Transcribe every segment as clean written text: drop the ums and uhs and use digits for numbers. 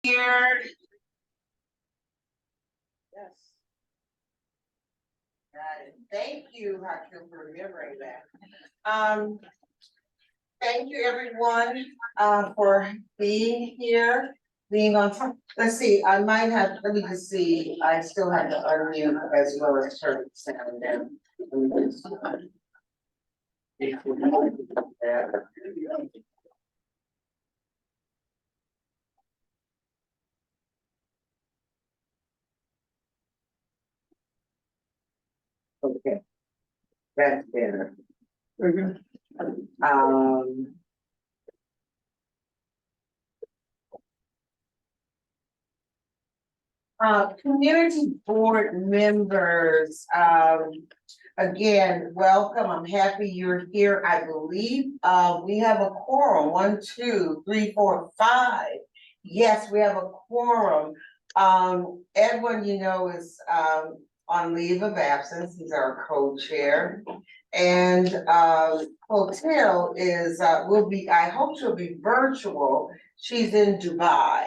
Here. Yes. Got it. Thank you, Hakim, for remembering that. Thank you, everyone, for being here, being on time. Let's see, I might have, let me just see, I still have to unmute as well as turn the sound down. Let me just- Okay, that's better. Um. Community board members, again, welcome. I'm happy you're here. I believe, we have a quorum, 1, 2, 3, 4, 5. Yes, we have a quorum. Edwin, you know, is, on leave of absence. He's our co-chair. And, Hotel is, will be, I hope she'll be virtual. She's in Dubai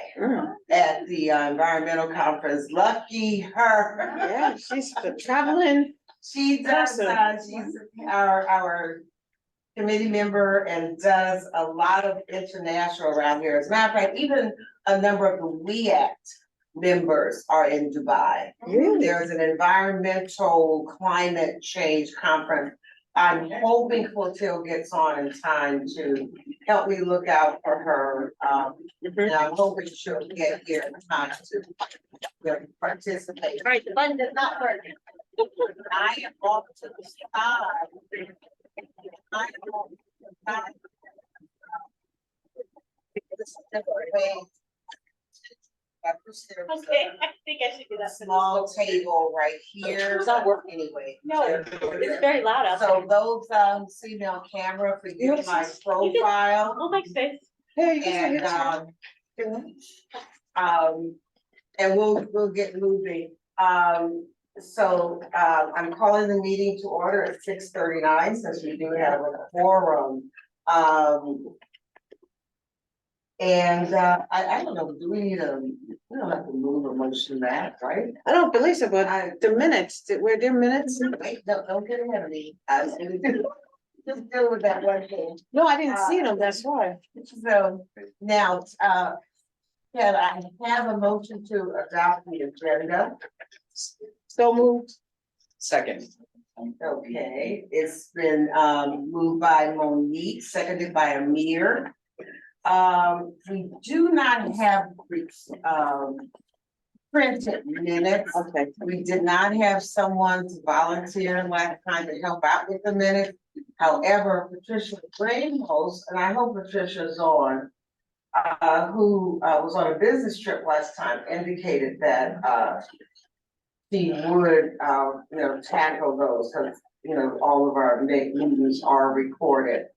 at the environmental conference. Lucky her. Yeah, she's traveling. She does, she's our committee member and does a lot of international around here. As a matter of fact, even a number of the WEACT members are in Dubai. Really? There's an environmental climate change conference. I'm hoping Clotilde gets on in time to help me look out for her. And I'm hoping she'll get here in time to participate. Right, the button is not working. I am off to the side. I am off to the side. This is different way. Okay, I think I should do A that. small table right here. It's not working anyway. No, it's very loud out there. So those, see me on camera, forgive my profile. Oh, my space. And we'll get moving. So I'm calling the meeting to order at 6:39 since we do have a quorum. And I don't know, do we need we don't have to move a motion back, right? I don't believe so, but the minutes, were there minutes? Wait, don't get ahead of me. Just deal with that one thing. No, I didn't see them, that's why. So now, can I have a motion to adopt the agenda? So moved. Second. Okay, it's been moved by Monique, seconded by Amir. We do not have printed minutes. Okay. We did not have someone to volunteer last time to help out with the minutes. However, Patricia Ramos, and I hope Patricia's on, who was on a business trip last time, indicated that she would, tackle those, because, all of our meetings are recorded.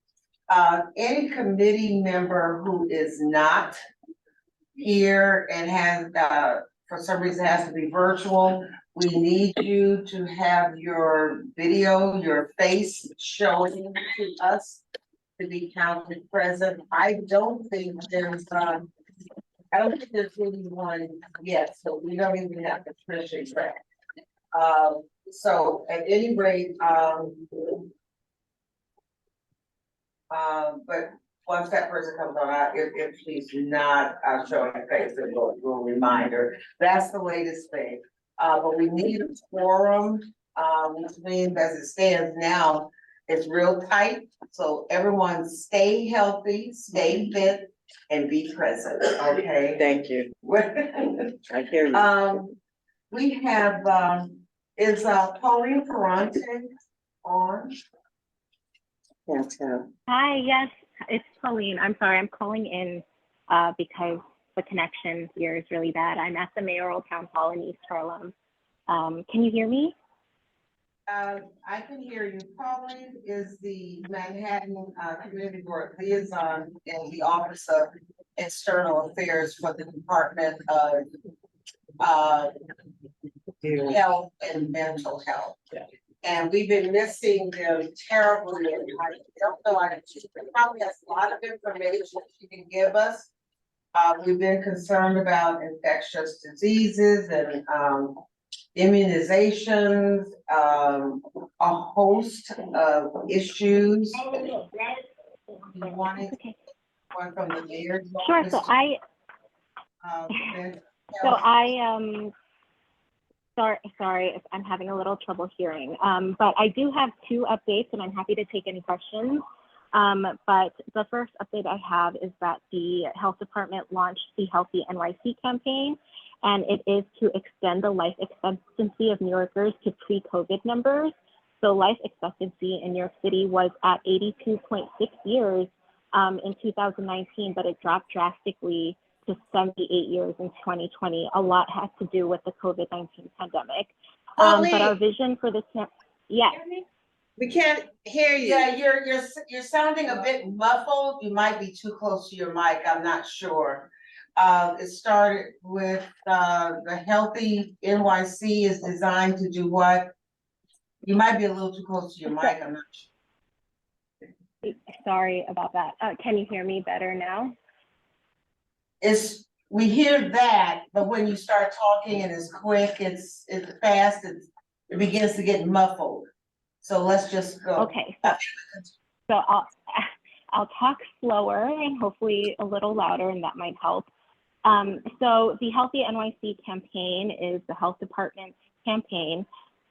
Any committee member who is not here and has, for some reason has to be virtual, we need you to have your video, your face showing to us to be counted present. I don't think there's anyone yet, so we don't even have Patricia yet. So at any rate, but once that person comes on, if she's not showing her face, then we'll remind her. That's the latest thing. But we need a quorum, which means as it stands now, it's real tight. So everyone stay healthy, stay fit, and be present, okay? Thank you. I hear you. We have, is Pauline Ferrante on? Yes, Hi, yes, it's Pauline. I'm sorry, I'm calling in because the connection here is really bad. I'm at the mayoral town hall in East Harlem. Can you hear me? I can hear you. Pauline is the Manhattan Community Board Liaison in the Office of External Affairs for the Department of Health and Mental Health. Yeah. And we've been missing them terribly. I don't know, she probably has a lot of information she can give us. We've been concerned about infectious diseases and, immunizations, a host of issues. You wanted Okay. one from the mayor's Sure. office? So I, Mental so health. I, sorry if I'm having a little trouble hearing. But I do have two updates, and I'm happy to take any questions. But the first update I have is that the health department launched the Healthy NYC campaign, and it is to extend the life expectancy of New Yorkers to pre-COVID numbers. So life expectancy in New York City was at 82.6 years in 2019, but it dropped drastically to 78 years in 2020. A lot has to do with the COVID-19 pandemic. But our vision for this, yeah. We can't hear you. Yeah, you're sounding a bit muffled. You might be too close to your mic. I'm not sure. It started with, the Healthy NYC is designed to do what? You might be a little too close to your mic. I'm not sure. Sorry about that. Can you hear me better now? We hear that, but when you start talking and it's quick, it's fast, it begins to get muffled. So let's just go. Okay, so I'll talk slower and hopefully a little louder, and that might help. So the Healthy NYC campaign is the health department's campaign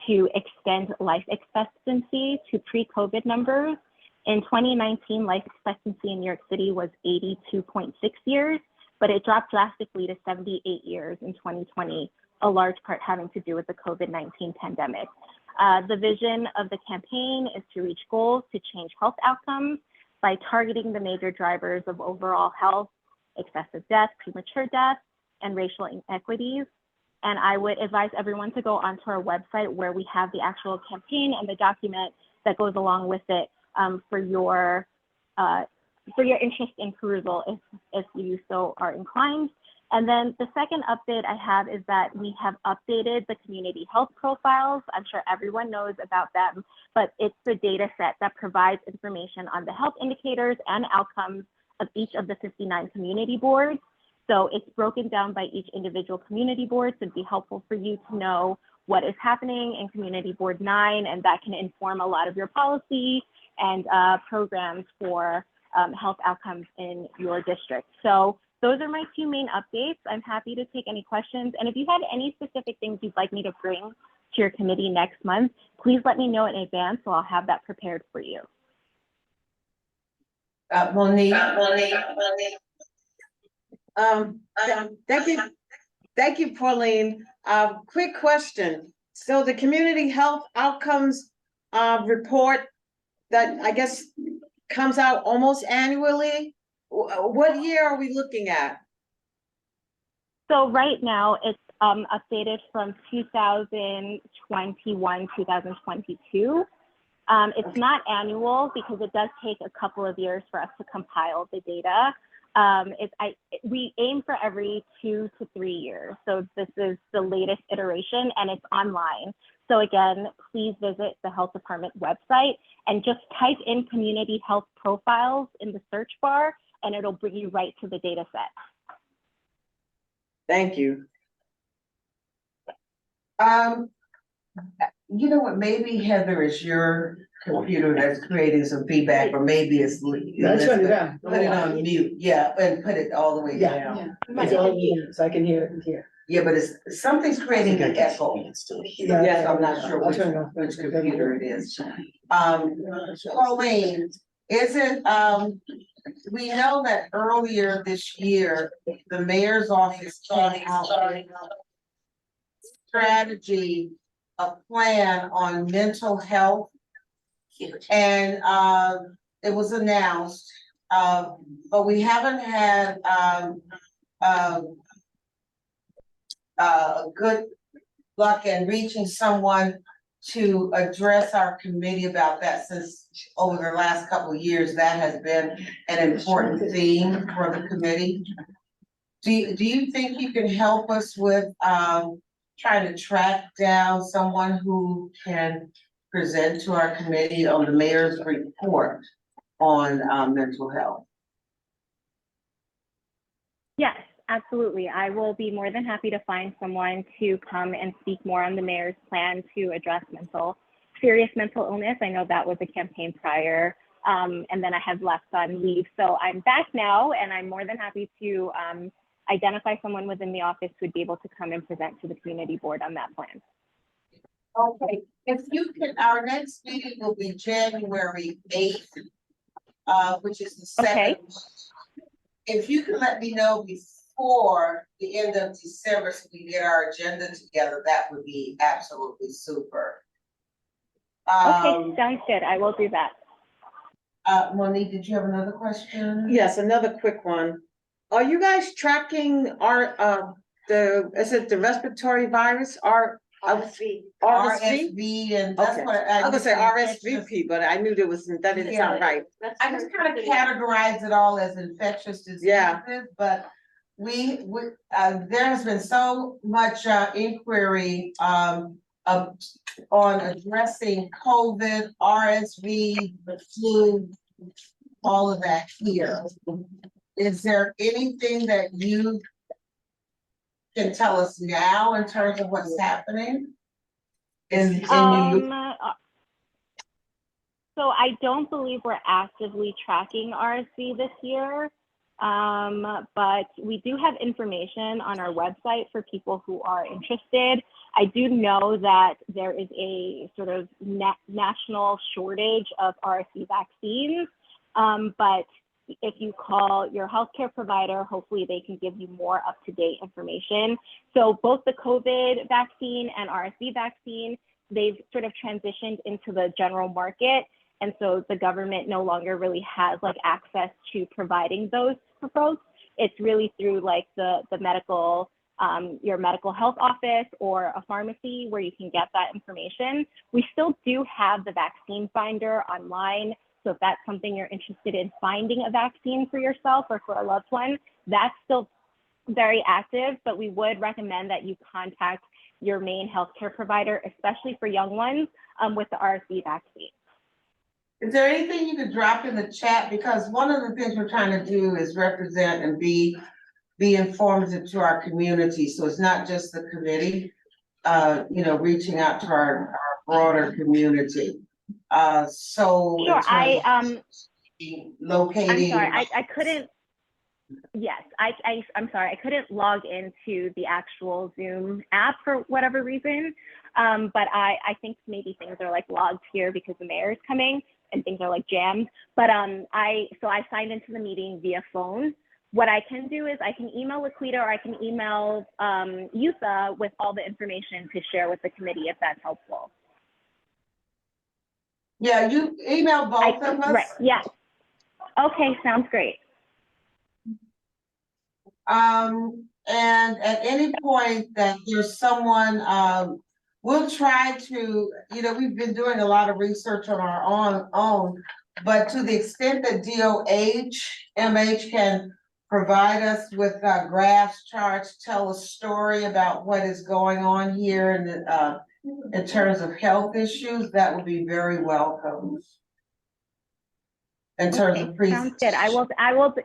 to extend life expectancy to pre-COVID numbers. In 2019, life expectancy in New York City was 82.6 years, but it dropped drastically to 78 years in 2020, a large part having to do with the COVID-19 pandemic. The vision of the campaign is to reach goals to change health outcomes by targeting the major drivers of overall health, excessive death, premature death, and racial inequities. And I would advise everyone to go onto our website where we have the actual campaign and the document that goes along with it for your interest in perusal if you so are inclined. And then the second update I have is that we have updated the community health profiles. I'm sure everyone knows about them, but it's the data set that provides information on the health indicators and outcomes of each of the 59 community boards. So it's broken down by each individual community board, so it'd be helpful for you to know what is happening in Community Board 9, and that can inform a lot of your policy and programs for health outcomes in your district. So those are my two main updates. I'm happy to take any questions. And if you had any specific things you'd like me to bring to your committee next month, please let me know in advance, so I'll have that prepared for you. Monique. Thank you, Pauline. Quick question. So the community health outcomes report that I guess comes out almost annually. What year are we looking at? So right now it's updated from 2021, 2022. It's not annual because it does take a couple of years for us to compile the data. We aim for every 2 to 3 years. So this is the latest iteration and it's online. So again, please visit the health department website and just type in community health profiles in the search bar and it'll bring you right to the data set. Thank you. You know what, maybe Heather, is your computer that's creating some feedback, or maybe it's. That's what it is. Put it on mute, yeah, and put it all the way Yeah. down. It's all me, so I can hear it from here. Yeah, but something's creating an echo. Yeah. So I'm not sure I'll turn it off. which computer it is. Pauline, we know that earlier this year, the mayor's office came out with a strategy, a plan on mental health. And it was announced, but we haven't had good luck in reaching someone to address our committee about that, since over the last couple of years, that has been an important theme for the committee. Do you think you can help us with trying to track down someone who can present to our committee on the mayor's report on mental health? Yes, absolutely. I will be more than happy to find someone to come and speak more on the mayor's plan to address serious mental illness. I know that was a campaign prior, and then I have left on leave. So I'm back now, and I'm more than happy to identify someone within the office who would be able to come and present to the community board on that plan. Okay, if you can, our next meeting will be January 8th, which is the Okay. 7th. If you can let me know before the end of December so we get our agenda together, that would be absolutely super. Okay, sounds good. I will do that. Monique, did you have another question? Yes, another quick one. Are you guys tracking the respiratory virus, RSV? RSV, and that's Okay. what I was gonna say RSVP, but I knew that didn't sound right. I just kind of categorize it all as infectious diseases, Yeah. but there has been so much inquiry on addressing COVID, RSV, the flu, all of that here. Is there anything that you can tell us now in terms of what's happening in New York? So I don't believe we're actively tracking RSV this year, but we do have information on our website for people who are interested. I do know that there is a sort of national shortage of RSV vaccines, but if you call your healthcare provider, hopefully they can give you more up-to-date information. So both the COVID vaccine and RSV vaccine, they've sort of transitioned into the general market. And so the government no longer really has like access to providing those for folks. It's really through like the medical, your medical health office or a pharmacy where you can get that information. We still do have the vaccine finder online. So if that's something you're interested in, finding a vaccine for yourself or for a loved one, that's still very active, but we would recommend that you contact your main healthcare provider, especially for young ones, with the RSV vaccine. Is there anything you could drop in the chat? Because one of the things we're trying to do is represent and be informative to our community. So it's not just the committee, reaching out to our broader community. So sure, locating. I'm sorry, I couldn't. Yes, I'm sorry, I couldn't log into the actual Zoom app for whatever reason. But I think maybe things are like logged here because the mayor is coming and things are like jammed. But I signed into the meeting via phone. What I can do is I can email Laquita or I can email Yutha with all the information to share with the committee if that's helpful. Yeah, you email both of us. Right, yeah. Okay, sounds great. And at any point that there's someone, we'll try to, we've been doing a lot of research on our own, but to the extent that MH can provide us with graphs, charts, tell a story about what is going on here in terms of health issues, that would be very welcome. In terms of sounds good.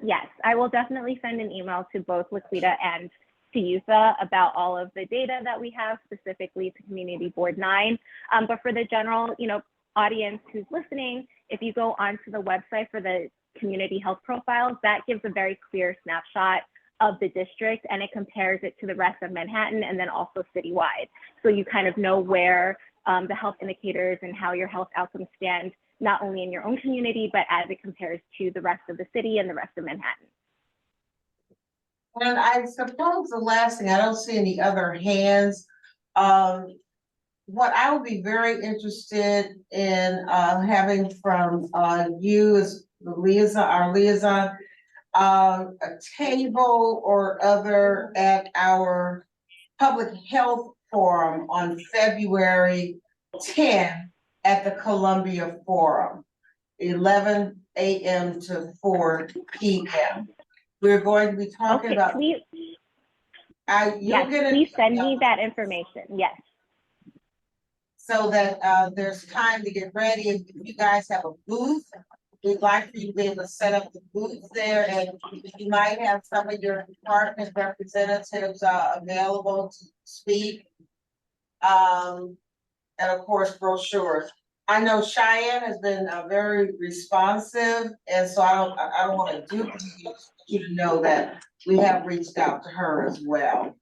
Yes, I will definitely send an email to both Laquita and to Yutha about all of the data that we have specifically to Community Board 9. But for the general, audience who's listening, if you go onto the website for the community health profiles, that gives a very clear snapshot of the district and it compares it to the rest of Manhattan and then also citywide. So you kind of know where the health indicators and how your health outcomes stand, not only in your own community, but as it compares to the rest of the city and the rest of Manhattan. And I suppose the last thing, I don't see any other hands. What I would be very interested in having from you is our liaison, a table or other at our public health forum on February 10th at the Columbia Forum, 11 a.m. to 4 p.m. We're going to be talking about. Please, please send me that information. Yes. So that there's time to get ready. If you guys have a booth, we'd like for you to be able to set up the booths there, and you might have some of your department representatives available to speak. And of course, brochures. I know Cheyenne has been very responsive, and so I don't want to do you to know that we have reached out to her as well.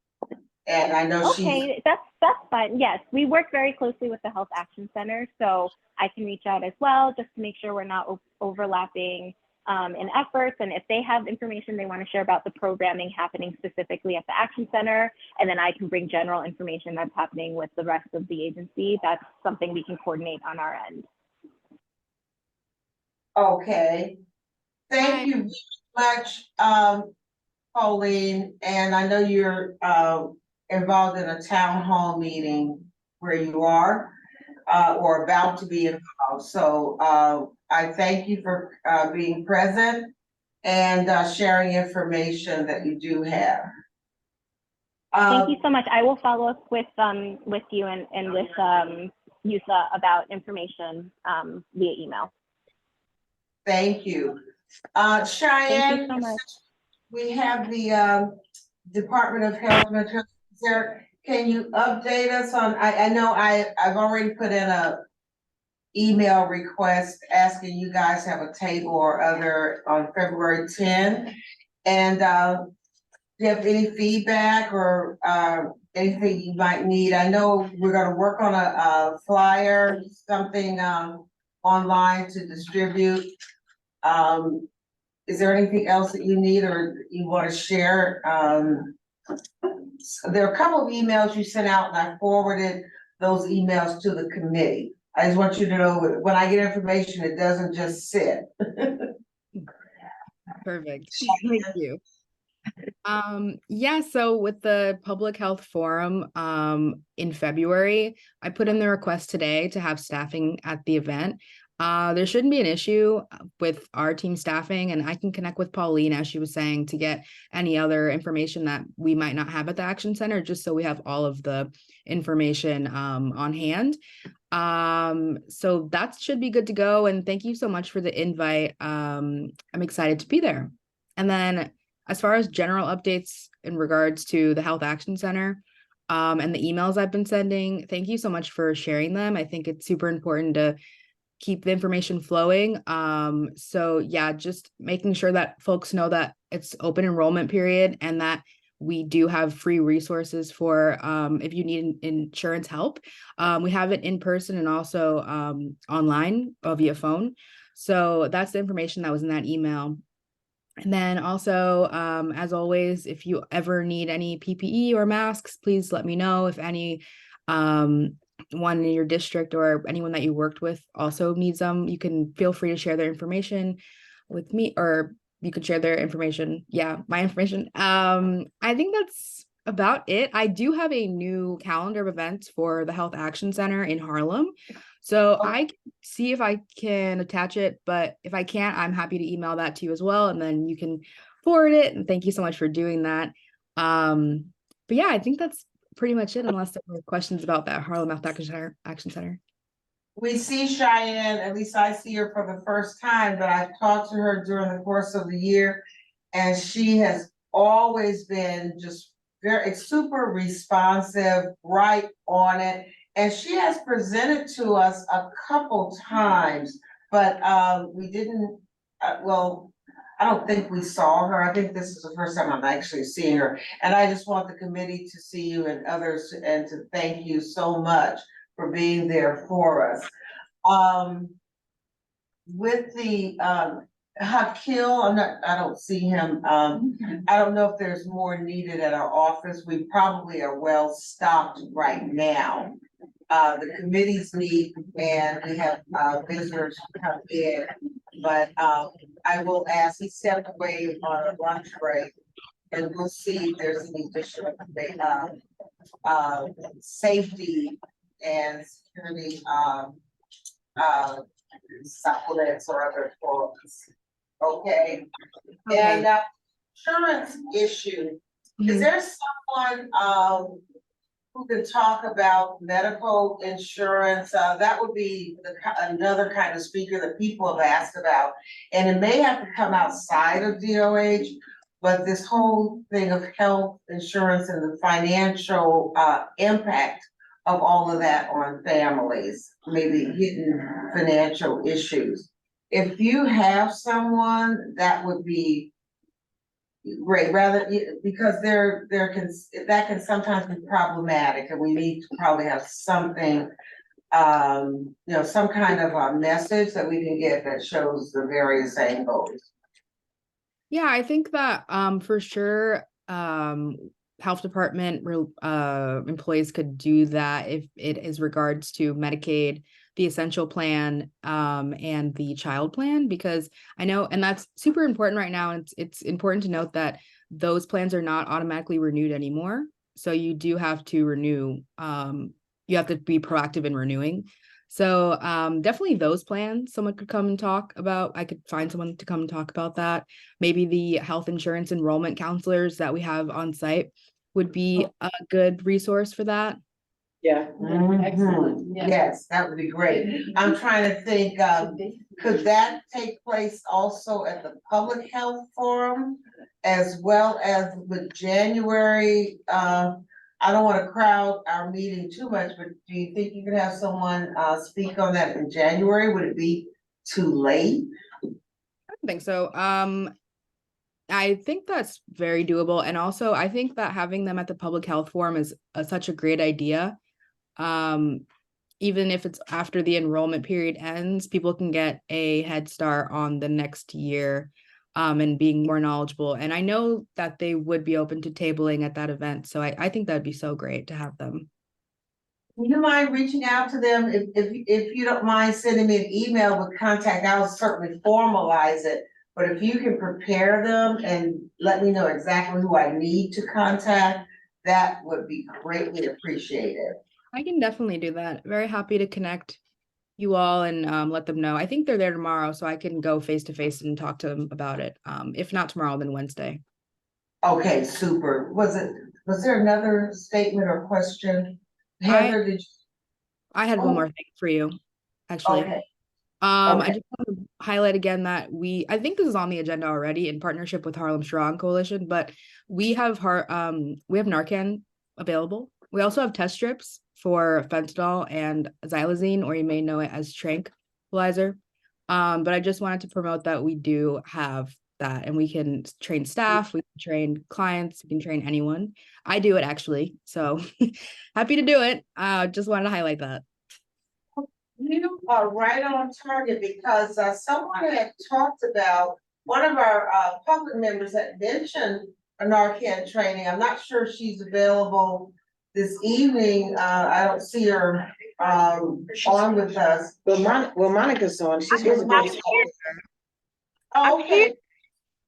And I know she's Okay, that's fine. Yes, we work very closely with the Health Action Center, so I can reach out as well just to make sure we're not overlapping in efforts. And if they have information they want to share about the programming happening specifically at the Action Center, and then I can bring general information that's happening with the rest of the agency, that's something we can coordinate on our end. okay. Thank you very much, Pauline, and I know you're involved in a town hall meeting where you are or about to be involved. So I thank you for being present and sharing information that you do have. Thank you so much. I will follow up with you and with Yusa about information via email. Thank you. Cheyenne, so much. we have the Department of Health Mental Health. Can you update us on, I know I've already put in a email request asking you guys to have a table or other on February 10. And do you have any feedback or anything you might need? I know we're gonna work on a flyer, something online to distribute. Is there anything else that you need or you want to share? There are a couple of emails you sent out and I forwarded those emails to the committee. I just want you to know when I get information, it doesn't just sit. Perfect. Thank you. Yeah, so with the public health forum in February, I put in the request today to have staffing at the event. There shouldn't be an issue with our team staffing, and I can connect with Pauline, as she was saying, to get any other information that we might not have at the Action Center, just so we have all of the information on hand. So that should be good to go. And thank you so much for the invite. I'm excited to be there. And then as far as general updates in regards to the Health Action Center and the emails I've been sending, thank you so much for sharing them. I think it's super important to keep the information flowing. So yeah, just making sure that folks know that it's open enrollment period and that we do have free resources for if you need insurance help. We have it in person and also online via phone. So that's the information that was in that email. And then also, as always, if you ever need any PPE or masks, please let me know. If any one in your district or anyone that you worked with also needs them, you can feel free to share their information with me, or you could share their information. Yeah, my information. I think that's about it. I do have a new calendar of events for the Health Action Center in Harlem. So I can see if I can attach it, but if I can't, I'm happy to email that to you as well. And then you can forward it. And thank you so much for doing that. But yeah, I think that's pretty much it, unless there were questions about that Harlem Health Action Center. We see Cheyenne, at least I see her for the first time, but I've talked to her during the course of the year, and she has always been just very super responsive, right on it. And she has presented to us a couple times, but we didn't, well, I don't think we saw her. I think this is the first time I'm actually seeing her. And I just want the committee to see you and others and to thank you so much for being there for us. With the Hakil, I don't see him. I don't know if there's more needed at our office. We probably are well stocked right now. The committees meet and we have visitors come in, but I will ask, he stepped away on a lunch break, and we'll see if there's any additional safety and security supplements or other forms. Okay. And insurance issue. Is there someone who can talk about medical insurance. That would be another kind of speaker that people have asked about. And it may have to come outside of DOH, but this whole thing of health insurance and the financial impact of all of that on families, maybe hidden financial issues. If you have someone, that would be great, because that can sometimes be problematic, and we need to probably have something, some kind of a message that we can get that shows the various angles. Yeah, I think that for sure health department employees could do that if it is regards to Medicaid, the essential plan, and the child plan, because I know, and that's super important right now. It's important to note that those plans are not automatically renewed anymore. So you do have to renew, you have to be proactive in renewing. So definitely those plans, someone could come and talk about. I could find someone to come and talk about that. Maybe the health insurance enrollment counselors that we have on site would be a good resource for that. Yeah. Mhm. Excellent. Yes, that would be great. I'm trying to think, could that take place also at the Public Health Forum as well as with January? I don't want to crowd our meeting too much, but do you think you could have someone speak on that in January? Would it be too late? I don't think so. I think that's very doable. And also I think that having them at the Public Health Forum is such a great idea. Even if it's after the enrollment period ends, people can get a head start on the next year, and being more knowledgeable. And I know that they would be open to tabling at that event. So I think that'd be so great to have them. Do you mind reaching out to them? If you don't mind sending me an email with contact, I'll certainly formalize it. But if you can prepare them and let me know exactly who I need to contact, that would be greatly appreciated. I can definitely do that. Very happy to connect you all and let them know. I think they're there tomorrow, so I can go face to face and talk to them about it. If not tomorrow, then Wednesday. Okay, super. Was there another statement or question? Heather, did you? I had one more thing for you, actually. Okay. I just want to highlight again that I think this is on the agenda already in partnership with Harlem Strong Coalition, but we have Narcan available. We also have test strips for fentanyl and xylazine, or you may know it as tranquilizer. But I just wanted to promote that we do have that, and we can train staff, we can train clients, we can train anyone. I do it actually, so happy to do it. Just wanted to highlight that. You are right on target, because someone had talked about, one of our public members had mentioned a Narcan training. I'm not sure she's available this evening. I don't see her on with us. Well, Monica's on. She's Is supposed to Monica- be. Oh, okay,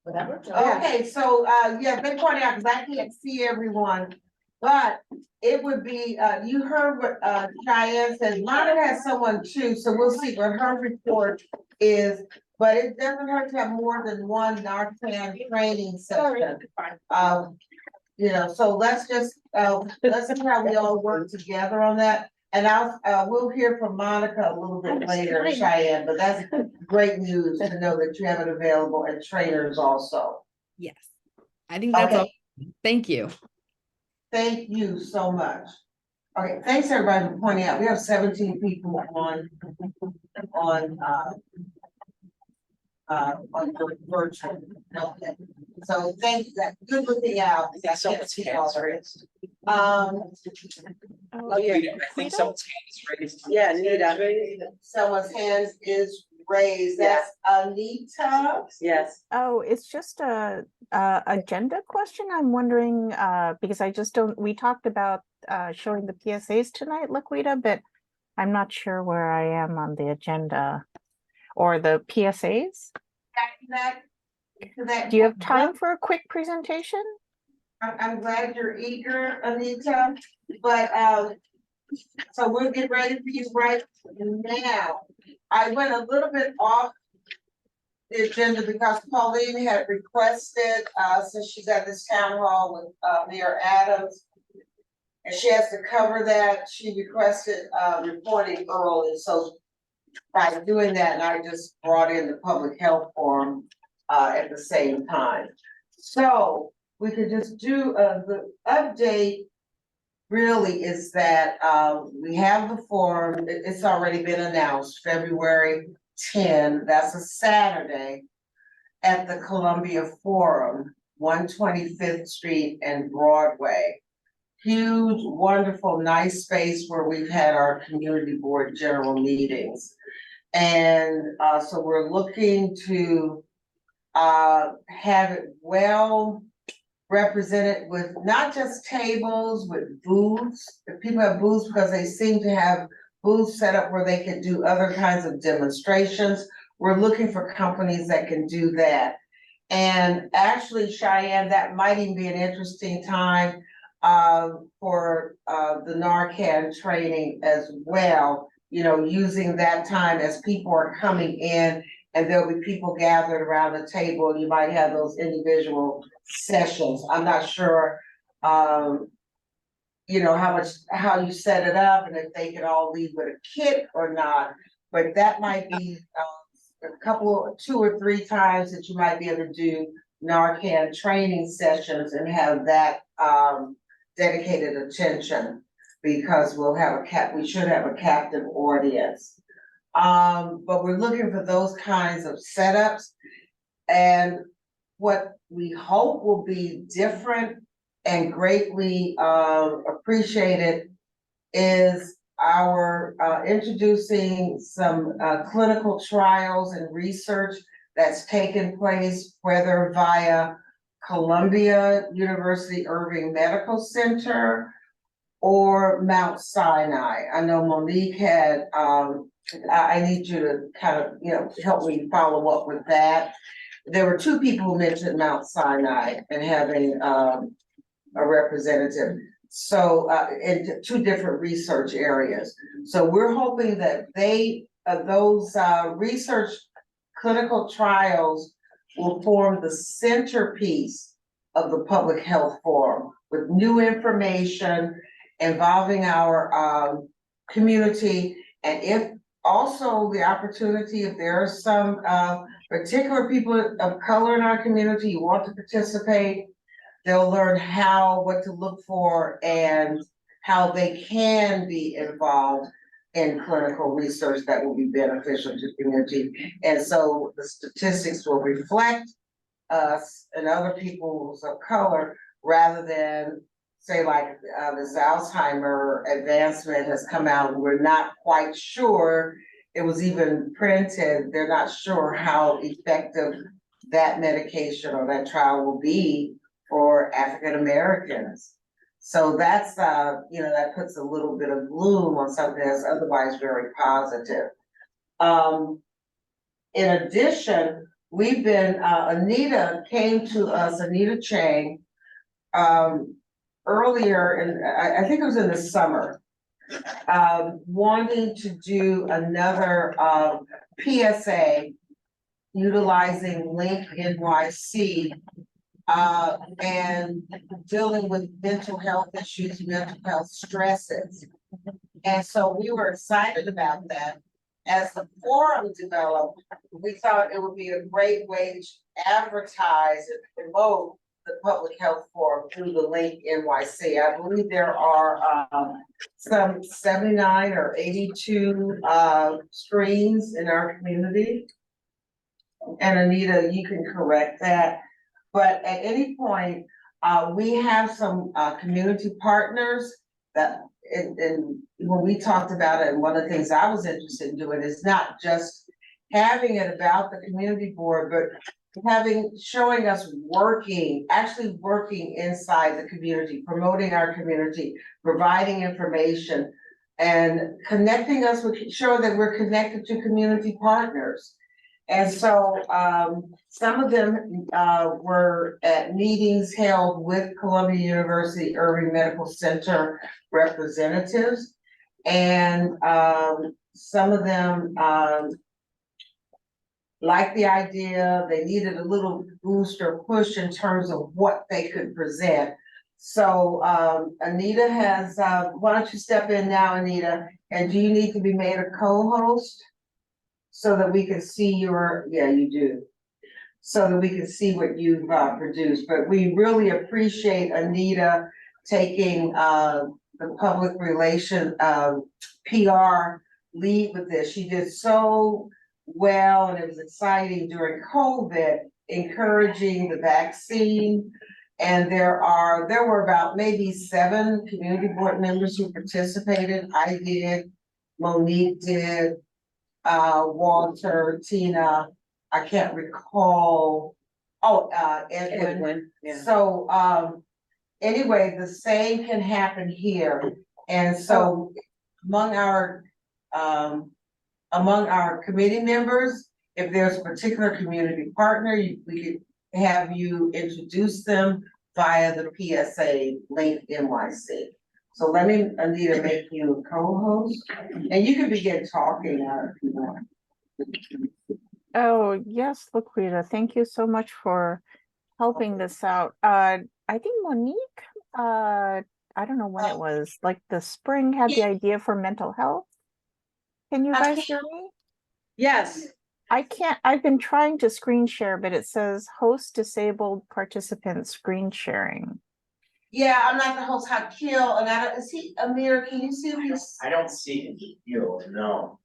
Whatever. okay, so yeah, they pointed out, because I can't see everyone. But it would be, you heard what Cheyenne said, Monica has someone too, so we'll see what her report is. But it doesn't hurt to have more than one Narcan training session. So let's just, let's see how we all work together on that. And we'll hear from Monica a little bit later, Cheyenne, but that's great news to know that you have it available, and trainers also. Yes, I think that's all. Thank you. Thank you so much. Okay, thanks everybody for pointing out. We have 17 people on the virtual. Okay. So thank you. Good looking out. That's so much hands raised. Oh yeah. I think someone's hand is raised. Yeah, Nita. Someone's hand is raised. That's Anita. Yes. Oh, it's just a agenda question. I'm wondering, because I just don't, we talked about showing the PSAs tonight, Laquita, but I'm not sure where I am on the agenda or the PSAs. Do you have time for a quick presentation? I'm glad you're eager, Anita, but so we'll get ready for you right now. I went a little bit off the agenda because Pauline had requested, since she's at this town hall with Mayor Adams and she has to cover that. She requested, reporting early, so by doing that, and I just brought in the public health forum, at the same time. So we could just do, the update really is that, we have the forum, it's already been announced, February 10, that's a Saturday, at the Columbia Forum, 125th Street and Broadway. Huge, wonderful, nice space where we've had our community board general meetings. And so we're looking to have it well represented with not just tables, with booths. If people have booths, because they seem to have booths set up where they can do other kinds of demonstrations. We're looking for companies that can do that. And actually, Cheyenne, that might even be an interesting time for the Narcan training as well. You know, using that time as people are coming in and there'll be people gathered around the table. You might have those individual sessions. I'm not sure, you know, how you set it up and if they can all leave with a kit or not. But that might be two or three times that you might be able to do Narcan training sessions and have that dedicated attention, because we should have a captive audience. But we're looking for those kinds of setups. And what we hope will be different and greatly appreciated is our introducing some clinical trials and research that's taken place, whether via Columbia University Irving Medical Center or Mount Sinai. I know Monique had, I need you to kind of, you know, help me follow up with that. There were two people who mentioned Mount Sinai and having a representative. So, in two different research areas. So we're hoping that those research clinical trials will form the centerpiece of the public health forum with new information involving our community. And if also the opportunity, if there are some particular people of color in our community who want to participate, they'll learn what to look for and how they can be involved in clinical research that will be beneficial to the community. And so the statistics will reflect us and other peoples of color, rather than say like this Alzheimer advancement has come out. We're not quite sure, it was even printed, they're not sure how effective that medication or that trial will be for African Americans. So that's, you know, that puts a little bit of gloom on something that's otherwise very positive. In addition, we've been, Anita came to us, Anita Chang, earlier, and I think it was in the summer, wanting to do another PSA utilizing Link NYC and dealing with mental health issues, mental health stresses. And so we were excited about that. As the forum developed, we thought it would be a great way to advertise and promote the public health forum through the Link NYC. I believe there are some 79 or 82 screens in our community. And Anita, you can correct that. But at any point, we have some community partners that, and when we talked about it, and one of the things I was interested in doing is not just having it about the community board, but showing us actually working inside the community, promoting our community, providing information, and connecting us showing that we're connected to community partners. And so some of them were at meetings held with Columbia University Irving Medical Center representatives. And some of them liked the idea. They needed a little boost or push in terms of what they could present. So, Anita has, why don't you step in now, Anita? And do you need to be made a co-host? So that we can see your, yeah, you do. So that we can see what you've produced, but we really appreciate Anita taking the public relation PR lead with this. She did so well, and it was exciting during COVID, encouraging the vaccine. And there were about maybe 7 community board members who participated. I did, Monique did, Walter, Tina, I can't recall. Oh, Edwin. Yeah. So, anyway, the same can happen here. And so among our committee members, if there's a particular community partner, we could have you introduce them via the PSA link NYC. So let me, Anita, make you a co-host, and you can begin talking if you want. Oh, yes, Laquita, thank you so much for helping this out. I think Monique, I don't know when it was, like the spring, had the idea for mental health. Can you guys hear me? Yes. I can't, I've been trying to screen share, but it says host disabled participant screen sharing. Yeah, I'm not the host, Hakil, and is he, Amir, can you see this? I don't see you, no.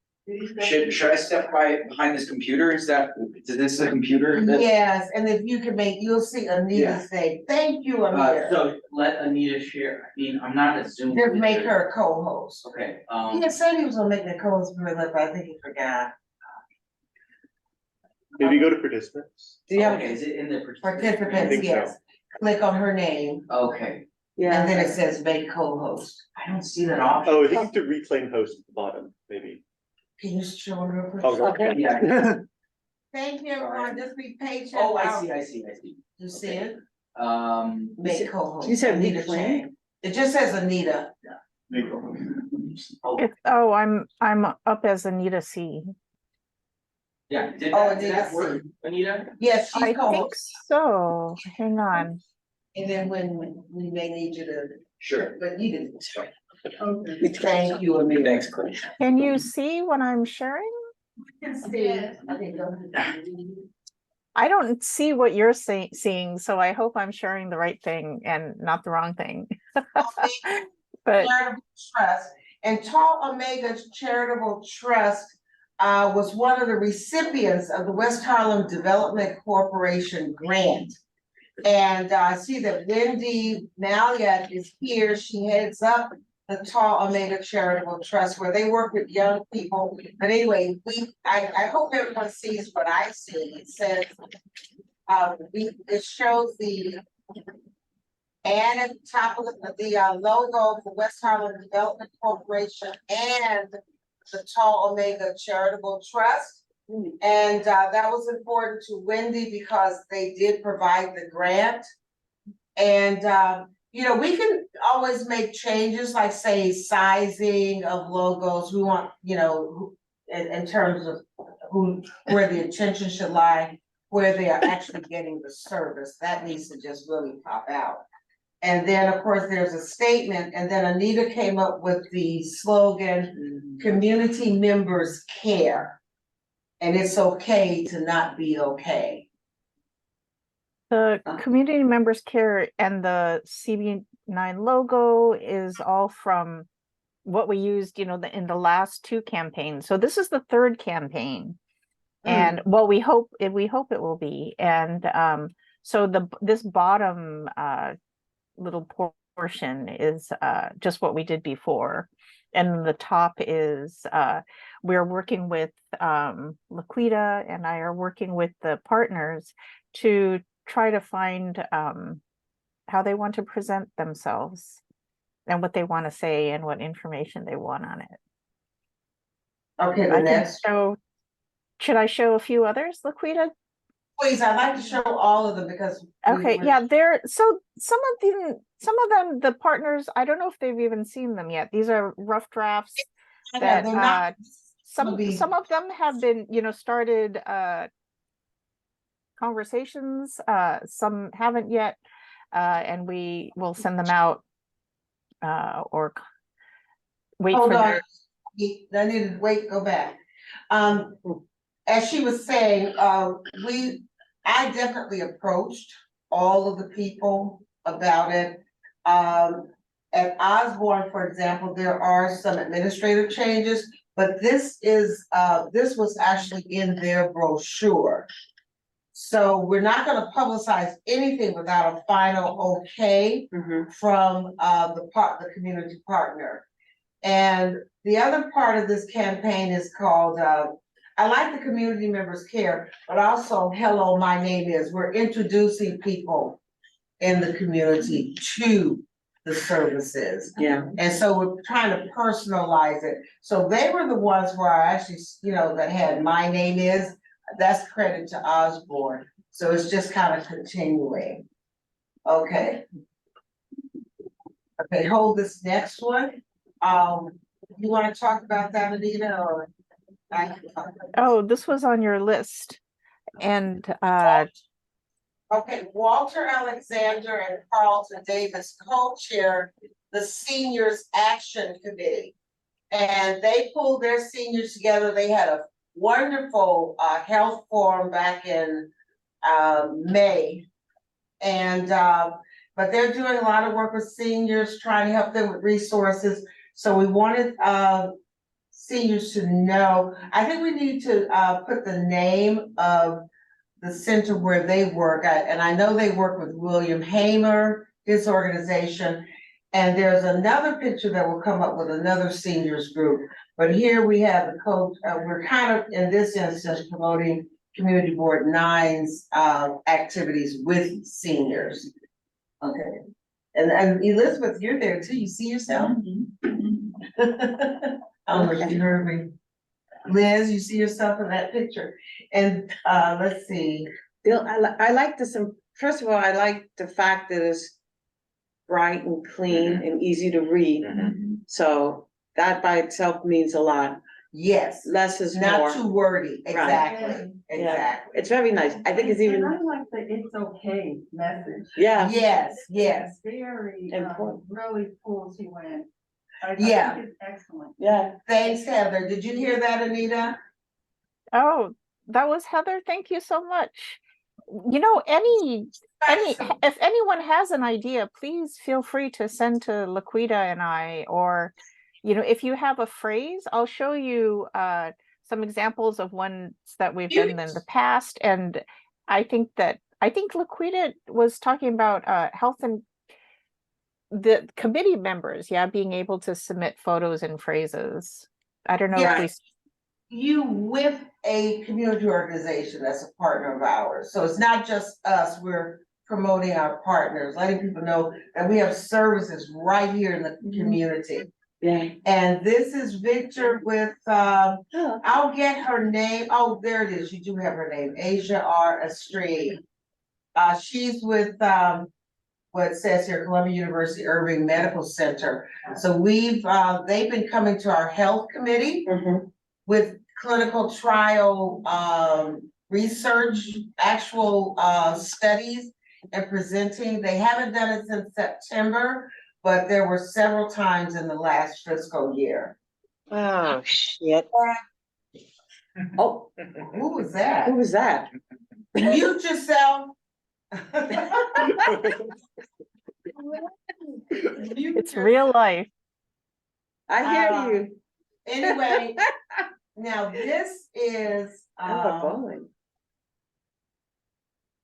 Should I step behind this computer? Is this a computer? Yes, and if you can you'll see Anita Yeah. say, thank you, Amir. So let Anita share. I mean, I'm not a Zoom. Just make her a co-host. Okay, He had said he was gonna make me a co-host, but I think he forgot. Maybe go to participants. Do you have okay, is it in the I participants? think so. Yes. Click on her name, Okay, and then it says make co-host. I don't see that option. Oh, I think you have to reclaim host at the bottom, maybe. Can you show her real quick? Oh, Okay. Yeah. Thank you, everyone, just be patient. Oh, I see. You see it? Make co-host. You said Anita reclaim? Chang. It just says Anita. Oh, Oh, I'm up as Anita C. yeah, did Oh, that Anita. work, Anita? Yes, she's I think co-host. so. Hang on. And then when we may need you to, Sure. but you didn't. Thank you, Amir. Thanks, Clay. Can you see what I'm sharing? I don't see what you're seeing, so I hope I'm sharing the right thing and not the wrong thing. But Charitable Trust, and Tall Omega Charitable Trust was one of the recipients of the West Harlem Development Corporation grant. And I see that Wendy Maliat is here. She heads up the Tall Omega Charitable Trust, where they work with young people. But anyway, I hope everyone sees what I see. It says, it shows the and at the top of the logo for West Harlem Development Corporation and the Tall Omega Charitable Trust. And that was important to Wendy because they did provide the grant. And we can always make changes, like say sizing of logos. We want, in terms of where the attention should lie, where they are actually getting the service. That needs to just really pop out. And then, of course, there's a statement, and then Anita came up with the slogan, community members care. And it's okay to not be okay. the community members care and the CB9 logo is all from what we used, in the last 2 campaigns. So this is the 3rd campaign. And well, we hope it will be. And so this bottom little portion is just what we did before. And the top is we're working with Laquita and I are working with the partners to try to find how they want to present themselves and what they want to say and what information they want on it. Okay, I can should I show a few others, Laquita? Please, I'd like to show all of them because. Okay, yeah, so some of them, the partners, I don't know if they've even seen them yet. These are rough drafts that some of them have been, started conversations, some haven't yet. and we will send them out, or wait Hold for on, their. I need to wait, go back. As she was saying, I definitely approached all of the people about it. At Osborne, for example, there are some administrative changes, but this was actually in their brochure. So we're not gonna publicize anything without a final okay from the community partner. And the other part of this campaign is called, I like the community members care, but also Hello, My Name Is. We're introducing people in the community to the services. Yeah. And so we're trying to personalize it. So they were the ones where I actually, that had My Name Is, that's credit to Osborne. So it's just kind of continuing. Okay. Okay, hold this next one. You wanna talk about that, Anita, or? Oh, this was on your list. And Okay, Walter Alexander and Carlton Davis co-chair the Seniors Action Committee. And they pulled their seniors together. They had a wonderful health forum back in May. And but they're doing a lot of work with seniors, trying to help them with resources. So we wanted seniors to know. I think we need to put the name of the center where they work at, and I know they work with William Hamer, his organization. And there's another picture that will come up with another seniors group. But here we have the coach. We're kind of in this instance promoting Community Board 9's activities with seniors. Okay. And Elizabeth, you're there too. You see yourself? I don't know if you heard me. Liz, you see yourself in that picture. And let's see. Bill, I like this. First of all, I like the fact that it's bright and clean and easy to read. So that by itself means a lot. Yes. Less is Not more. too wordy. Exactly. Right. Exactly. It's very nice. I think it's even. And I like the it's okay message. Yeah. Yes, yes. Very, Important. really pulls you in. I Yeah. think it's excellent. Yeah. Thanks, Heather. Did you hear that, Anita? oh, that was Heather. Thank you so much. If anyone has an idea, please feel free to send to Laquita and I, or if you have a phrase, I'll show you some examples of ones that we've done in the past. And I think Laquita was talking about health and the committee members, being able to submit photos and phrases. I don't know if we. You with a community organization that's a partner of ours. So it's not just us, we're promoting our partners, letting people know that we have services right here in the community. Yeah. And this is Victor with, I'll get her name. Oh, there it is. You do have her name, Asia R. Estrade. She's with, what it says here, Columbia University Irving Medical Center. So they've been coming to our health committee with clinical trial research, actual studies and presenting. They haven't done it since September, but there were several times in the last fiscal year. Oh, shit. Oh, Who was that? who was that? Mute yourself. It's real life. I hear you. Anyway, now this is, Emma Bowen.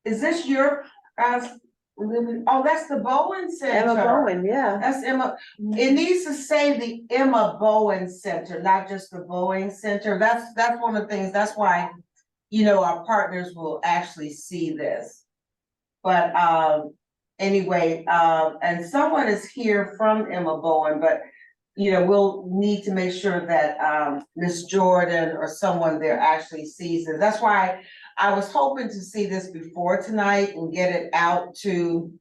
is this your, oh, that's the Bowen Center. Emma Bowen, yeah. That's Emma. It needs to say the Emma Bowen Center, not just the Bowen Center. That's one of the things, that's why, our partners will actually see this. But anyway, and someone is here from Emma Bowen, but we'll need to make sure that Miss Jordan or someone there actually sees it. That's why I was hoping to see this before tonight and get it out to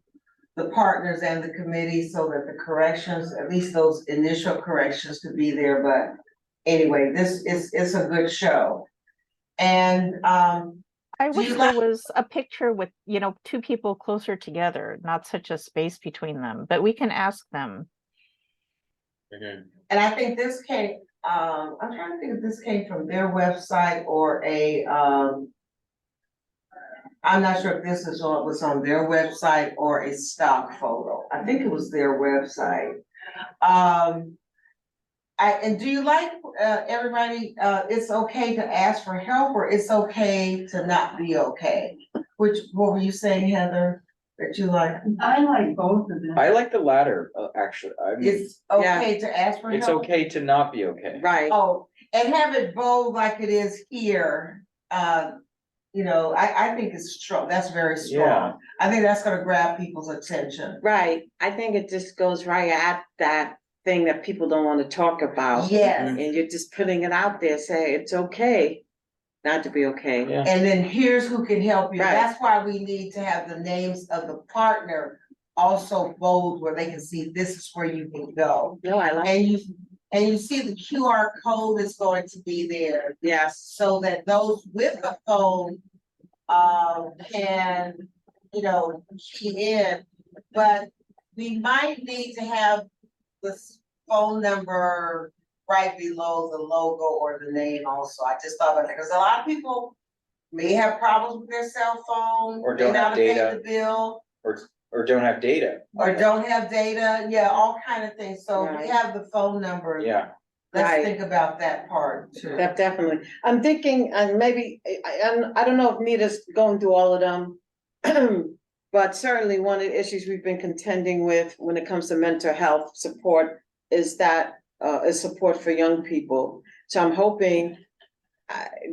the partners and the committee so that the corrections, at least those initial corrections, could be there. But anyway, it's a good show. And I Do wish you there like- was a picture with, two people closer together, not such a space between them, but we can ask them. Mhm. And I think this came, I'm trying to think if this came from their website or I'm not sure if this is what was on their website or a stock photo. I think it was their website. And do you like, everybody, it's okay to ask for help or it's okay to not be okay? What were you saying, Heather, that you like? I like both of them. I like the latter, actually. I mean, It's okay to ask for help? it's okay to not be okay. Right, Oh, and have it bold like it is here, I think it's strong, that's very Yeah. strong. I think that's gonna grab people's attention. right. I think it just goes right at that thing that people don't want to talk about. Yes, And you're just putting it out there, say it's okay not to be okay. Yeah. and then here's who can help you, Right. that's why we need to have the names of the partner also bold where they can see this is where you can go. No, I like, And you see the QR code is going to be there, yes, so that those with the phone can, key in, but we might need to have this phone number right below the logo or the name also. I just thought about that, because a lot of people may have problems with their cell phone, Or may don't have not have paid data. the bill, Or don't have data. or don't have data, yeah, all kind of things, so if Right. we have the phone number. Yeah. Let's Right. think about that part too. definitely. I'm thinking, and maybe, I don't know if Nita's going through all of them. But certainly one of the issues we've been contending with when it comes to mental health support is is support for young people. So I'm hoping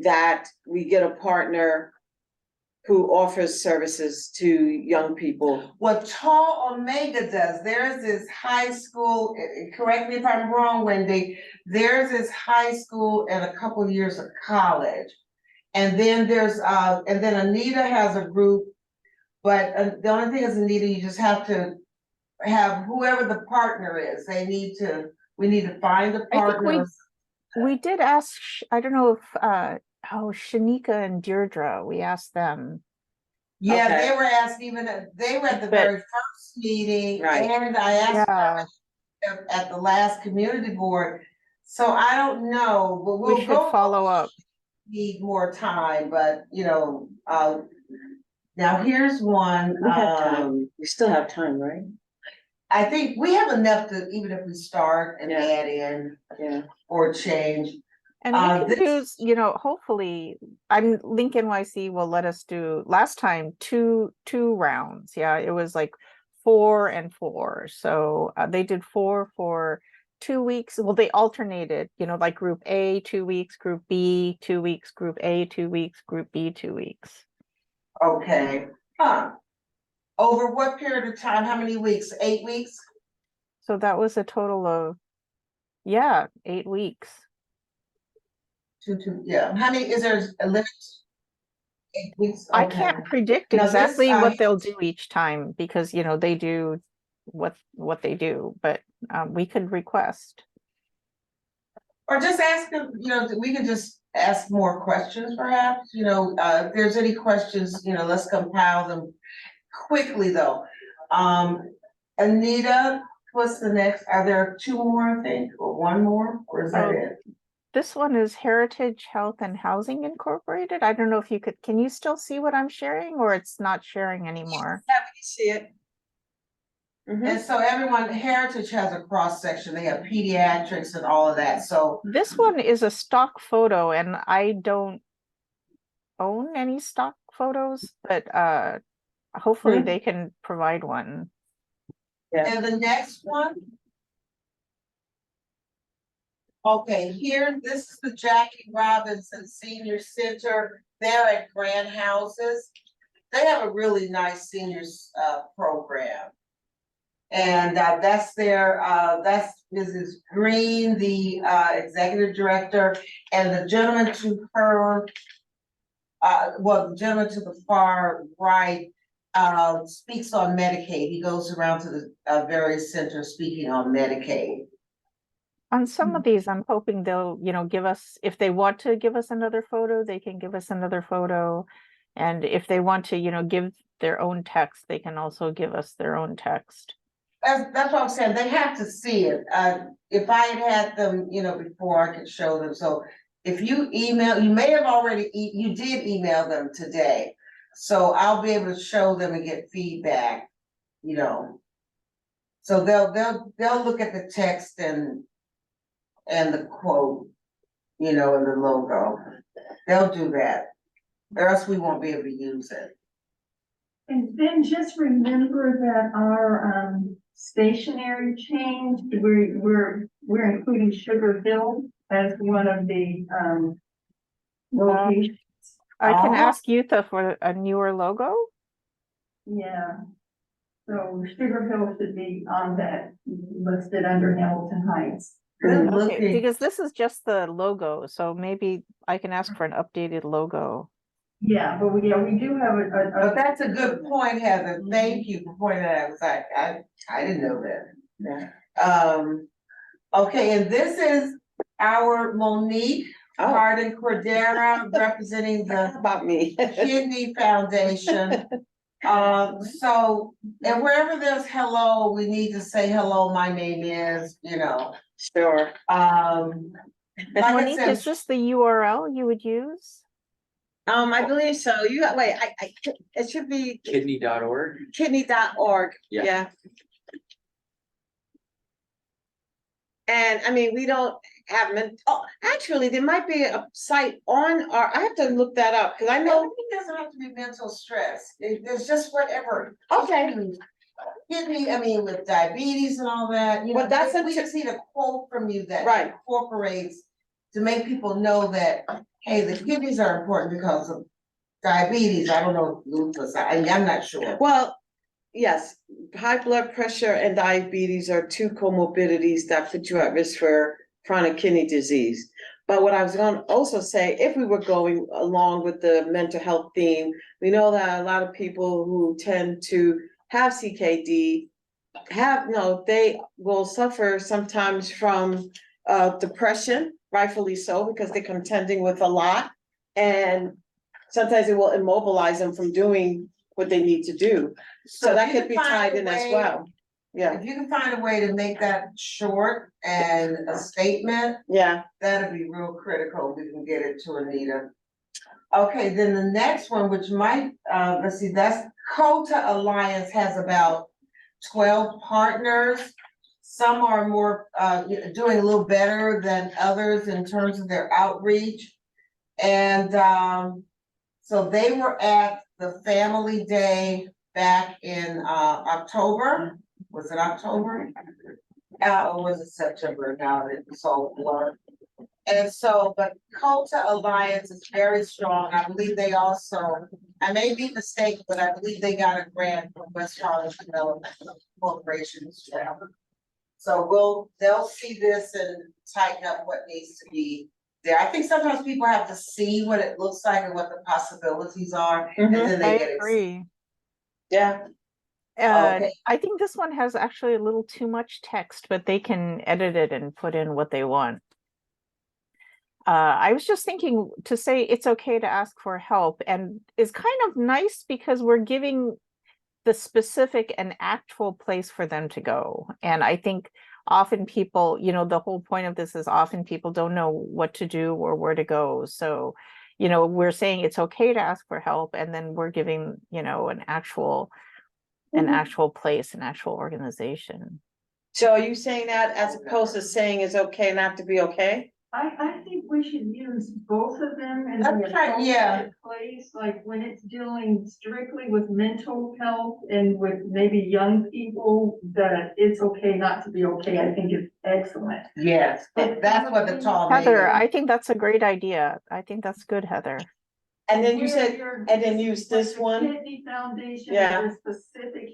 that we get a partner who offers services to young people. What Tall Omega does, there's this high school, correct me if I'm wrong, Wendy, there's this high school and a couple of years of college. And then and then Anita has a group, but the only thing is, Anita, you just have to have whoever the partner is, we need to find the I think partner. we did ask, I don't know if, Shanika and Deirdre, we asked them. Yeah, Okay. they were asked they were at the But- very first meeting, Right. and I asked Yeah, at the last community board. So I don't know, but we we'll should go. follow up. Need more time, but now here's one, We have time, we still have time, right? I think we have enough to, even if we start and Yeah. add in Yeah. or change. And we can this- do, hopefully, Link NYC will let us do, last time, two rounds. Yeah, it was like 4 and 4. So they did 4 for 2 weeks. Well, they alternated, like group A, 2 weeks, group B, 2 weeks, group A, 2 weeks, group B, 2 weeks. Okay, over what period of time, how many weeks, 8 weeks? So that was a total of, 8 weeks. Yeah, how many, is there a limit? 8 weeks? I Okay. can't predict Now this, exactly what they'll do each time because, they do what they do, but we could request. Or just ask them, we can just ask more questions perhaps, if there's any questions, let's compile them quickly though. Anita, what's the next? Are there 2 more, I think, or 1 more, or is that it? This one is Heritage Health and Housing Incorporated. I don't know if can you still see what I'm sharing or it's not sharing anymore? Yeah, we can see it. Mhm. And so everyone, Heritage has a cross section, they have pediatrics and all of that, so. This one is a stock photo and I don't own any stock photos, but hopefully Hmm. they can provide one. And the next one? Okay, here, this is the Jackie Robinson Senior Center. They're at Grand Houses. They have a really nice seniors program. And that's that's Mrs. Green, the executive director, and the gentleman to her, the gentleman to the far right speaks on Medicaid. He goes around to the various centers speaking on Medicaid. On some of these, I'm hoping they'll, give us, if they want to give us another photo, they can give us another photo. And if they want to, give their own text, they can also give us their own text. That's what I'm saying, they have to see it, if I had them, before I could show them, so. If you email, you may have already, you did email them today, so I'll be able to show them and get feedback, So they'll look at the text and the quote, and the logo, they'll do that, or else we won't be able to use it. And then just remember that our stationery changed, we're including Sugar Hill as one of the locations. I can Oh. ask Yutha for a newer logo. Yeah. So Sugar Hill should be on that, listed under Hamilton Heights. Good Okay, looking. because this is just the logo, so maybe I can ask for an updated logo. Yeah, but we do have But that's a good point, Heather, thank you for pointing that out, I didn't know that. Okay, and this is our Monique Hardin Cordera representing the About me. Kidney Foundation. So, and wherever there's hello, we need to say hello, my name is, Sure. like I Monique, said, is this the URL you would use? I believe so. Wait, it should be Kidney.org. kidney.org. Yeah. Yeah. And I mean, we don't have, actually, there might be a site on I have to look that up, because I know. everything doesn't have to be mental stress, there's just whatever. Okay. Kidney, with diabetes and all that, Well, that's we just need a quote from you that Right. incorporates to make people know that, hey, the kidneys are important because of diabetes, I don't know, lupus, I'm not sure. Well, yes, high blood pressure and diabetes are two comorbidities that put you at risk for chronic kidney disease. But what I was going to also say, if we were going along with the mental health theme, we know that a lot of people who tend to have CKD they will suffer sometimes from depression, rightfully so, because they're contending with a lot. And sometimes it will immobilize them from doing what they need to do. So that if you could be can find tied a in as way- well. Yeah, If you can find a way to make that short and a statement, yeah. that'd be real critical, we can get it to Anita. Okay, then the next one, which might, let's see, that's COTA Alliance has about 12 partners. Some are more, doing a little better than others in terms of their outreach. And, so they were at the Family Day back in, October. Was it October? Or was it September? Now it's all blurred. And so, but COTA Alliance is very strong. I believe they also, I may be mistaken, but I believe they got a grant from West Harlem Development Corporation as well. So they'll see this and tighten up what needs to be there. I think sometimes people have to see what it looks like and what the possibilities are, and then I they get agree. Yeah. Okay. I think this one has actually a little too much text, but they can edit it and put in what they want. I was just thinking to say it's okay to ask for help, and is kind of nice because we're giving the specific and actual place for them to go. And I think often people, the whole point of this is often people don't know what to do or where to go. So, we're saying it's okay to ask for help, and then we're giving, an actual place, an actual organization. So are you saying that as opposed to saying it's okay not to be okay? I think we should use both of them in That's the right, yeah. appropriate place, like when it's dealing strictly with mental health and with maybe young people, that it's okay not to be okay, I think is excellent. Yes, that's what the tall lady. Heather, I think that's a great idea. I think that's good, Heather. And then you Where said, you're- and then use like this the one? Kidney Foundation, Yeah. for specific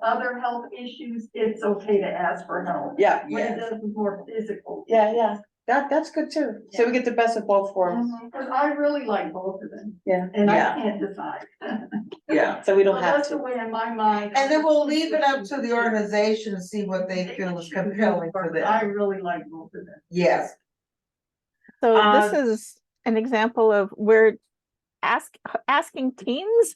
other health issues, it's okay to ask for help. Yeah, When it Yes. does more physical. yeah. That's good too. So we get the best of both worlds. Cause I really like both of them. Yeah. And Yeah. I can't decide. Yeah, So we don't Well, have that's the to. way in my mind. and then we'll leave it up to the organization to see what they feel is compelling for I them. really like both of them. Yes, So this Um, is an example of where asking teens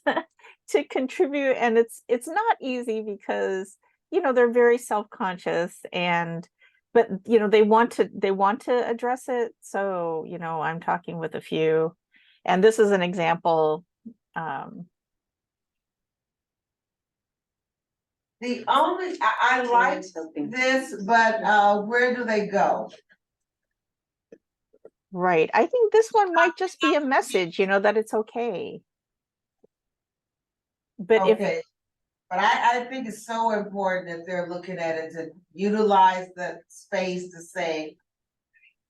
to contribute, and it's not easy because they're very self-conscious, but they want to address it. So I'm talking with a few, and this is an example. The only, I like this, but where do they go? Right. I think this one might just be a message, that it's okay. But Okay, but I think it's so important that they're looking at it to utilize the space to say,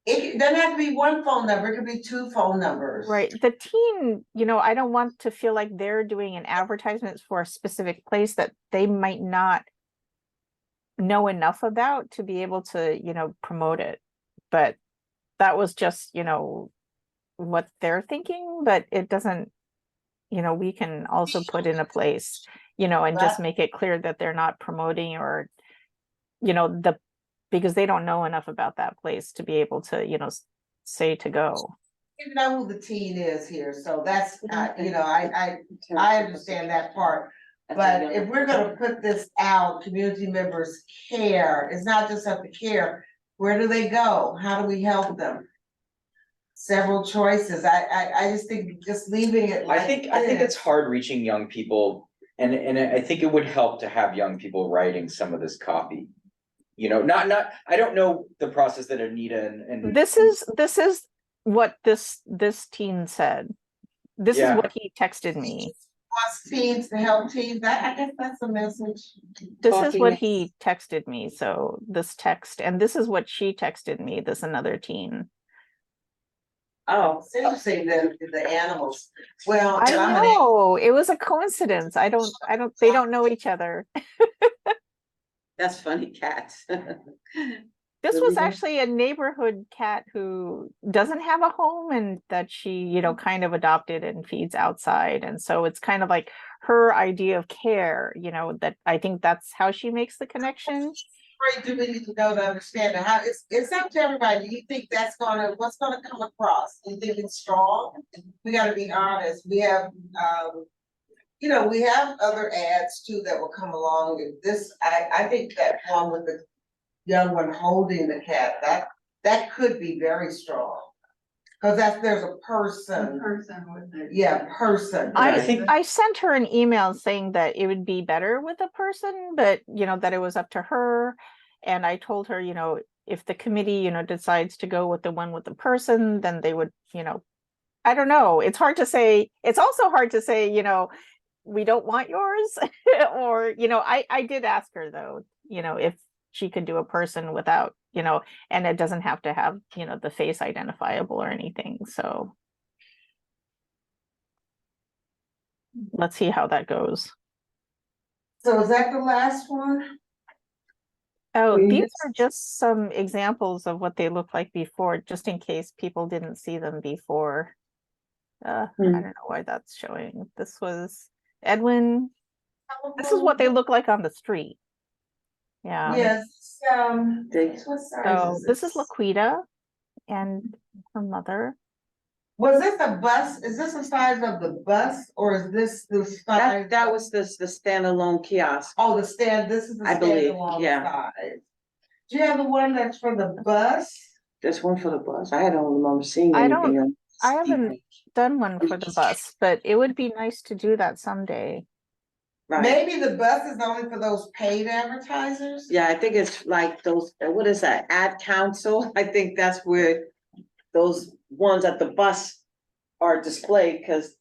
it doesn't have to be one phone number, it could be two phone numbers. right, the teen, I don't want to feel like they're doing an advertisement for a specific place that they might not know enough about to be able to, promote it. But that was just, what they're thinking, but it doesn't, we can also put in a place, and just make it clear that they're not promoting or, because they don't know enough about that place to be able to, say to go. You know who the teen is here, so that's, I understand that part. But if we're gonna put this out, community members care, it's not just up to care, where do they go? How do we help them? Several choices, I just think just leaving it like I think it's hard reaching young people, and I think it would help to have young people writing some of this copy. Not, I don't know the process that Anita and This is what this teen said. This is what he texted me. Wants teens to help teens, I guess that's a message. This is what he texted me. So this text, and this is what she texted me, this another teen. Oh, it's interesting, the animals, well. I know, it was a coincidence. They don't know each other. That's funny, cats. This was actually a neighborhood cat who doesn't have a home, and that she, kind of adopted and feeds outside. And so it's kind of like her idea of care, that I think that's how she makes the connection. Right, do we need to know to understand how it's up to everybody. Do you think what's gonna come across? Do you think it's strong? We gotta be honest. We have, we have other ads too that will come along. I think that one with the young one holding the cat, that could be very strong. Cause there's a person. Person with it. Yeah, person. I sent her an email saying that it would be better with a person, but that it was up to her. And I told her, if the committee, decides to go with the one with the person, then they would, I don't know. It's hard to say. It's also hard to say, we don't want yours. Or, I did ask her though, if she could do a person without, and it doesn't have to have, the face identifiable or anything. So let's see how that goes. So is that the last one? Oh, these are just some examples of what they look like before, just in case people didn't see them before. I don't know why that's showing. This was Edwin. This is what they look like on the street. Yeah. Yes, what size is this is Laquita and her mother. Was this a bus? Is this the size of the bus, or is this the size? That was the standalone kiosk. Oh, this is the I believe, standalone yeah. size. Do you have the one that's for the bus? There's one for the bus. I don't remember seeing anything else. I haven't done one for the bus, but it would be nice to do that someday. Right. Maybe the bus is only for those paid advertisers? Yeah, I think it's like those, what is that, ad council? I think that's where those ones at the bus are displayed, because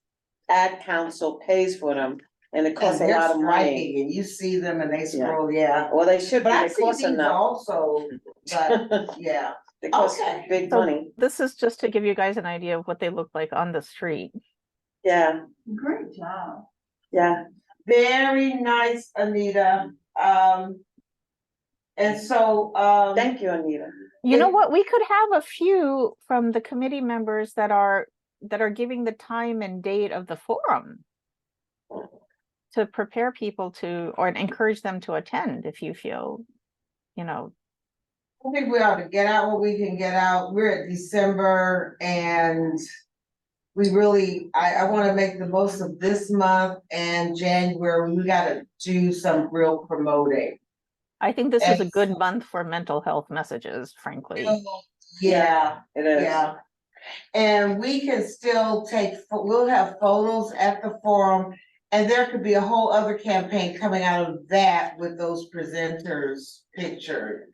ad council pays for them, and it costs a they're lot of money. striking, and you see them and they scroll, yeah. Well, they should be, But I they see cost these enough. also, but yeah. They cost Okay. big So money. this is just to give you guys an idea of what they look like on the street. Yeah, Great job. yeah. Very nice, Anita. And so, Thank you, Anita. You know what? We could have a few from the committee members that are giving the time and date of the forum to prepare people to, or encourage them to attend if you feel, I think we ought to get out what we can get out. We're at December, and we really, I wanna make the most of this month and January, we gotta do some real promoting. I think this is a good Excellent. month for mental health messages, frankly. Yeah, It is. yeah. And we can still we'll have photos at the forum, and there could be a whole other campaign coming out of that with those presenters pictured.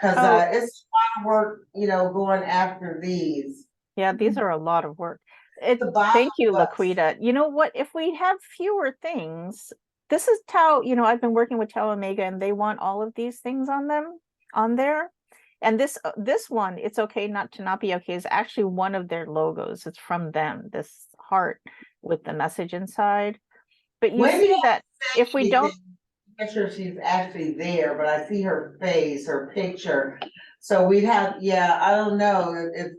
Cause Oh. it's a lot of work, going after these. Yeah, these are a lot of work. The bottom Thank you, bus. Laquita. You know what, if we have fewer things, this is Tau, I've been working with Tau Omega and they want all of these things on there. And this one, it's okay not to not be okay, is actually one of their logos. It's from them, this heart with the message inside. But you Wendy see that if we don't, I'm not sure if she's actually there, but I see her face, her picture. So we'd have, I don't know if.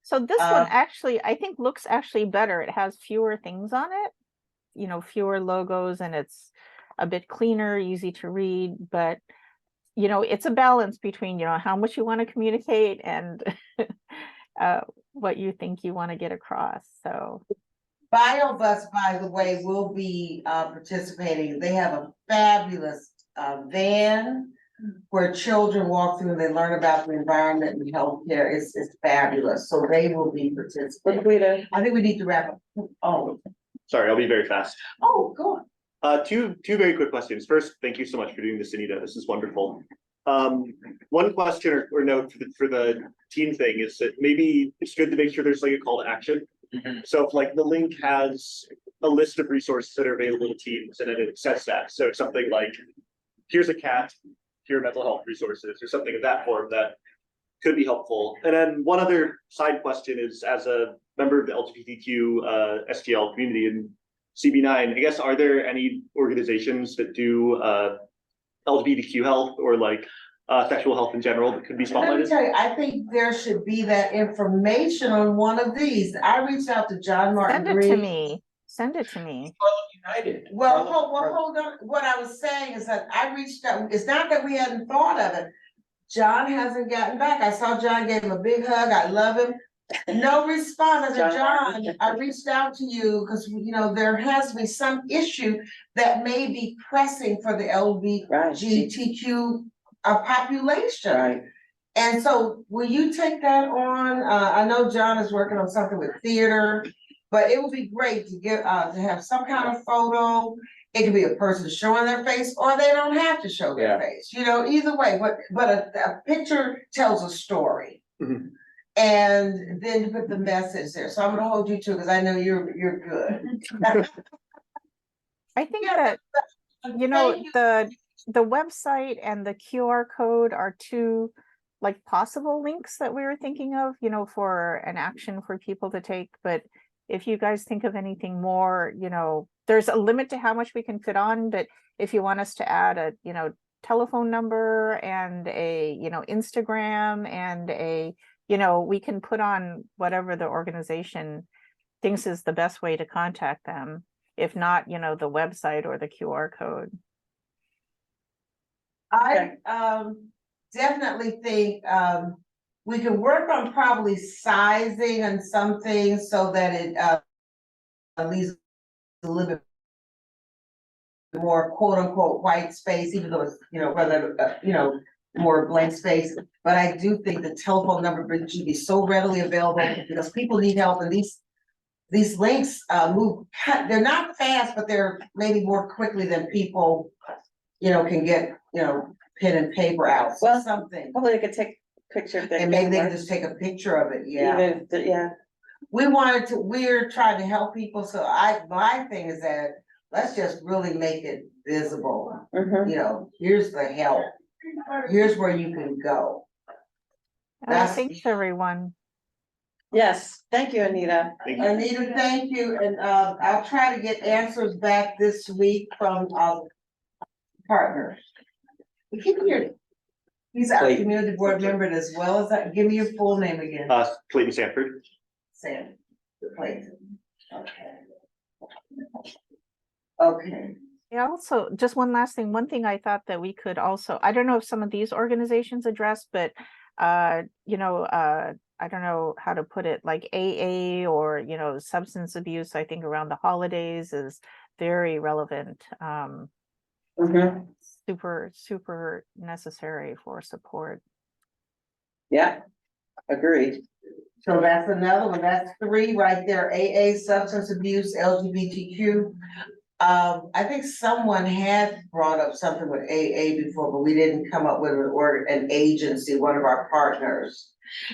so this one actually, I think looks actually better. It has fewer things on it, fewer logos, and it's a bit cleaner, easy to read, but it's a balance between, how much you want to communicate and what you think you want to get across. So BioBus, by the way, will be participating. They have a fabulous van where children walk through and they learn about the environment and healthcare. It's fabulous. So they will be participating. Laquita, I think we need to wrap up. Oh, Sorry, I'll be very fast. go on. Two very quick questions. First, thank you so much for doing this, Anita. This is wonderful. One question or note for the teen thing is that maybe it's good to make sure there's like a call to action. So if like the link has a list of resources that are available to teens and then it says that. So something like, here's a cat, here are mental health resources, or something of that form that could be helpful. And then one other side question is, as a member of the LGBTQ STL community in CB9, I guess, are there any organizations that do LGBTQ health or like sexual health in general that could be Let me spotlighted? tell you, I think there should be that information on one of these. I reached out to John Martin send it Green. to me. Send it to me. United. Well, hold on. What I was saying is that I reached out, it's not that we hadn't thought of it. John hasn't gotten back. I saw John, gave him a big hug. I love him. No response. I said, John, I reached out to you because, there has to be some issue that may be pressing for the LGBTQ population. right. And so will you take that on? I know John is working on something with theater, but it would be great to get, to have some kind of photo. It could be a person showing their face, or they don't have to show their face, either way, but a picture tells a story. Mhm. And then you put the message there. So I'm gonna hold you to, because I know you're good. I think Yeah, that, the website and the QR code are two like possible links that we were thinking of, for an action for people to take. But if you guys think of anything more, there's a limit to how much we can fit on, but if you want us to add a, telephone number and a, Instagram and a, we can put on whatever the organization thinks is the best way to contact them. If not, the website or the QR code. I definitely think we could work on probably sizing and some things so that it leaves a little bit more quote unquote white space, even though it's, rather, more blank space. But I do think the telephone number should be so readily available because people need help, and these links move, they're not fast, but they're maybe more quickly than people, can get, pen and paper out, so Well, something. Hopefully I could take a picture of that. And maybe they can just take a picture of it, Even if we're trying to help people, so my thing is that, let's just really make it visible. Mhm. Here's the help, here's where you can go. Thanks, everyone. Yes, thank you, Anita. Thank you. Anita, thank you, and I'll try to get answers back this week from partners. He's our Clayton. community board member as well as that. Give me your full name again. Clayton Sanford. Sam. Clayton. Okay. Yeah, also, just one last thing. One thing I thought that we could also, I don't know if some of these organizations address, but I I don't know how to put it, like AA or, you know, substance abuse, I think around the holidays is very relevant. Super necessary for support. Yeah, agreed. So that's another one, that's 3 right there, AA, substance abuse, LGBTQ. I think someone had brought up something with AA before, but we didn't come up with an agency, one of our partners.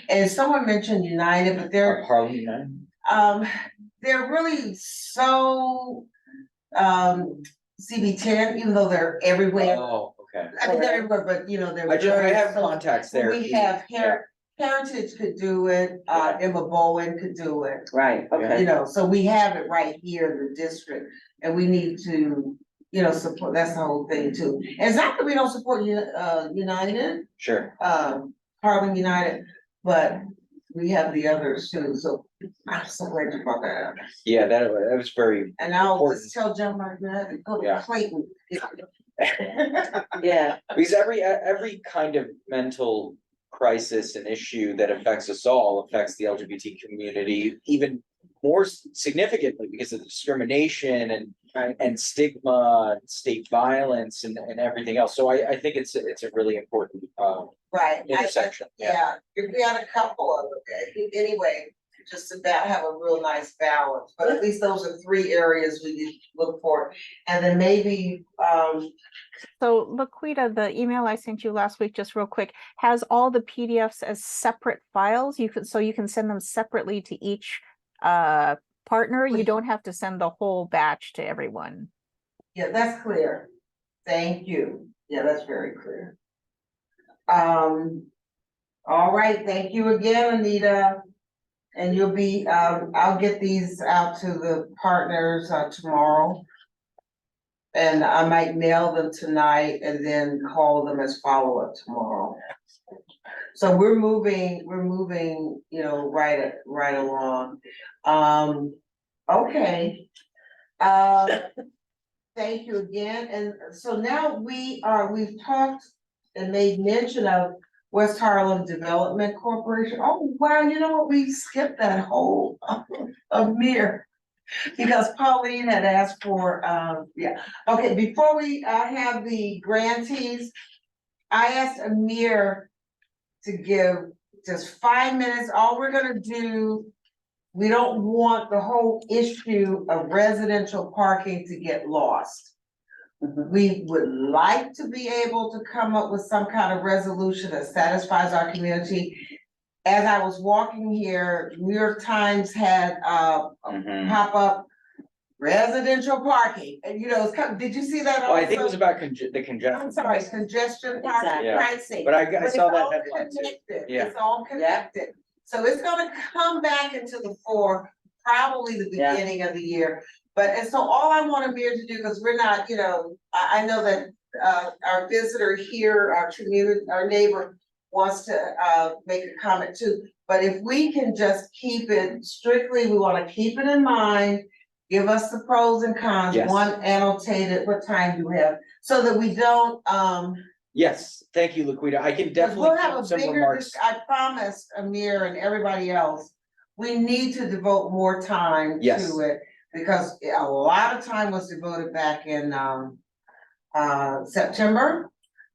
And someone mentioned United, but Harlem United. they're really so, CB10, even though they're everywhere. Oh, okay. I mean, they're everywhere, but you know, they're I very. have contacts there. We have Yeah. Heritage could do it, Emma Bowen could do it. Right, You okay. know, so we have it right here in the district, and we need to, you know, support, that's the whole thing too. And it's not that we don't support United, Sure. Harlem United, but we have the others too, so I'm so glad you brought that up. Yeah, that was very, And I'll important. just tell John like that, go Yeah. to Clayton. Yeah, because every kind of mental crisis and issue that affects us all affects the LGBT community even more significantly because of the discrimination and stigma, and state violence and everything else. So I think it's a really important Right. intersection. Yeah, if we had a couple of them, anyway, just about have a real nice balance, but at least those are 3 areas we need to look for. And then maybe, So Laquita, the email I sent you last week, just real quick, has all the PDFs as separate files. So you can send them separately to each partner. You don't have to send the whole batch to everyone. yeah, that's clear. Thank you. Yeah, that's very clear. All right, thank you again, Anita. And you'll be, I'll get these out to the partners tomorrow. And I might mail them tonight and then call them as follow-up tomorrow. So we're moving, you know, right along. Okay. Thank you again. And so now we've talked and made mention of West Harlem Development Corporation. Oh, wow, you know what? We skipped that whole Amir. Because Pauline had asked for, yeah, okay, before we have the grantees, I asked Amir to give just 5 minutes. All we're gonna do, we don't want the whole issue of residential parking to get lost. We would like to be able to come up with some kind of resolution that satisfies our community. As I was walking here, New York Times had pop up residential parking, and you know, it's kind of, did you see that also? Well, I think it was about the congestion. I'm sorry, congestion parking Exactly. Yeah. pricing. But I But saw it's that all headline too. connected. Yeah. It's all connected. So it's gonna come back into the fore, probably the Yeah. beginning of the year. But, and so all I want Amir to do, because we're not, you know, I know that our visitor here, our community, our neighbor wants to make a comment too. But if we can just keep it strictly, we wanna keep it in mind, give us the pros and cons, Yes. one annotated, what time do we have? So that we don't, Yes, thank you, Laquita. I can because definitely we'll have put a some bigger, remarks. I promised Amir and everybody else, we need to devote more time Yes. to it. Because a lot of time was devoted back in September.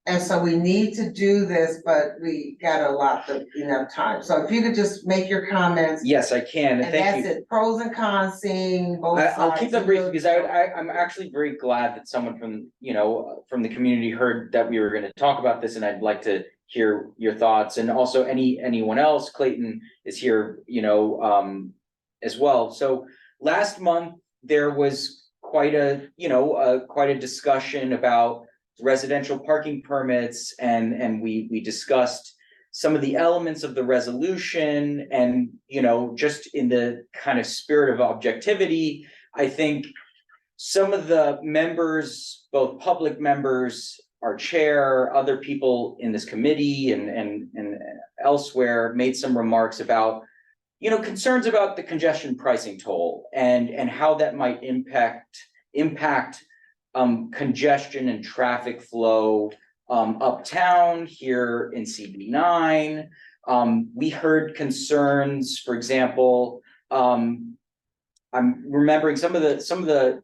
And so we need to do this, but we got a lot of enough time. So if you could just make your comments. Yes, I can, and And thank that's you. it, pros and cons, seeing both sides. I'll keep them brief because I'm actually very glad that someone from, you know, from the community heard that we were gonna talk about this, and I'd like to hear your thoughts, and also anyone else. Clayton is here, you know, as well. So last month, there was quite a discussion about residential parking permits, and we discussed some of the elements of the resolution, and, you know, just in the kind of spirit of objectivity, I think some of the members, both public members, our chair, other people in this committee and elsewhere made some remarks about, you know, concerns about the congestion pricing toll and how that might impact congestion and traffic flow uptown here in CB9, We heard concerns, for example, I'm remembering some of the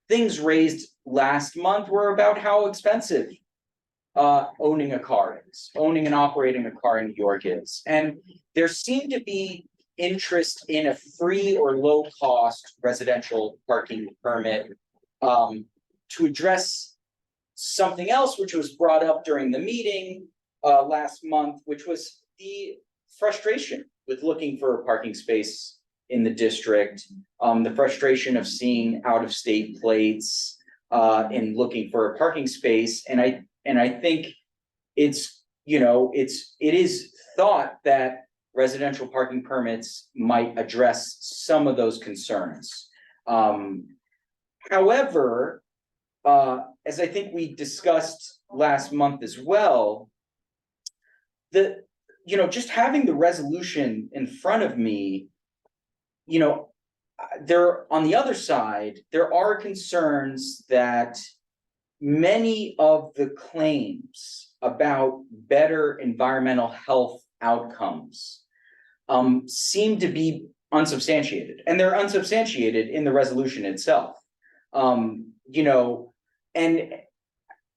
things raised last month were about how expensive owning a car is, owning and operating a car in New York is. And there seemed to be interest in a free or low cost residential parking permit to address something else which was brought up during the meeting last month, which was the frustration with looking for a parking space in the district, the frustration of seeing out-of-state plates and looking for a parking space. And I think it's, it is thought that residential parking permits might address some of those concerns. However, as I think we discussed last month as well, just having the resolution in front of me, there, on the other side, there are concerns that many of the claims about better environmental health outcomes seem to be unsubstantiated, and they're unsubstantiated in the resolution itself.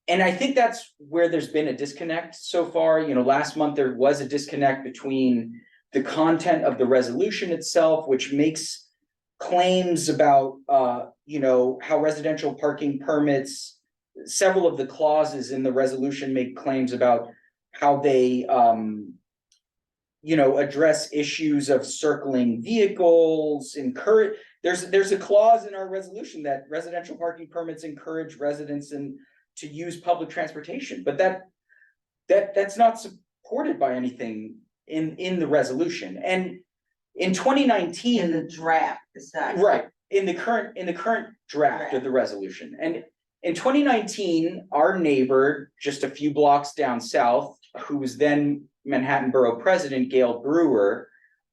And I think that's where there's been a disconnect so far. Last month there was a disconnect between the content of the resolution itself, which makes claims about how residential parking permits, several of the clauses in the resolution make claims about how they address issues of circling vehicles, encourage. There's a clause in our resolution that residential parking permits encourage residents to use public transportation, but that's not supported by anything in the resolution. And in 2019, In the draft, it's not. right, in the current draft of the resolution. And in 2019, our neighbor, just a few blocks down south, who was then Manhattan Borough President, Gail Brewer,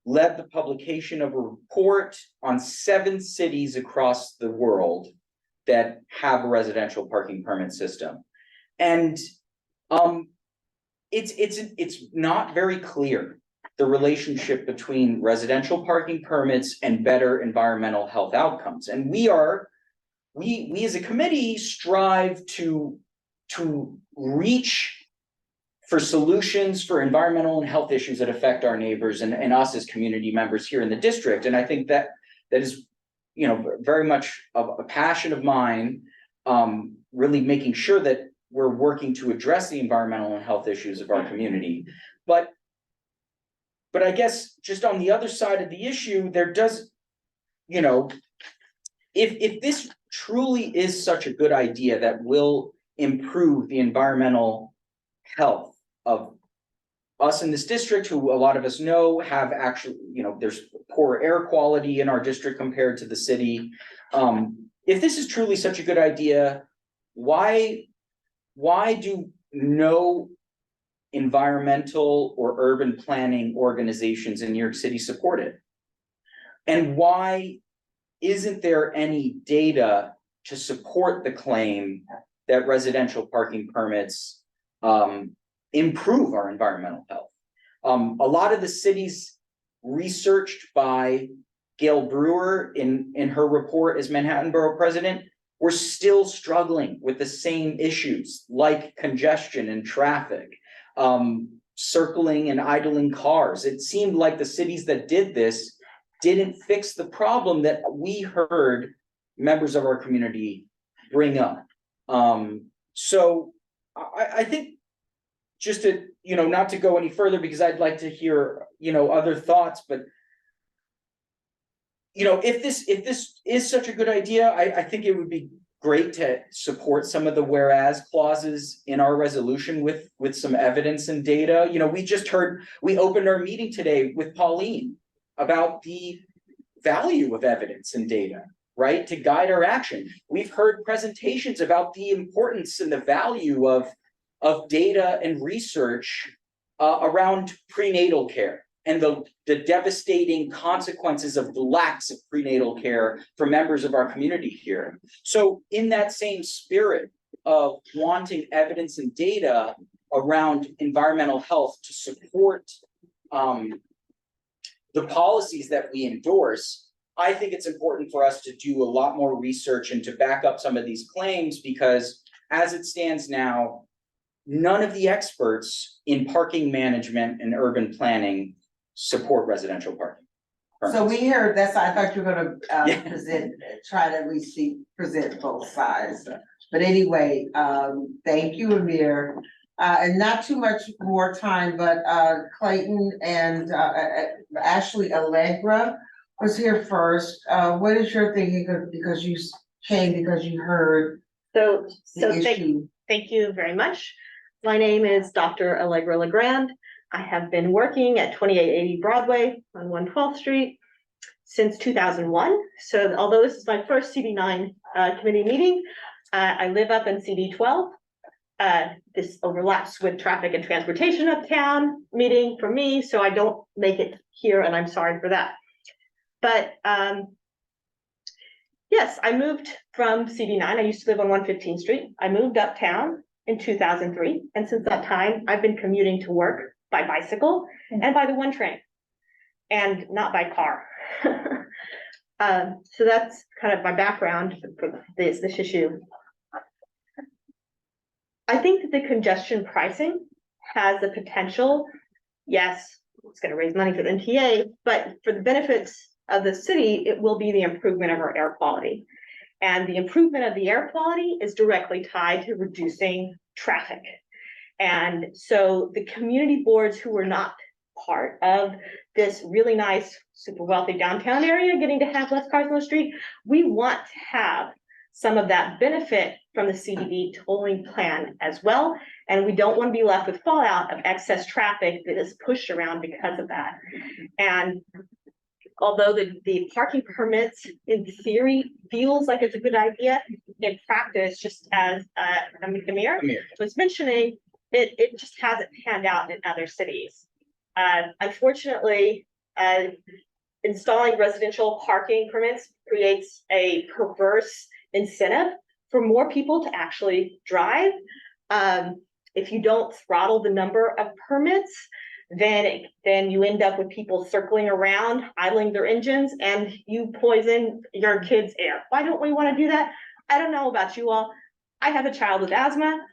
led the publication of a report on 7 cities across the world that have a residential parking permit system. And it's not very clear, the relationship between residential parking permits and better environmental health outcomes. And we as a committee strive to reach for solutions for environmental and health issues that affect our neighbors and us as community members here in the district. And I think that is, very much a passion of mine, really making sure that we're working to address the environmental and health issues of our community. But I guess just on the other side of the issue, there does, if this truly is such a good idea that will improve the environmental health of us in this district, who a lot of us know have actually, there's poor air quality in our district compared to the city. If this is truly such a good idea, why do no environmental or urban planning organizations in New York City support it? And why isn't there any data to support the claim that residential parking permits improve our environmental health? A lot of the cities researched by Gail Brewer in her report as Manhattan Borough President were still struggling with the same issues like congestion and traffic, circling and idling cars. It seemed like the cities that did this didn't fix the problem that we heard members of our community bring up. So I think, just to, not to go any further, because I'd like to hear, other thoughts, but if this is such a good idea, I think it would be great to support some of the whereas clauses in our resolution with some evidence and data. We opened our meeting today with Pauline about the value of evidence and data, right, to guide our action. We've heard presentations about the importance and the value of data and research around prenatal care and the devastating consequences of the lacks of prenatal care for members of our community here. So in that same spirit of wanting evidence and data around environmental health to support the policies that we endorse, I think it's important for us to do a lot more research and to back up some of these claims, because as it stands now, none of the experts in parking management and urban planning support residential parking. So we heard, that's, I thought you were gonna, Yeah. try to at least present both sides. But anyway, thank you, Amir. And not too much more time, but, Clayton and, Ashley Allegra was here first. What is your thinking, because you came because you heard So the thank issue? you very much. My name is Dr. Allegra Legrand. I have been working at 2880 Broadway on 112th Street since 2001. So although this is my first CB9 committee meeting, I live up in CB12. This overlaps with traffic and transportation uptown meeting for me, so I don't make it here, and I'm sorry for that. But yes, I moved from CB9. I used to live on 115th Street. I moved uptown in 2003, and since that time, I've been commuting to work by bicycle and by the 1 train, and not by car. So that's kind of my background for this issue. I think that the congestion pricing has the potential, yes, it's going to raise money for the MTA, but for the benefits of the city, it will be the improvement of our air quality. And the improvement of the air quality is directly tied to reducing traffic. And so the community boards who were not part of this really nice, super wealthy downtown area getting to have less cars on the street, we want to have some of that benefit from the CBD tolling plan as well. And we don't want to be left with fallout of excess traffic that is pushed around because of that. And although the parking permits in theory feels like it's a good idea, in practice, just as Amir was mentioning, it just hasn't panned out in other cities. Unfortunately, installing residential parking permits creates a perverse incentive for more people to actually drive. If you don't throttle the number of permits, then you end up with people circling around, idling their engines, and you poison your kids' air. Why don't we want to do that? I don't know about you all. I have a child with asthma.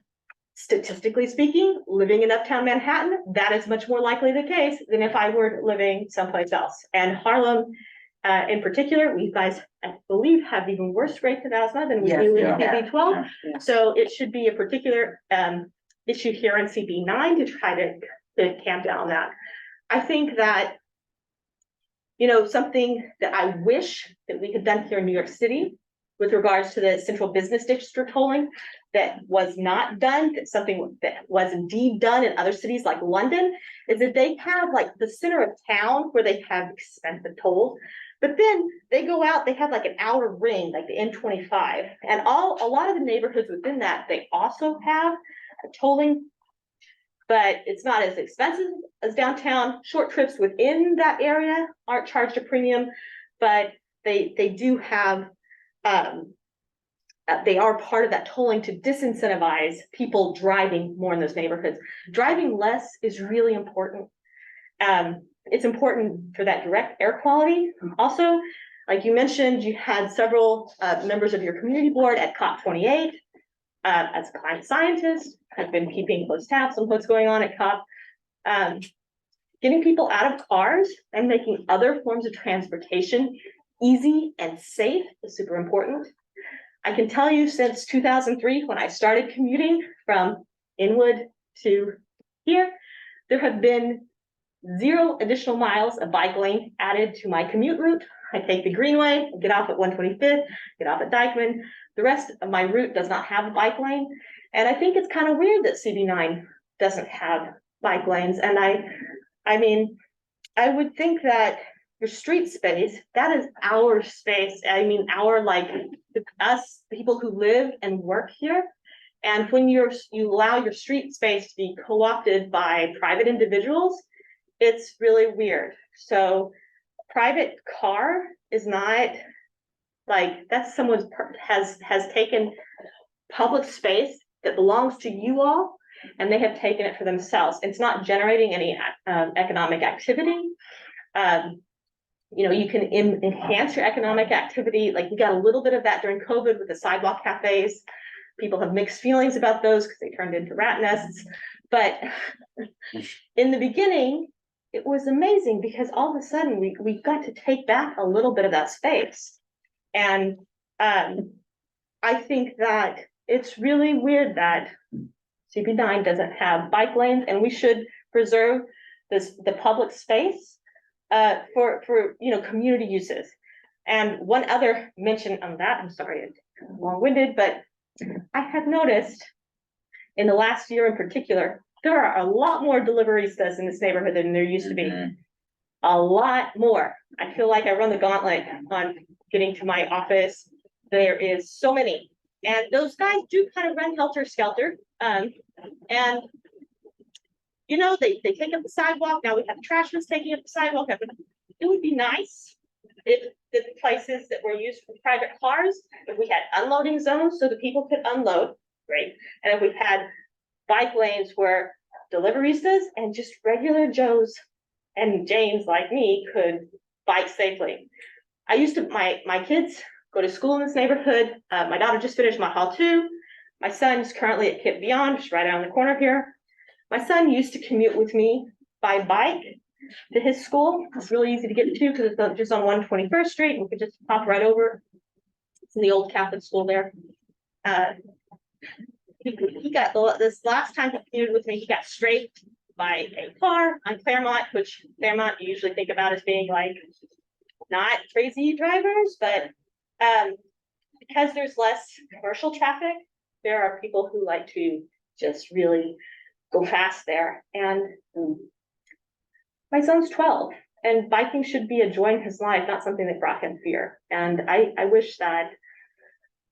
Statistically speaking, living in uptown Manhattan, that is much more likely the case than if I were living someplace else. And Harlem, in particular, we guys, I believe, have even worse rates of asthma than we do in CB12. So it should be a particular issue here in CB9 to try to tamp down that. I think that, you know, something that I wish that we had done here in New York City with regards to the central business district tolling that was not done, that something that was indeed done in other cities like London, is that they have like the center of town where they have expensive tolls, but then they go out, they have like an outer ring, like the N25, and a lot of the neighborhoods within that, they also have tolling, but it's not as expensive as downtown. Short trips within that area aren't charged a premium, but they do have, they are part of that tolling to disincentivize people driving more in those neighborhoods. Driving less is really important. It's important for that direct air quality. Also, like you mentioned, you had several members of your community board at COP28. As a climate scientist, I've been keeping close tabs on what's going on at COP. Getting people out of cars and making other forms of transportation easy and safe is super important. I can tell you since 2003, when I started commuting from Inwood to here, there have been 0 additional miles of bike lane added to my commute route. I take the Greenway, get off at 125th, get off at Dyckman. The rest of my route does not have a bike lane. And I think it's kind of weird that CB9 doesn't have bike lanes. And I mean, I would think that your street space, that is our space. I mean, our, like, us, people who live and work here. And when you allow your street space to be co-opted by private individuals, it's really weird. So private car is not, like, that's someone's has taken public space that belongs to you all and they have taken it for themselves. It's not generating any economic activity. You can enhance your economic activity. Like we got a little bit of that during COVID with the sidewalk cafes. People have mixed feelings about those because they turned into rat nests. But in the beginning, it was amazing because all of a sudden we got to take back a little bit of that space. And I think that it's really weird that MCB9 doesn't have bike lanes, and we should preserve the public space for community uses. And one other mention on that, I'm sorry, I'm long-winded, but I have noticed in the last year in particular, there are a lot more deliveristas in this neighborhood than there used to be. A lot more. I feel like I run the gauntlet on getting to my office. There is so many. And those guys do kind of run helter-skelter. And they take up the sidewalk. Now we have trashers taking up the sidewalk. It would be nice if the places that were used for private cars, if we had unloading zones so that people could unload, great. And if we had bike lanes where deliveristas and just regular Joes and Janes like me could bike safely. I used to, my kids go to school in this neighborhood. My daughter just finished my hall 2. My son is currently at Kip Beyond, just right around the corner here. My son used to commute with me by bike to his school. It's really easy to get to because it's just on 121st Street. And we could just pop right over. It's in the old Catholic school there. He got this last time he commuted with me, he got strafed by a car on Claremont, which Claremont you usually think about as being like not crazy drivers, but because there's less commercial traffic, there are people who like to just really go fast there. And my son's 12, and biking should be a joy in his life, not something that brought him fear. And I wish that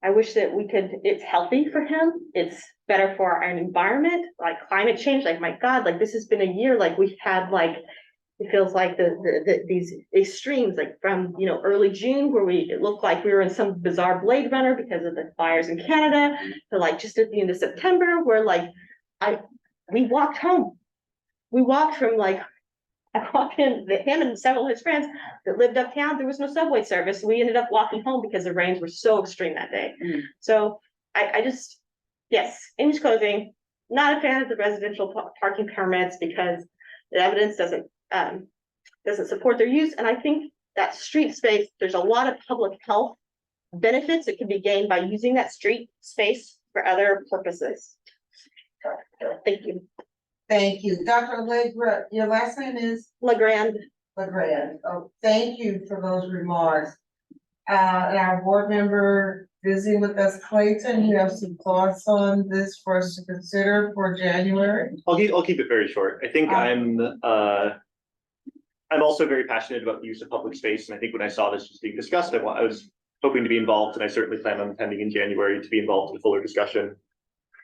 we could, it's healthy for him. It's better for our environment, like climate change. Like, my God, like this has been a year, like we've had like, it feels like these extremes, like from, early June where it looked like we were in some bizarre Blade Runner because of the fires in Canada, to like just at the end of September where like, we walked home. We walked from like, I walked in, him and several of his friends that lived uptown, there was no subway service. We ended up walking home because the rains were so extreme that day. So I just, yes, image closing, not a fan of the residential parking permits because the evidence doesn't support their use. And I think that street space, there's a lot of public health benefits that can be gained by using that street space for other purposes. Thank you. Thank you. Dr. Allegra, your last name is? LeGrand. LeGrand. Oh, thank you for those remarks. And our board member visiting with us, Clayton, you have some thoughts on this for us to consider for January? I'll keep it very short. I think I'm also very passionate about the use of public space. And I think when I saw this was being discussed, I was hoping to be involved, and I certainly plan on attending in January to be involved in a fuller discussion.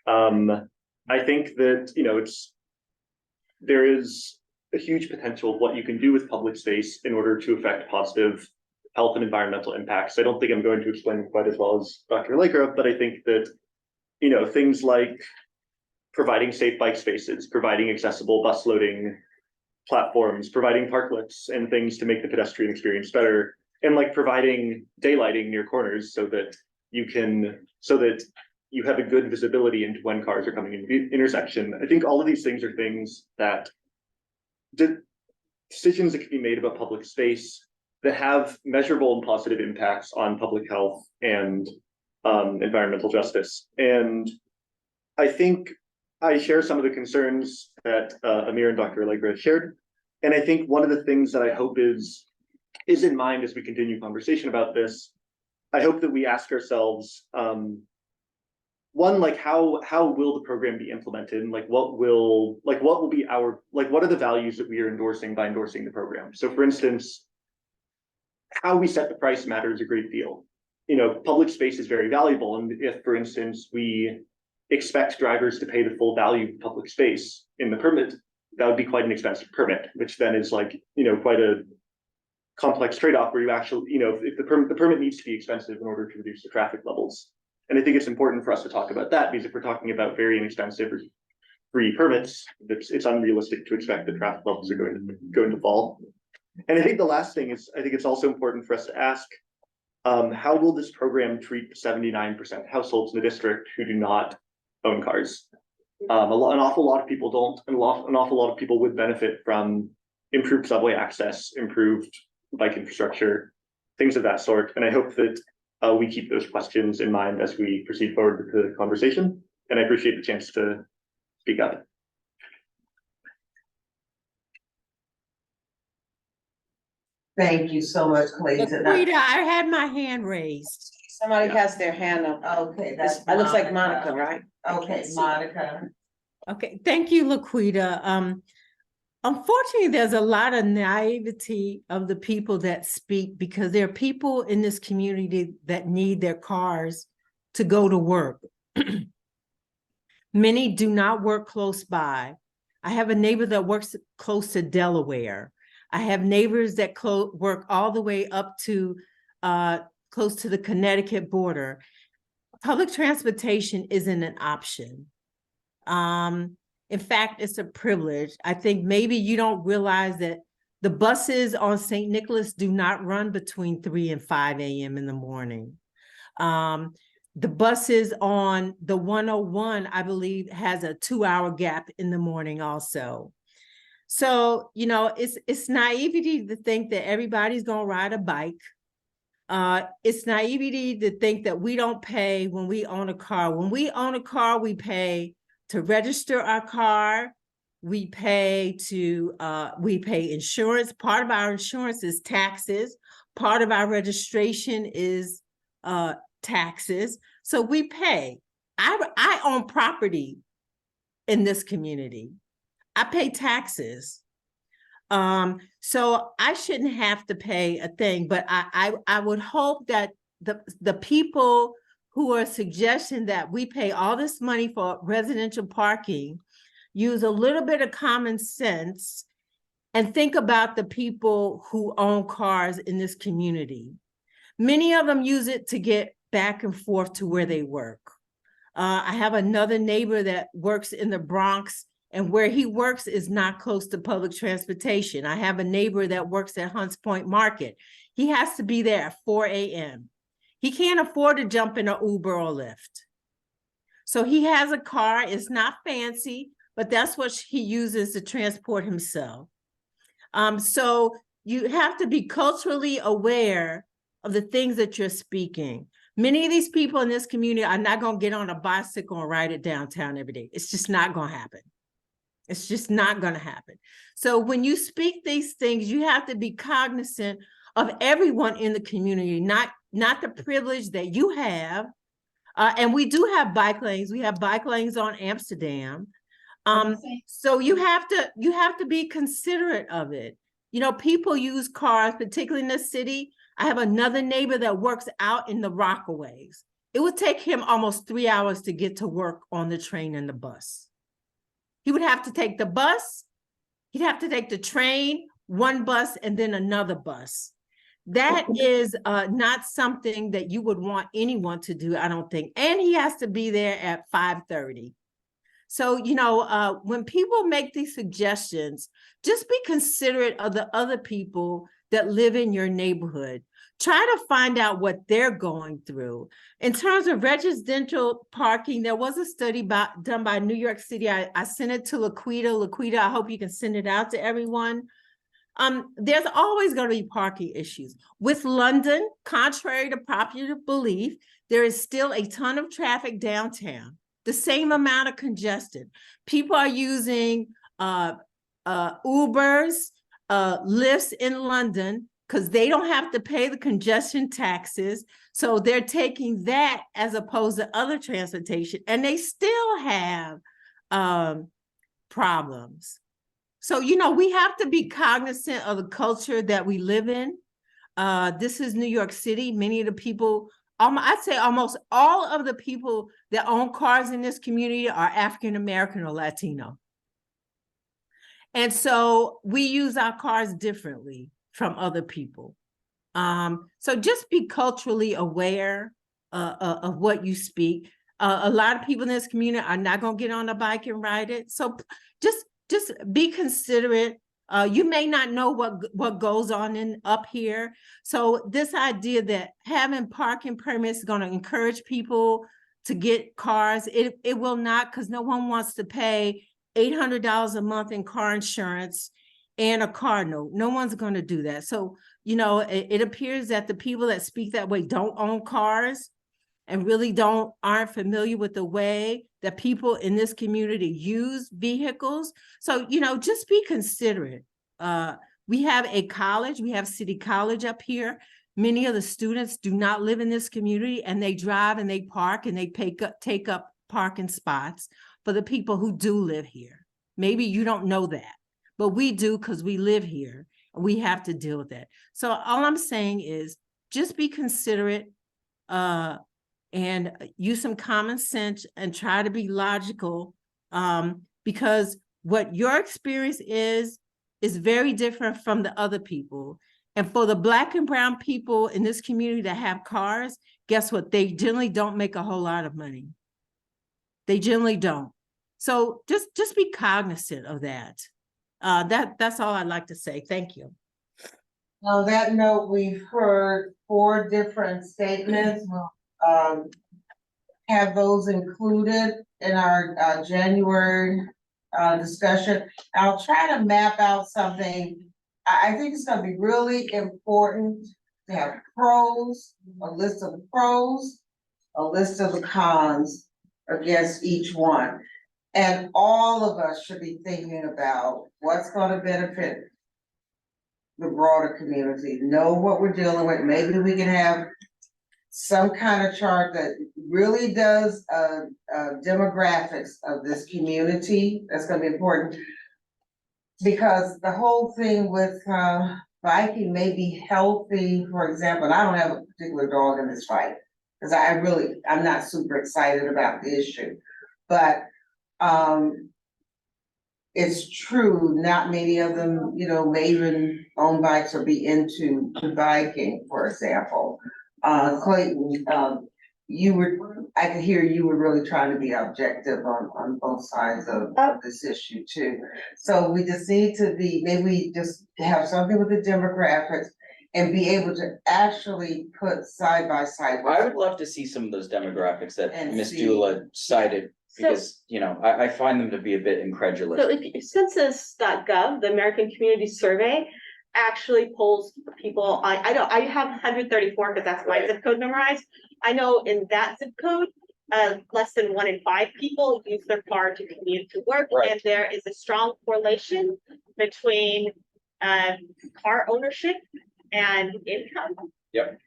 I think that, there is a huge potential of what you can do with public space in order to affect positive health and environmental impacts. I don't think I'm going to explain quite as well as Dr. Allegra, but I think that, things like providing safe bike spaces, providing accessible bus loading platforms, providing parklets and things to make the pedestrian experience better, and like providing daylighting near corners so that you have a good visibility into when cars are coming into the intersection. I think all of these things are things that decisions that can be made about public space that have measurable and positive impacts on public health and environmental justice. And I think I share some of the concerns that Amir and Dr. Allegra shared. And I think one of the things that I hope is in mind as we continue conversation about this, I hope that we ask ourselves, one, like how will the program be implemented, and what will be what are the values that we are endorsing by endorsing the program? So for instance, how we set the price matters a great deal. Public space is very valuable, and if, for instance, we expect drivers to pay the full value of public space in the permit, that would be quite an expensive permit, which then is quite a complex trade-off where you actually, if the permit needs to be expensive in order to reduce the traffic levels. And I think it's important for us to talk about that, because if we're talking about very inexpensive or free permits, it's unrealistic to expect that traffic levels are going to fall. And I think the last thing is, I think it's also important for us to ask, how will this program treat the 79% households in the district who do not own cars? An awful lot of people don't, and an awful lot of people would benefit from improved subway access, improved bike infrastructure, things of that sort. And I hope that we keep those questions in mind as we proceed forward with the conversation. And I appreciate the chance to speak up. Thank you so much, Clayton. Rita, I had my hand raised. Somebody has their hand up. Okay, that's. It looks like Monica, right? Okay, Monica. Okay, thank you, Laquita. Unfortunately, there's a lot of naivety of the people that speak because there are people in this community that need their cars to go to work. Many do not work close by. I have a neighbor that works close to Delaware. I have neighbors that work all the way up to close to the Connecticut border. Public transportation isn't an option. In fact, it's a privilege. I think maybe you don't realize that the buses on St. Nicholas do not run between 3 and 5 a.m. in the morning. The buses on the 101, I believe, has a 2-hour gap in the morning also. So, you know, it's naivety to think that everybody's gonna ride a bike. It's naivety to think that we don't pay when we own a car. When we own a car, we pay to register our car. We pay insurance. Part of our insurance is taxes. Part of our registration is taxes. So we pay. I own property in this community. I pay taxes. So I shouldn't have to pay a thing, but I would hope that the people who are suggesting that we pay all this money for residential parking use a little bit of common sense and think about the people who own cars in this community. Many of them use it to get back and forth to where they work. I have another neighbor that works in the Bronx, and where he works is not close to public transportation. I have a neighbor that works at Hunts Point Market. He has to be there at 4 a.m. He can't afford to jump in an Uber or Lyft. So he has a car. It's not fancy, but that's what he uses to transport himself. So you have to be culturally aware of the things that you're speaking. Many of these people in this community are not going to get on a bicycle and ride it downtown every day. It's just not going to happen. It's just not going to happen. So when you speak these things, you have to be cognizant of everyone in the community, not the privilege that you have. And we do have bike lanes. We have bike lanes on Amsterdam. So you have to be considerate of it. You know, people use cars, particularly in the city. I have another neighbor that works out in the Rockaways. It would take him almost 3 hours to get to work on the train and the bus. He would have to take the bus, he'd have to take the train, one bus, and then another bus. That is not something that you would want anyone to do, I don't think. And he has to be there at 5:30. So, you know, when people make these suggestions, just be considerate of the other people that live in your neighborhood. Try to find out what they're going through. In terms of residential parking, there was a study done by New York City. I sent it to Laquita. Laquita, I hope you can send it out to everyone. There's always going to be parking issues. With London, contrary to popular belief, there is still a ton of traffic downtown, the same amount of congestion. People are using Ubers, Lyfts in London, because they don't have to pay the congestion taxes. So they're taking that as opposed to other transportation, and they still have problems. So, you know, we have to be cognizant of the culture that we live in. This is New York City. Many of the people, I'd say almost all of the people that own cars in this community are African-American or Latino. And so we use our cars differently from other people. So just be culturally aware of what you speak. A lot of people in this community are not gonna get on a bike and ride it. So just be considerate. You may not know what goes on up here. So this idea that having parking permits is gonna encourage people to get cars, it will not, because no one wants to pay $800 a month in car insurance and a car note. No one's gonna do that. So, you know, it appears that the people that speak that way don't own cars and really aren't familiar with the way that people in this community use vehicles. So, you know, just be considerate. We have a college, we have City College up here. Many of the students do not live in this community, and they drive and they park and they take up parking spots for the people who do live here. Maybe you don't know that, but we do, because we live here. We have to deal with that. So all I'm saying is just be considerate, and use some common sense and try to be logical, because what your experience is very different from the other people. And for the Black and brown people in this community that have cars, guess what? They generally don't make a whole lot of money. They generally don't. So just be cognizant of that. That's all I'd like to say. Thank you. On that note, we've heard 4 different statements. We'll have those included in our January discussion. I'll try to map out something. I think it's gonna be really important to have pros, a list of the pros, a list of the cons against each one. And all of us should be thinking about what's gonna benefit the broader community, know what we're dealing with. Maybe we can have some kind of chart that really does demographics of this community. That's gonna be important. Because the whole thing with biking may be healthy, for example, and I don't have a particular dog in this fight. Cause I'm not super excited about the issue, but it's true, not many of them, you know, may even own bikes or be into biking, for example. Clayton, I could hear you were really trying to be objective on both sides of this issue too. So we just need to maybe we just have something with the demographics and be able to actually put side by side. I would love to see some of those demographics that And Ms. see. Dula cited, because, you know, I find them to be a bit incredulous. So if census.gov, the American Community Survey, actually polls people, I have 134 because that's my zip code memorized. I know in that zip code, less than 1 in 5 people use their car to commute to work. Right. And there is a strong correlation between car ownership and income. Yep.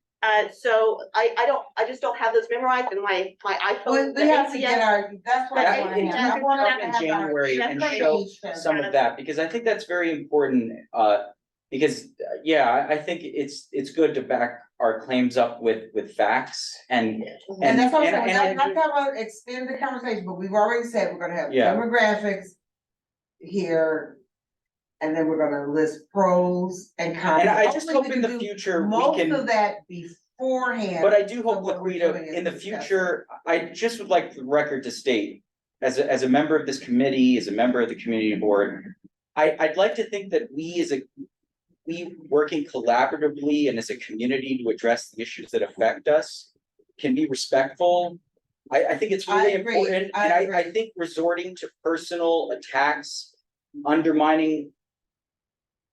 So I just don't have those memorized in my iPhone. We have to get that's what I Yeah, wanna have. I wanna come in have our January and show information. some of that, because I think that's very important. Because I think it's good to back our claims up with facts and And that's what I'm saying, I'm not talking about extend the conversation, but we've already said we're gonna have Yeah. demographics here. And then we're gonna list pros and cons. And I just Hopefully hope we in can the do future we most can. of that beforehand. But I do hope, of what we're Laquita, doing in the is discussing. future, I just would like the record to state, as a member of this committee, as a member of the community board, I'd like to think that we working collaboratively and as a community to address the issues that affect us can be respectful. I think it's really I agree. important, I and agree. I think resorting to personal attacks, undermining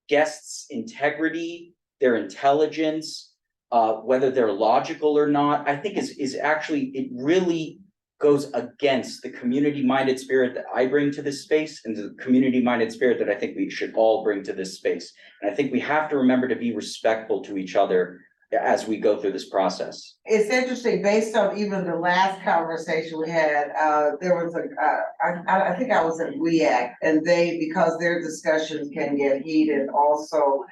guests' integrity, their intelligence, whether they're logical or not, I think is actually, it really goes against the community-minded spirit that I bring to this space and the community-minded spirit that I think we should all bring to this space. And I think we have to remember to be respectful to each other as we go through this process. It's interesting, based on even the last conversation we had, there was I think I was at WEAC, and because their discussions can get heated also,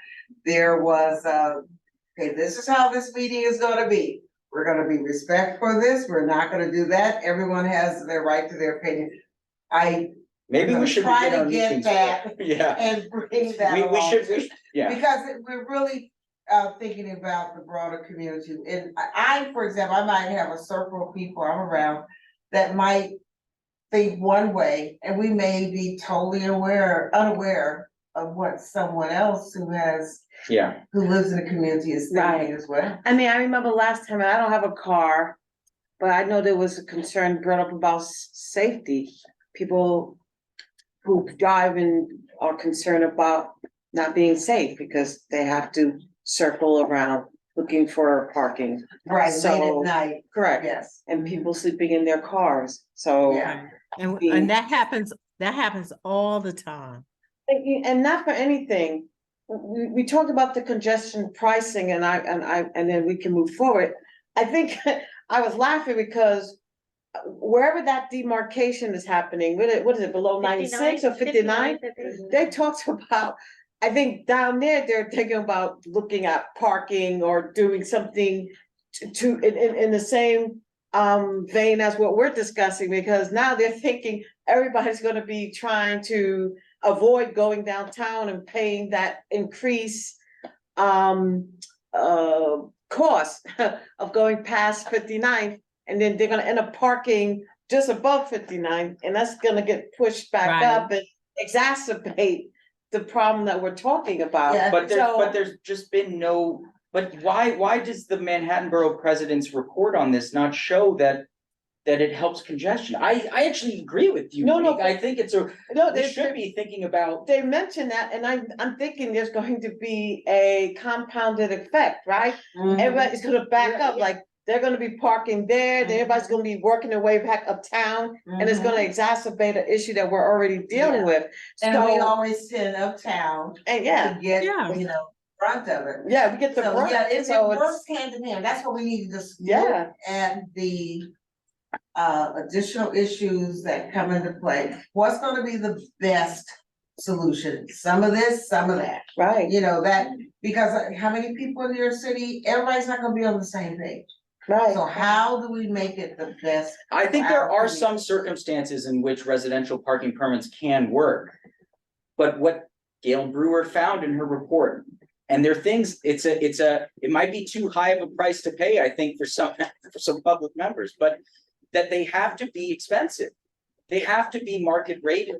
there was, okay, this is how this meeting is gonna be. We're gonna be respectful for this, we're not gonna do that, everyone has their right to their opinion. Maybe we should try begin to our get meetings. that Yeah, and bring that we along should, too. yeah. Because we're really thinking about the broader community. And I, for example, I might have a circle of people I'm around that might think one way, and we may be totally unaware of what someone else Yeah, who lives in the community is thinking as well. I mean, I remember last time, and I don't have a car, but I know there was a concern brought up about safety. People who drive and are concerned about not being safe because they have to circle around looking for parking. Right, late So- at night, Correct. yes. And people sleeping in their cars, so. Yeah. And that happens all the time. And not for anything, we talked about the congestion pricing and and then we can move forward. I think I was laughing because wherever that demarcation is happening, what is it, below 96 or 59? They talked about, I think down there, they're thinking about looking at parking or doing something in the same vein as what we're discussing, because now they're thinking everybody's gonna be trying to avoid going downtown and paying that increase cost of going past 59, and then they're gonna end up parking just above 59, and that's gonna get pushed back Right. up and exacerbate the problem that we're talking about. Yeah. but So- there's just been no, but why does the Manhattan Borough President's report on this not show that it helps congestion? I actually agree with you. No, no, Monique. I think No, we they should be thinking about, they mentioned that, and I'm thinking there's going to be a compounded effect, right? Everybody's gonna back up, like, they're gonna be parking there, then everybody's gonna be working their way back uptown, and it's gonna exacerbate an issue that we're already dealing with. And we So, always send uptown and yeah, to get, Yeah. you know, front of it. yeah, we get the So, brunt, yeah, it so works it's, hand in hand, that's what we need to just look Yeah. at the additional issues that come into play. What's gonna be the best solution? Some of this, some of that, right, you know, that, because how many people in your city, everybody's not gonna be on the same page. right. So how do we make it the best? I think for there our are community? some circumstances in which residential parking permits can work. But what Gail Brewer found in her report, and there are things, it might be too high of a price to pay, I think, for some public members, but that they have to be expensive. They have to be market rated,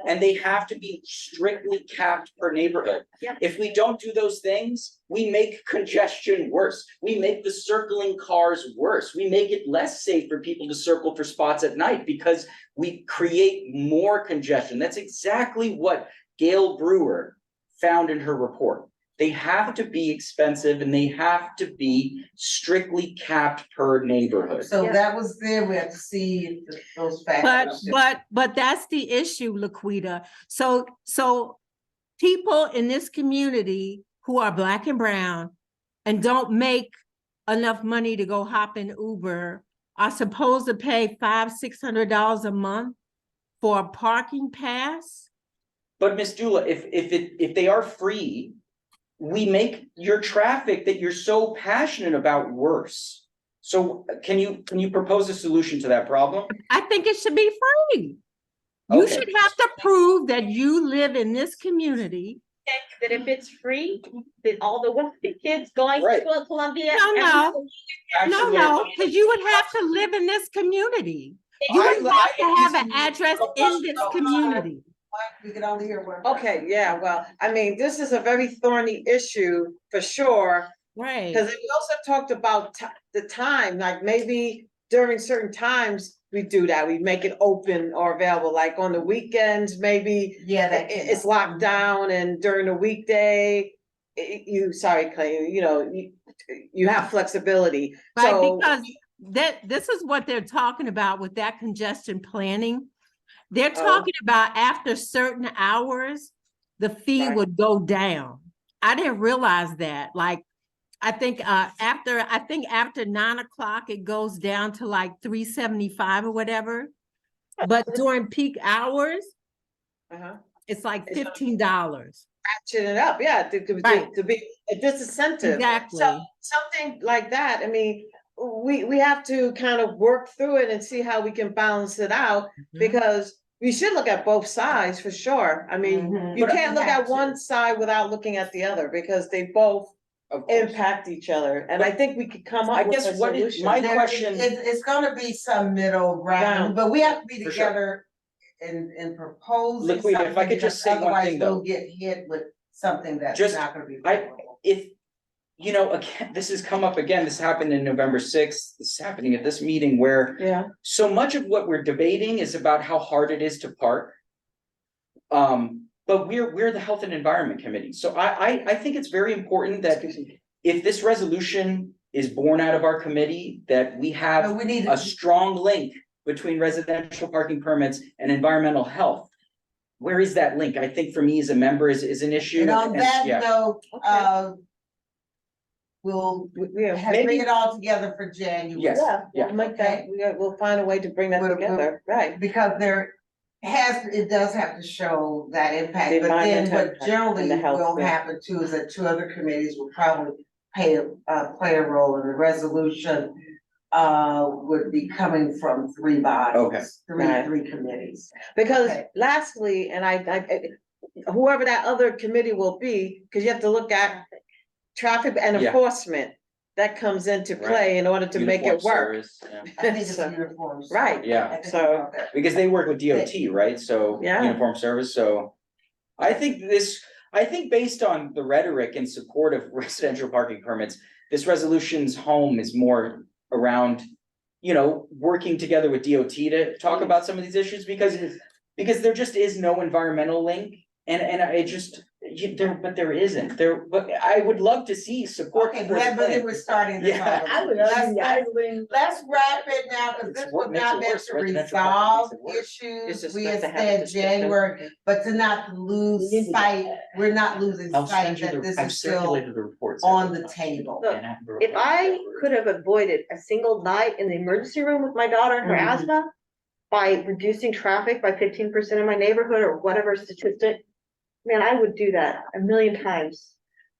and they have to be strictly capped per neighborhood. Yeah. If we don't do those things, we make congestion worse. We make the circling cars worse. We make it less safe for people to circle for spots at night because we create more congestion. That's exactly what Gail Brewer found in her report. They have to be expensive and they have to be strictly capped per neighborhood. So Yeah. that was there, we have to see if those factors. But that's the issue, Laquita. So people in this community who are Black and brown and don't make enough money to go hop in Uber are supposed to pay $500-600 a month for a parking pass? But Ms. Dula, if they are free, we make your traffic that you're so passionate about worse. So can you propose a solution to that problem? I think it should be free. You Okay. should have to prove that you live in this community. That if it's free, that all the wealthy kids going to Right. school at Columbia. No, every no. school- No, because you would have to live in this community. You I- would have to I- have an address in this community. We can only hear one. Okay, yeah, well, I mean, this is a very thorny issue for sure. Right. Cause we also talked about the time, like maybe during certain times we do that, we make it open or available, like on the weekends, maybe. Yeah, that. It's locked down and during the weekday, sorry, Clay, you have flexibility, Right, so. because this is what they're talking about with that congestion planning. They're Oh. talking about after certain hours, the fee Right. would go down. I didn't realize that, like, I think after 9 o'clock, it goes down to like $3.75 or whatever. But during peak hours, Uh-huh. it's like It's- $15. Ratchet it up, yeah, Right. to be a disincentive. Exactly. So something like that, I mean, we have to kind of work through it and see how we can balance it out, Mhm. because we should look at both sides for sure. I mean, Mhm. you But can't look have at to. one side without looking at the other, because they both Of course. impact each other, and I think we could come I up with guess a what is solution. my There- question? It's gonna be some middle ground, Ground. but we have to be For sure. together in proposing Liquid, if I something, could just because say one otherwise thing, though. we'll get hit with something that's Just- not gonna be. I- favorable. If, you know, again, this has come up again, this happened in November 6th, this is happening at this meeting where Yeah, so much of what we're debating is about how hard it is to park. But we're the Health and Environment Committee, so I think it's very important that if this resolution is born out of our committee, that we But have we need a to, strong link between residential parking permits and environmental health. Where is that link? I think for me as a member is an issue. and on that yeah. note, Okay. we'll yeah. bring Maybe- it all together for January. Yes. Yeah, we'll make that, we'll find a way to bring that We'll- together, right? Because it does have to show that impact, The but then environmental what impact generally and the health, will yeah. happen too is that two other committees will probably play a role in the resolution. Would be coming from three bodies. Okay. Right. Three committees. Because Okay. lastly, and whoever that other committee will be, because you have to look at traffic and Yeah. enforcement. That comes into Right. play in order to make Uniform it work. service, yeah. I think it's So- uniforms. Right. Yeah. I think So- about that. Because they work with DOT, right? So Yeah. uniform service, so. I think based on the rhetoric in support of residential parking permits, this resolution's home is more around. You know, working together with DOT to talk about some of these issues because there just is no environmental link. And I just, but there isn't, but I would love to see support. Okay, for the glad, but plan. we're starting this Yeah. over. I would Let's- argue, I would. Let's wrap it now, because It's this what was makes not it meant worse. to Residential resolve parking makes it worse. It's issues. just We not had to have a said discussion. January, but to not lose sight, we're not losing I'll sight send you that this I've is still circulated the reports. on the table. Look, If I could have avoided a single night in the emergency room with my daughter and her Mhm. asthma by reducing traffic by 15% in my neighborhood or whatever statistic, man, I would do that a million times.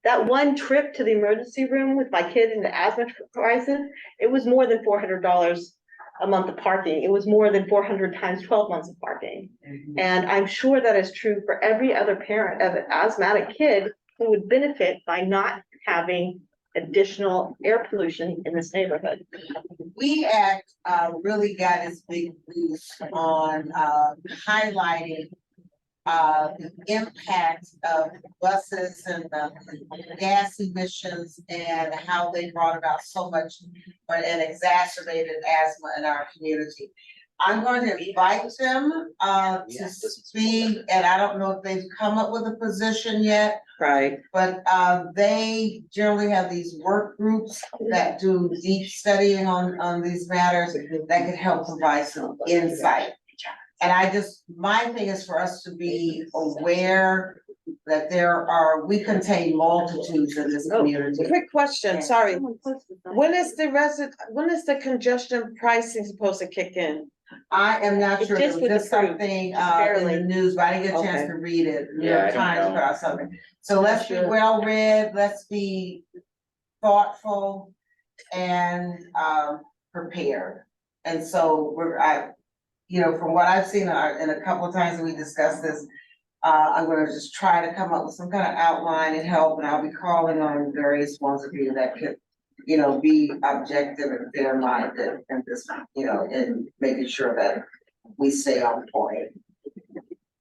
That one trip to the emergency room with my kid in the asthma crisis, it was more than $400 a month of parking. It was more than 400 times 12 months of parking. And I'm sure that is true for every other parent of an asthmatic kid who would benefit by not having additional air pollution in this neighborhood. We really got its big boost on highlighting the impact of buses and gas emissions and how they brought about so much and exacerbated asthma in our community. I'm going to invite them to speak, and I don't know if they've come up with a position yet, Right, but they generally have these work groups that do deep studying on these matters that could help provide some insight. And my thing is for us to be aware that we contain multitudes in this community. quick question, sorry, when is the congestion pricing supposed to kick in? I am not It sure, just it was was just approved, something just in barely. the news, but I didn't get a chance Okay. to read it. New Yeah, I York don't Times know. put out something. So let's be well read, let's be thoughtful and prepared. And so from what I've seen in a couple of times that we discussed this, I'm gonna just try to come up with some kind of outline and help, and I'll be calling on various ones of you that could, be objective and fair-minded and this, and making sure that we stay on point.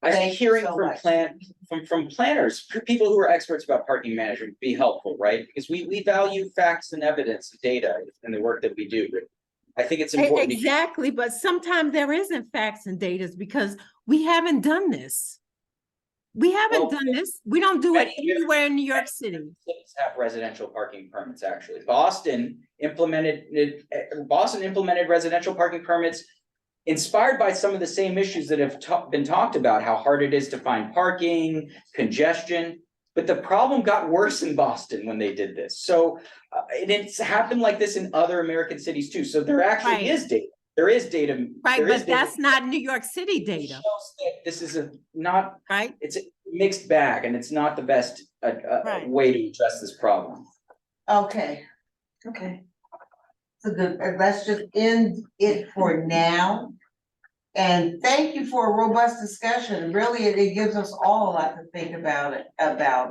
I Thank think you hearing so from much. from planners, people who are experts about parking management would be helpful, right? Because we value facts and evidence, data in the work that we do. I think it's important. to- Exactly, but sometimes there isn't facts and data because we haven't done this. We haven't Well, done this. We don't do it many- anywhere in New York City. Cities have residential parking permits, actually. Boston implemented residential parking permits inspired by some of the same issues that have been talked about, how hard it is to find parking, congestion. But the problem got worse in Boston when they did this. So and it's happened like this in other American cities too. So there actually Right. is data. There is data. Right, there is but data that's not New York City that data, shows that this is not, right? it's a mixed bag and it's not the best Right. way to address this problem. Okay, Okay. so let's just end it for now. And thank you for a robust discussion. Really, it gives us all a lot to think about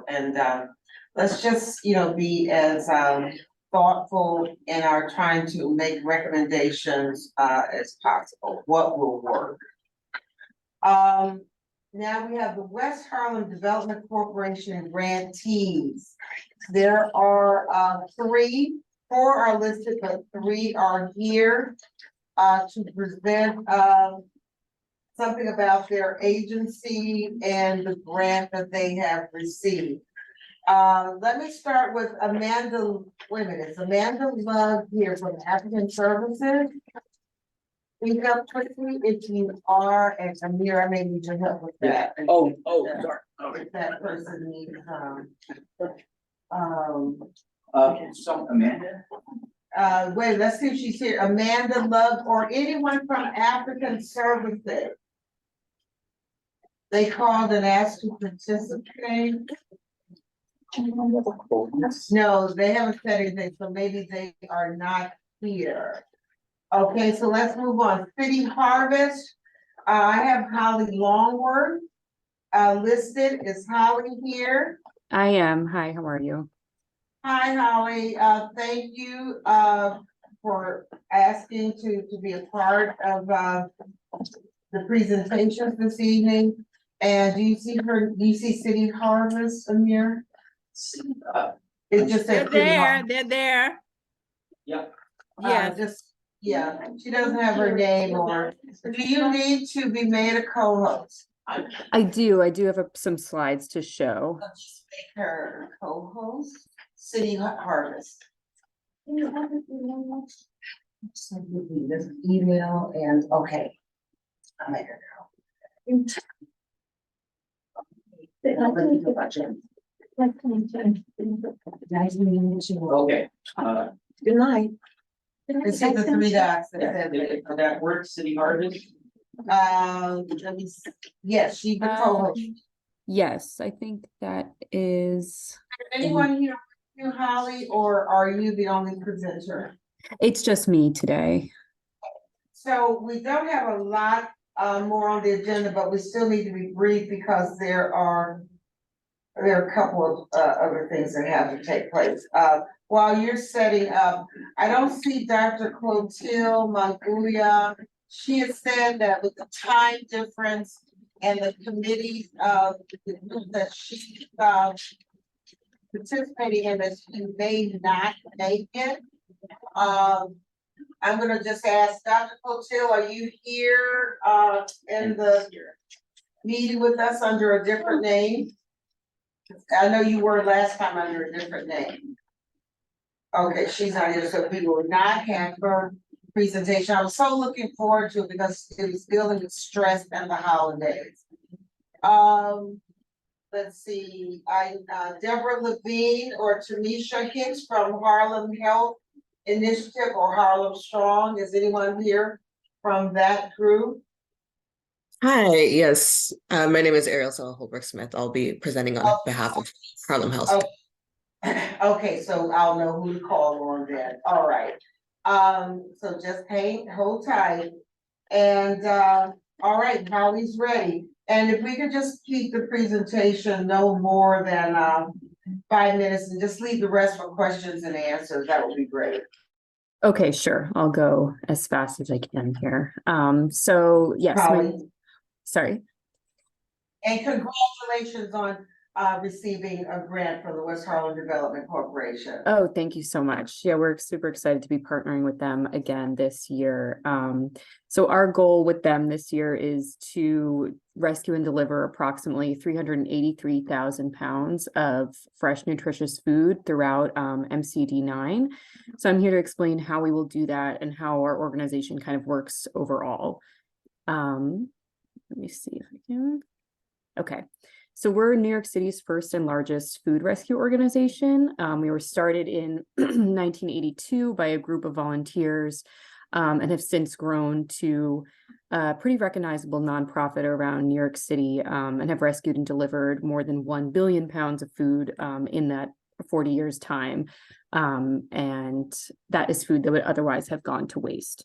and let's just, be as thoughtful in our trying to make recommendations as possible, what will work. Now we have the West Harlem Development Corporation grantees. There are four are listed, but 3 are here to present something about their agency and the grant that they have received. Let me start with Amanda, wait a minute, it's Amanda Love here from African Services. Speak up quickly if you are, and Amir, I may need your help with that. Oh, sorry. If that person needs, So Amanda? wait, let's see if she's here. Amanda Love or anyone from African Services. They called and asked to participate. No, they haven't said anything, so maybe they are not here. Okay, so let's move on. City Harvest, I have Holly Longworth listed. Is Holly here? I am. Hi, how are you? Hi, Holly. Thank you for asking to be a part of the presentations this evening. And do you see City Harvest, Amir? It just They're says City there, Harvest. they're there. Yep. Yes. Yeah, she doesn't have her name or, do you need to be made a co-host? I do have some slides to show. Let's just make her co-host, City Harvest. So give me this email and, okay. I'll make her Nice meeting you. Okay, Good night. It's in the 3 dots that says that works, City Harvest? let me see. Yes, she's the co-host. Yes, I think that is, Anyone here with you, Holly, or are you the only presenter? it's just me today. So we don't have a lot more on the agenda, but we still need to be brief because there are a couple of other things that have to take place. While you're setting up, I don't see Dr. Clotilde Manguia. She has said that with the time difference and the committee the group that she's participating in, that she may not make it. I'm gonna just ask Dr. Clotilde, are you here in the meeting with us under a different name? I know you were last time under a different name. Okay, she's not here, so we will not have her presentation. I was so looking forward to it because it was dealing with stress and the holidays. Let's see, Deborah Levine or Tamisha Hicks from Harlem Health Initiative or Harlem Strong. Is anyone here from that group? Hi, yes. My name is Ariel Holbrook Smith. I'll be presenting on behalf of Harlem Health. Oh, okay, so I'll know who to call on then. All right. So just hold tight. And all right, Holly's ready. And if we could just keep the presentation no more than 5 minutes and just leave the rest for questions and answers, that would be great. Okay, sure. I'll go as fast as I can here. So yes, Holly. Sorry. And congratulations on receiving a grant from the West Harlem Development Corporation. Oh, thank you so much. Yeah, we're super excited to be partnering with them again this year. So our goal with them this year is to rescue and deliver approximately 383,000 pounds of fresh, nutritious food throughout MCB9. So I'm here to explain how we will do that and how our organization kind of works overall. Let me see if I can. Okay. So we're New York City's first and largest food rescue organization. We were started in 1982 by a group of volunteers and have since grown to a pretty recognizable nonprofit around New York City and have rescued and delivered more than 1 billion pounds of food in that 40 years time. And that is food that would otherwise have gone to waste.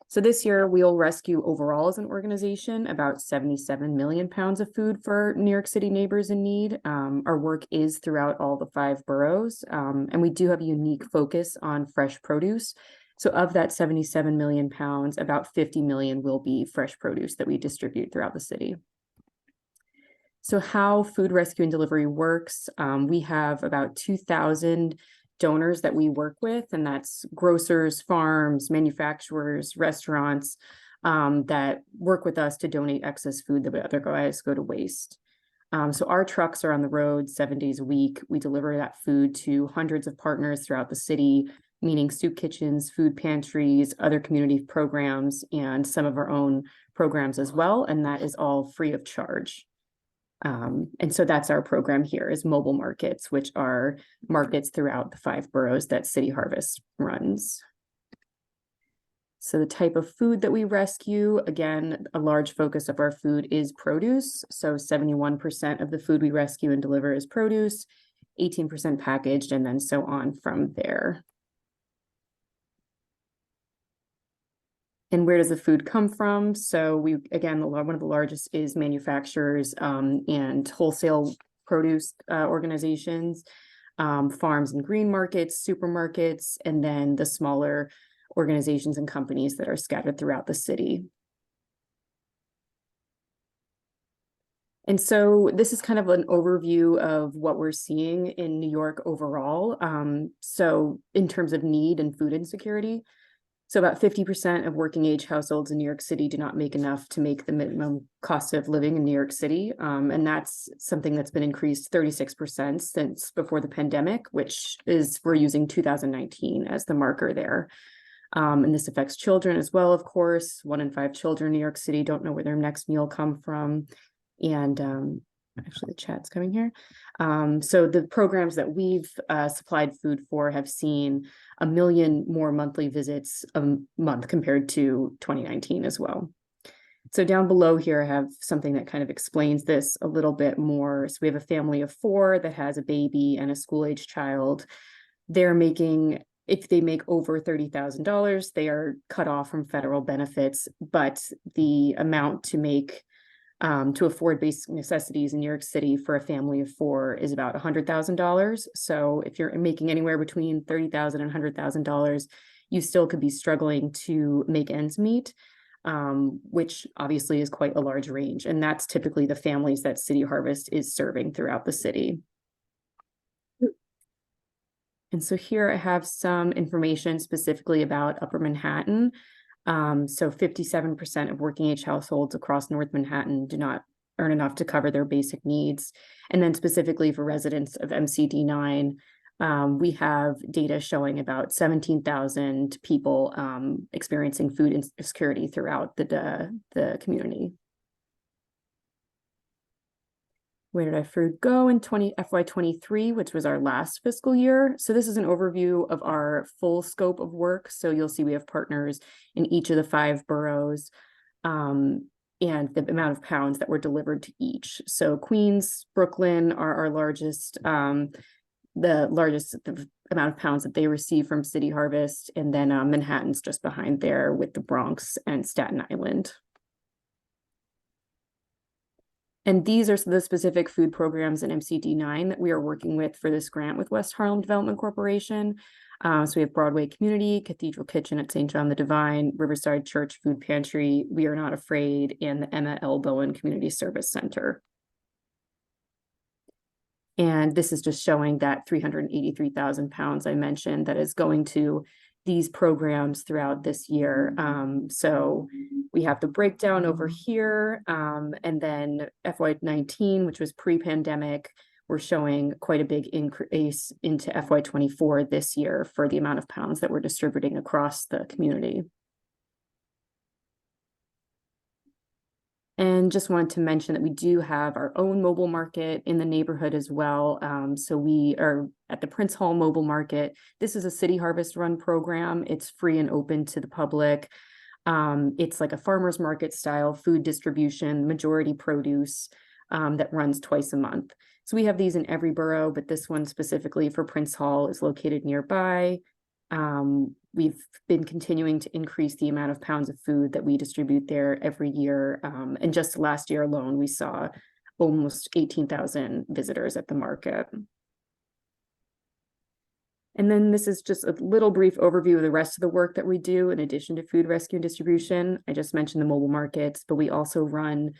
So this year we'll rescue overall as an organization about 77 million pounds of food for New York City neighbors in need. Our work is throughout all the 5 boroughs, and we do have a unique focus on fresh produce. So of that 77 million pounds, about 50 million will be fresh produce that we distribute throughout the city. So how food rescue and delivery works, we have about 2,000 donors that we work with, and that's grocers, farms, manufacturers, restaurants that work with us to donate excess food that would otherwise go to waste. So our trucks are on the road 7 days a week. We deliver that food to hundreds of partners throughout the city, meaning soup kitchens, food pantries, other community programs, and some of our own programs as well. And that is all free of charge. And so that's our program here is mobile markets, which are markets throughout the 5 boroughs that City Harvest runs. So the type of food that we rescue, again, a large focus of our food is produce. So 71% of the food we rescue and deliver is produce, 18% packaged, and then so on from there. And where does the food come from? So we, again, one of the largest is manufacturers and wholesale produce organizations, farms and green markets, supermarkets, and then the smaller organizations and companies that are scattered throughout the city. And so this is kind of an overview of what we're seeing in New York overall. So in terms of need and food insecurity, so about 50% of working age households in New York City do not make enough to make the minimum cost of living in New York City. And that's something that's been increased 36% since before the pandemic, which is, we're using 2019 as the marker there. And this affects children as well, of course. 1 in 5 children in New York City don't know where their next meal come from. And actually the chat's coming here. So the programs that we've supplied food for have seen 1 million more monthly visits a month compared to 2019 as well. So down below here, I have something that kind of explains this a little bit more. So we have a family of 4 that has a baby and a school-age child. They're making, if they make over $30,000, they are cut off from federal benefits, but the amount to make to afford basic necessities in New York City for a family of 4 is about $100,000. So if you're making anywhere between $30,000 and $100,000, you still could be struggling to make ends meet, which obviously is quite a large range. And that's typically the families that City Harvest is serving throughout the city. And so here I have some information specifically about Upper Manhattan. So 57% of working age households across North Manhattan do not earn enough to cover their basic needs. And then specifically for residents of MCD9, we have data showing about 17,000 people experiencing food insecurity throughout the community. Where did our food go in FY23, which was our last fiscal year? So this is an overview of our full scope of work. So you'll see we have partners in each of the 5 boroughs and the amount of pounds that were delivered to each. So Queens, Brooklyn are our largest, the amount of pounds that they receive from City Harvest. And then Manhattan's just behind there with the Bronx and Staten Island. And these are the specific food programs in MCD9 that we are working with for this grant with West Harlem Development Corporation. So we have Broadway Community, Cathedral Kitchen at St. John the Divine, Riverside Church Food Pantry, We Are Not Afraid, and the Emma L. Bowen Community Service Center. And this is just showing that 383,000 pounds I mentioned that is going to these programs throughout this year. So we have the breakdown over here, and then FY19, which was pre-pandemic, we're showing quite a big increase into FY24 this year for the amount of pounds that we're distributing across the community. And just wanted to mention that we do have our own mobile market in the neighborhood as well. So we are at the Prince Hall Mobile Market. This is a City Harvest run program. It's free and open to the public. It's like a farmer's market style food distribution, majority produce that runs twice a month. So we have these in every borough, but this one specifically for Prince Hall is located nearby. We've been continuing to increase the amount of pounds of food that we distribute there every year. And just last year alone, we saw almost 18,000 visitors at the market. And then this is just a little brief overview of the rest of the work that we do in addition to food rescue and distribution. I just mentioned the mobile markets, but we also run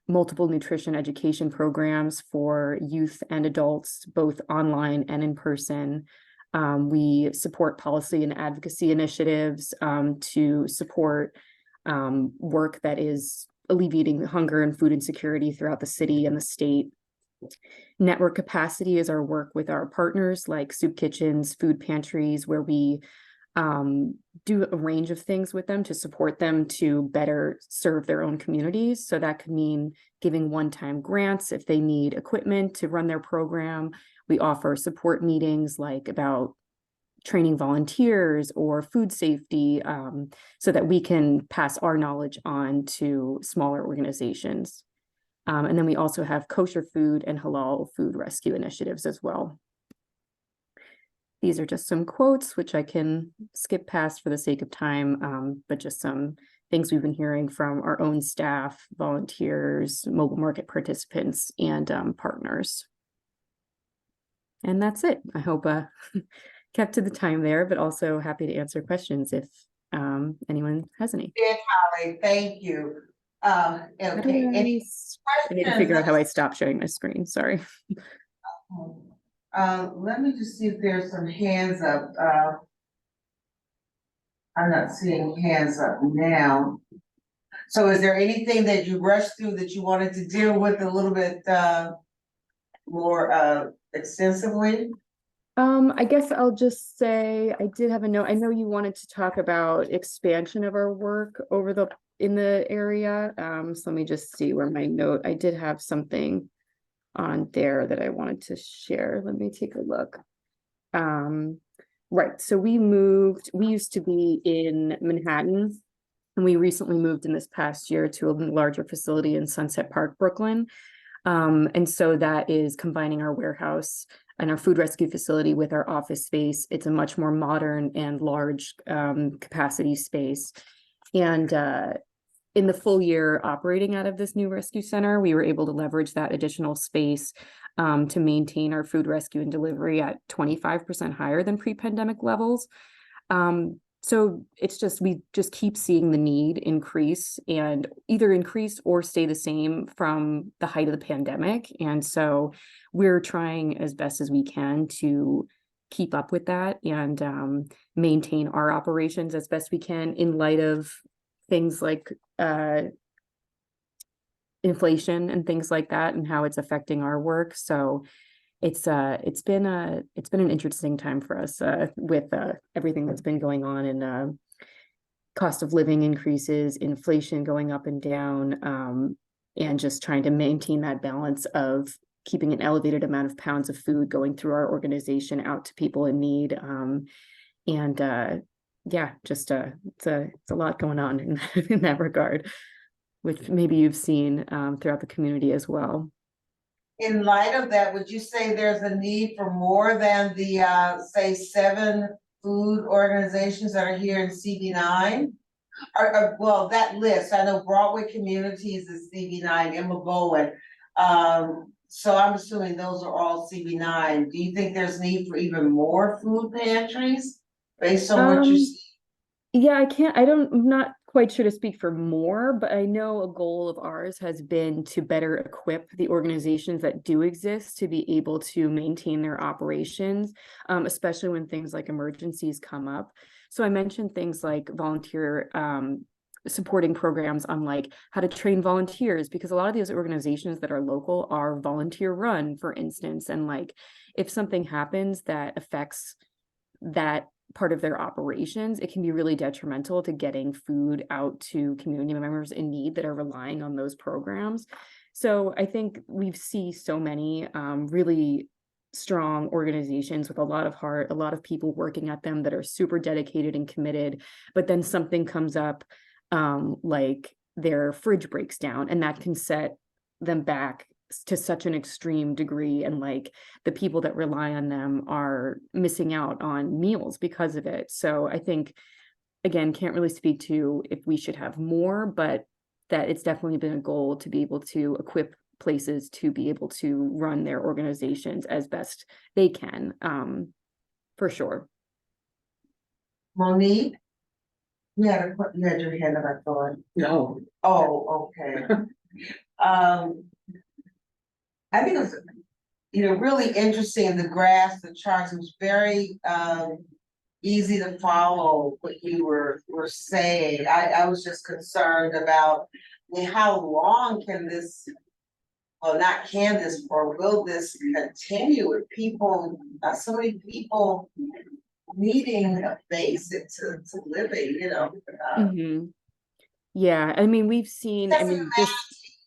multiple nutrition education programs for youth and adults, both online and in person. We support policy and advocacy initiatives to support work that is alleviating hunger and food insecurity throughout the city and the state. Network capacity is our work with our partners like soup kitchens, food pantries, where we do a range of things with them to support them to better serve their own communities. So that could mean giving one-time grants if they need equipment to run their program. We offer support meetings like about training volunteers or food safety so that we can pass our knowledge on to smaller organizations. And then we also have kosher food and halal food rescue initiatives as well. These are just some quotes, which I can skip past for the sake of time, but just some things we've been hearing from our own staff, volunteers, mobile market participants, and partners. And that's it. I hope kept to the time there, but also happy to answer questions if anyone has any. Yeah, Holly, thank you. Okay, any I need to figure out how I stop sharing my screen, sorry. Let me just see if there's some hands up. I'm not seeing hands up now. So is there anything that you rushed through that you wanted to deal with a little bit more extensively? I guess I'll just say I did have a note. I know you wanted to talk about expansion of our work in the area. So let me just see where my note, I did have something on there that I wanted to share. Let me take a look. Right, so we used to be in Manhattan, and we recently moved in this past year to a larger facility in Sunset Park, Brooklyn. And so that is combining our warehouse and our food rescue facility with our office space. It's a much more modern and large capacity space. And in the full year operating out of this new rescue center, we were able to leverage that additional space to maintain our food rescue and delivery at 25% higher than pre-pandemic levels. So it's just, we just keep seeing the need increase and either increase or stay the same from the height of the pandemic. And so we're trying as best as we can to keep up with that and maintain our operations as best we can in light of things like inflation and things like that and how it's affecting our work. So it's been an interesting time for us with everything that's been going on and cost of living increases, inflation going up and down, and just trying to maintain that balance of keeping an elevated amount of pounds of food going through our organization out to people in need. Yeah, just it's a lot going on in that regard, which maybe you've seen throughout the community as well. In light of that, would you say there's a need for more than the say 7 food organizations that are here in CB9? Or well, that list, I know Broadway Communities is CB9, Emma Bowen. So I'm assuming those are all CB9. Do you think there's need for even more food pantries based on what you see? Yeah, I'm not quite sure to speak for more, but I know a goal of ours has been to better equip the organizations that do exist to be able to maintain their operations, especially when things like emergencies come up. So I mentioned things like volunteer supporting programs on like how to train volunteers, because a lot of these organizations that are local are volunteer run, for instance, and like if something happens that affects that part of their operations, it can be really detrimental to getting food out to community members in need that are relying on those programs. So I think we see so many really strong organizations with a lot of heart, a lot of people working at them that are super dedicated and committed, but then something comes up like their fridge breaks down and that can set them back to such an extreme degree, and like the people that rely on them are missing out on meals because of it. So I think, again, can't really speak to if we should have more, but that it's definitely been a goal to be able to equip places to be able to run their organizations as best they can, for sure. Monique? You had your hand up, I thought. No. Oh, okay. I think it was, really interesting, the graphs, the charts, it was very, easy to follow what you were saying. I was just concerned about, how long can this, well, not can this, or will this continue with people, so many people needing a basic to living, Mhm. Yeah, I mean, we've seen, I That's a mean, this,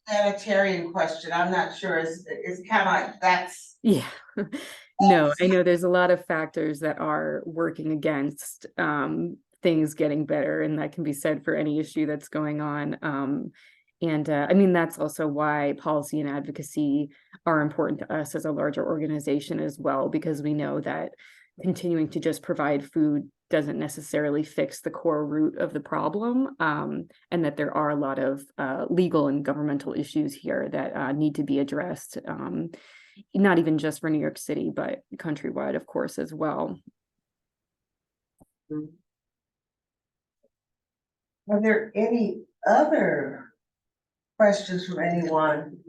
humanitarian question, I'm not sure, it's kind of like, that's. yeah. No, I know there's a lot of factors that are working against things getting better, and that can be said for any issue that's going on. And I mean, that's also why policy and advocacy are important to us as a larger organization as well, because we know that continuing to just provide food doesn't necessarily fix the core root of the problem, and that there are a lot of legal and governmental issues here that need to be addressed, not even just for New York City, but countrywide, of course, as well. Are there any other questions from anyone?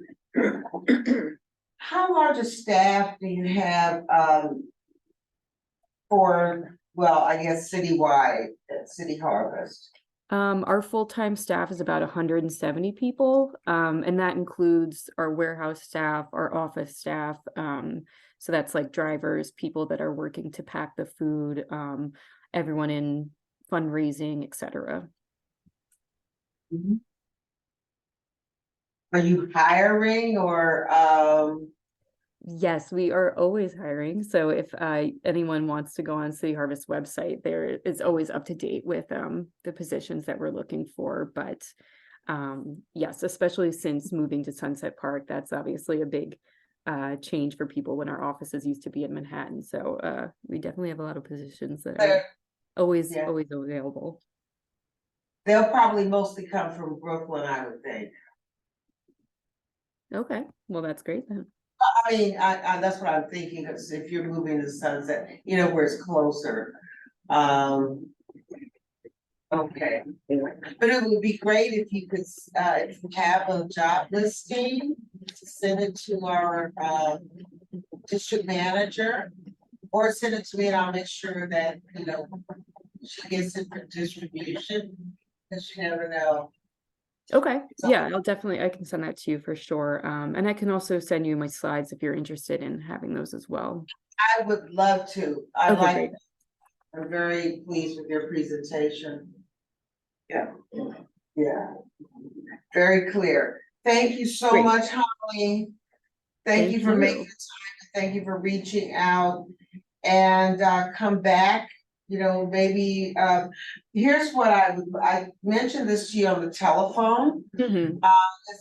How large a staff do you have for, well, I guess citywide at City Harvest? Our full-time staff is about 170 people, and that includes our warehouse staff, our office staff. So that's like drivers, people that are working to pack the food, everyone in fundraising, etc. Are you hiring or Yes, we are always hiring. So if anyone wants to go on City Harvest website, there is always up to date with the positions that we're looking for. But yes, especially since moving to Sunset Park, that's obviously a big change for people when our offices used to be in Manhattan. So we definitely have a lot of positions that are always available. they'll probably mostly come from Brooklyn, I would think. Okay, well, that's great then. I mean, I that's what I'm thinking, because if you're moving to Sunset, where it's closer. Okay, but it would be great if you could, if you have a job listing, send it to our, district manager. Or send it to me and I'll make sure that, she gets it for distribution, because you never know. Okay, yeah, I can send that to you for sure. And I can also send you my slides if you're interested in having those as well. I would love to. Great. I'm very pleased with your presentation. Yeah, very clear. Thank you so much, Holly. Thank you for making the time. Thank you for reaching out, and come back. Maybe here's what I mentioned this to you on the telephone.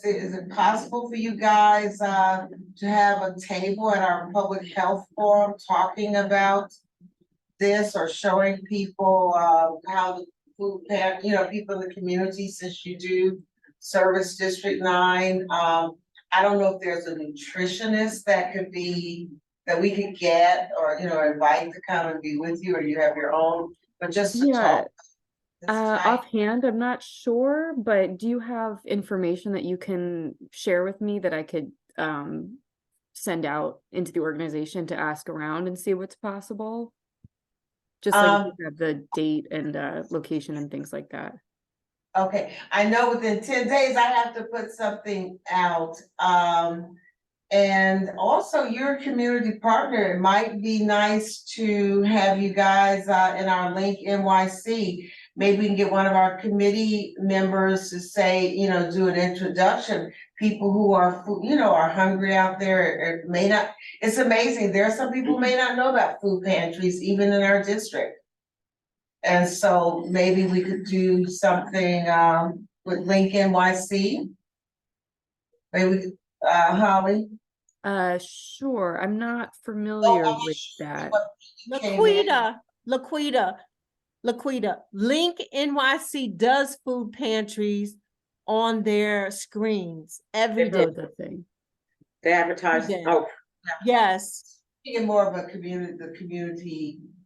Is it possible for you guys to have a table at our public health forum talking about this, or showing people how the food people in the community, since you do service District 9. I don't know if there's a nutritionist that we could get, or invite to come and be with you, or you have your own, but just to talk. Offhand, I'm not sure, but do you have information that you can share with me that I could send out into the organization to ask around and see what's possible? Just like you have the date and location and things like that. Okay, I know within 10 days I have to put something out. And also, you're a community partner. It might be nice to have you guys in our Link NYC. Maybe we can get one of our committee members to say, do an introduction. People who are, are hungry out there, may not. It's amazing. There are some people who may not know about food pantries, even in our district. And so maybe we could do something with Link NYC. Maybe we could Holly? Sure, I'm not familiar with that. Laquita, Link NYC does food pantries on their screens every day. Oh, the thing. They advertise, Yeah. oh, Yes, Being more of a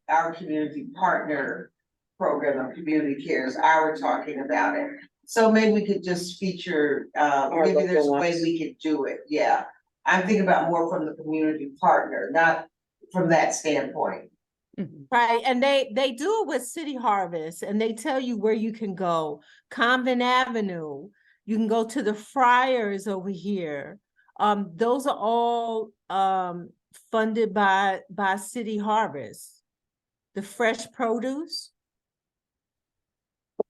our community partner program of community cares, our talking about it. So maybe we could just feature, maybe there's a local way ones. we could do it, yeah. I'm thinking about more from the community partner, not from that standpoint. Mhm. right, and they do it with City Harvest, and they tell you where you can go. Convent Avenue, you can go to the Friars over here. Those are all funded by City Harvest. The fresh produce.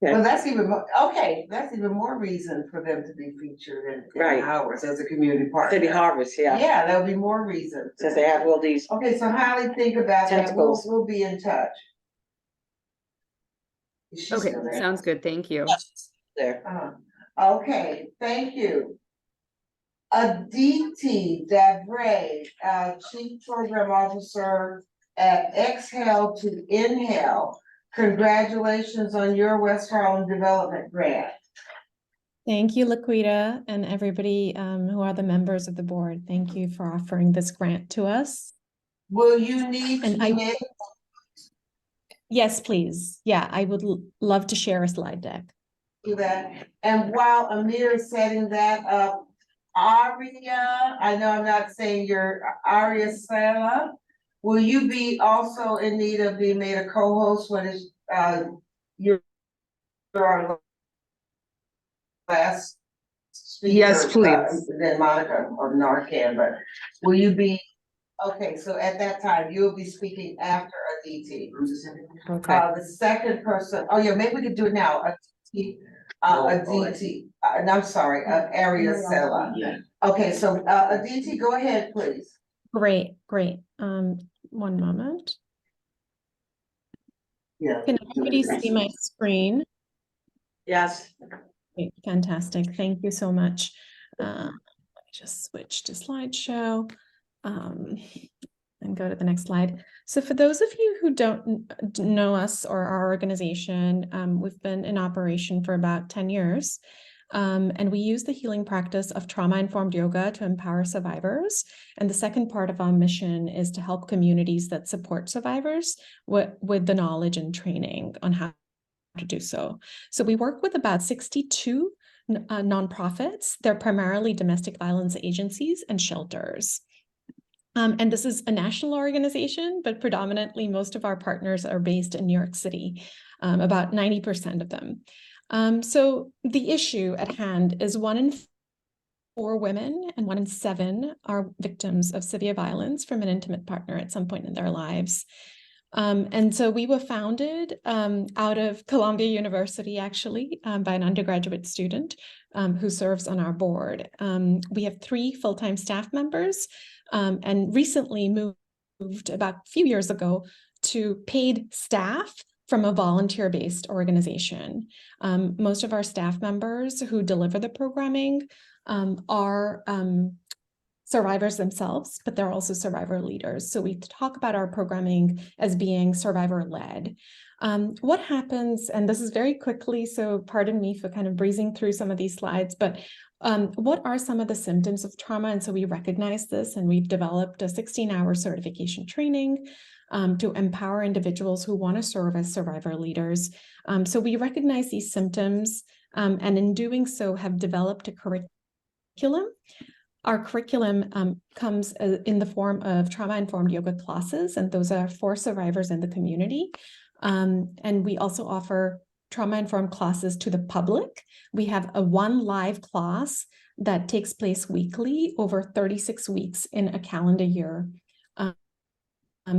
Okay. Well, that's even more, okay, that's even more reason for them to be featured in Right. ours as a community partner. City Harvest, yeah, Yeah, there'll be more reason. since they have all these, Okay, so Holly, think about that, Tentacles. we'll be in touch. Is she Okay, still there? sounds good. Thank you. there. Okay, thank you. Aditi Davray, Chief Program Officer at Exhale to Inhale. Congratulations on your West Harlem Development Grant. Thank you, Laquita, and everybody who are the members of the board. Thank you for offering this grant to us. Will you need And to yes, please. Yeah, I would love to share a slide deck. do that? And while Amir is setting that up, Aria, I know I'm not saying your Aria Sala, will you be also in need of being made a co-host when it's you're our last speaker? Yes, please. Then Monica or Narcan, but will you be, okay, so at that time, you'll be speaking after Aditi. Okay. The second person, oh yeah, maybe we could do it now, Aditi, and I'm sorry, Aria Sela. Yeah. Okay, so Aditi, go ahead, please. Great, great. One moment. Yeah. Can everybody see my screen? Yes, Great, fantastic. Thank you so much. Let me just switch to slideshow and go to the next slide. So for those of you who don't know us or our organization, we've been in operation for about 10 years. And we use the healing practice of trauma-informed yoga to empower survivors. And the second part of our mission is to help communities that support survivors with the knowledge and training on how to do so. So we work with about 62 nonprofits. They're primarily domestic violence agencies and shelters. And this is a national organization, but predominantly most of our partners are based in New York City, about 90% of them. So the issue at hand is 1 in 4 women and 1 in 7 are victims of severe violence from an intimate partner at some point in their lives. And so we were founded out of Columbia University, actually, by an undergraduate student who serves on our board. We have 3 full-time staff members and recently moved about a few years ago to paid staff from a volunteer-based organization. Most of our staff members who deliver the programming are survivors themselves, but they're also survivor leaders. So we talk about our programming as being survivor-led. What happens, and this is very quickly, so pardon me for kind of breezing through some of these slides, but what are some of the symptoms of trauma? And so we recognize this, and we've developed a 16-hour certification training to empower individuals who want to serve as survivor leaders. So we recognize these symptoms, and in doing so have developed a curriculum. Our curriculum comes in the form of trauma-informed yoga classes, and those are for survivors in the community. And we also offer trauma-informed classes to the public. We have a 1 live class that takes place weekly over 36 weeks in a calendar year.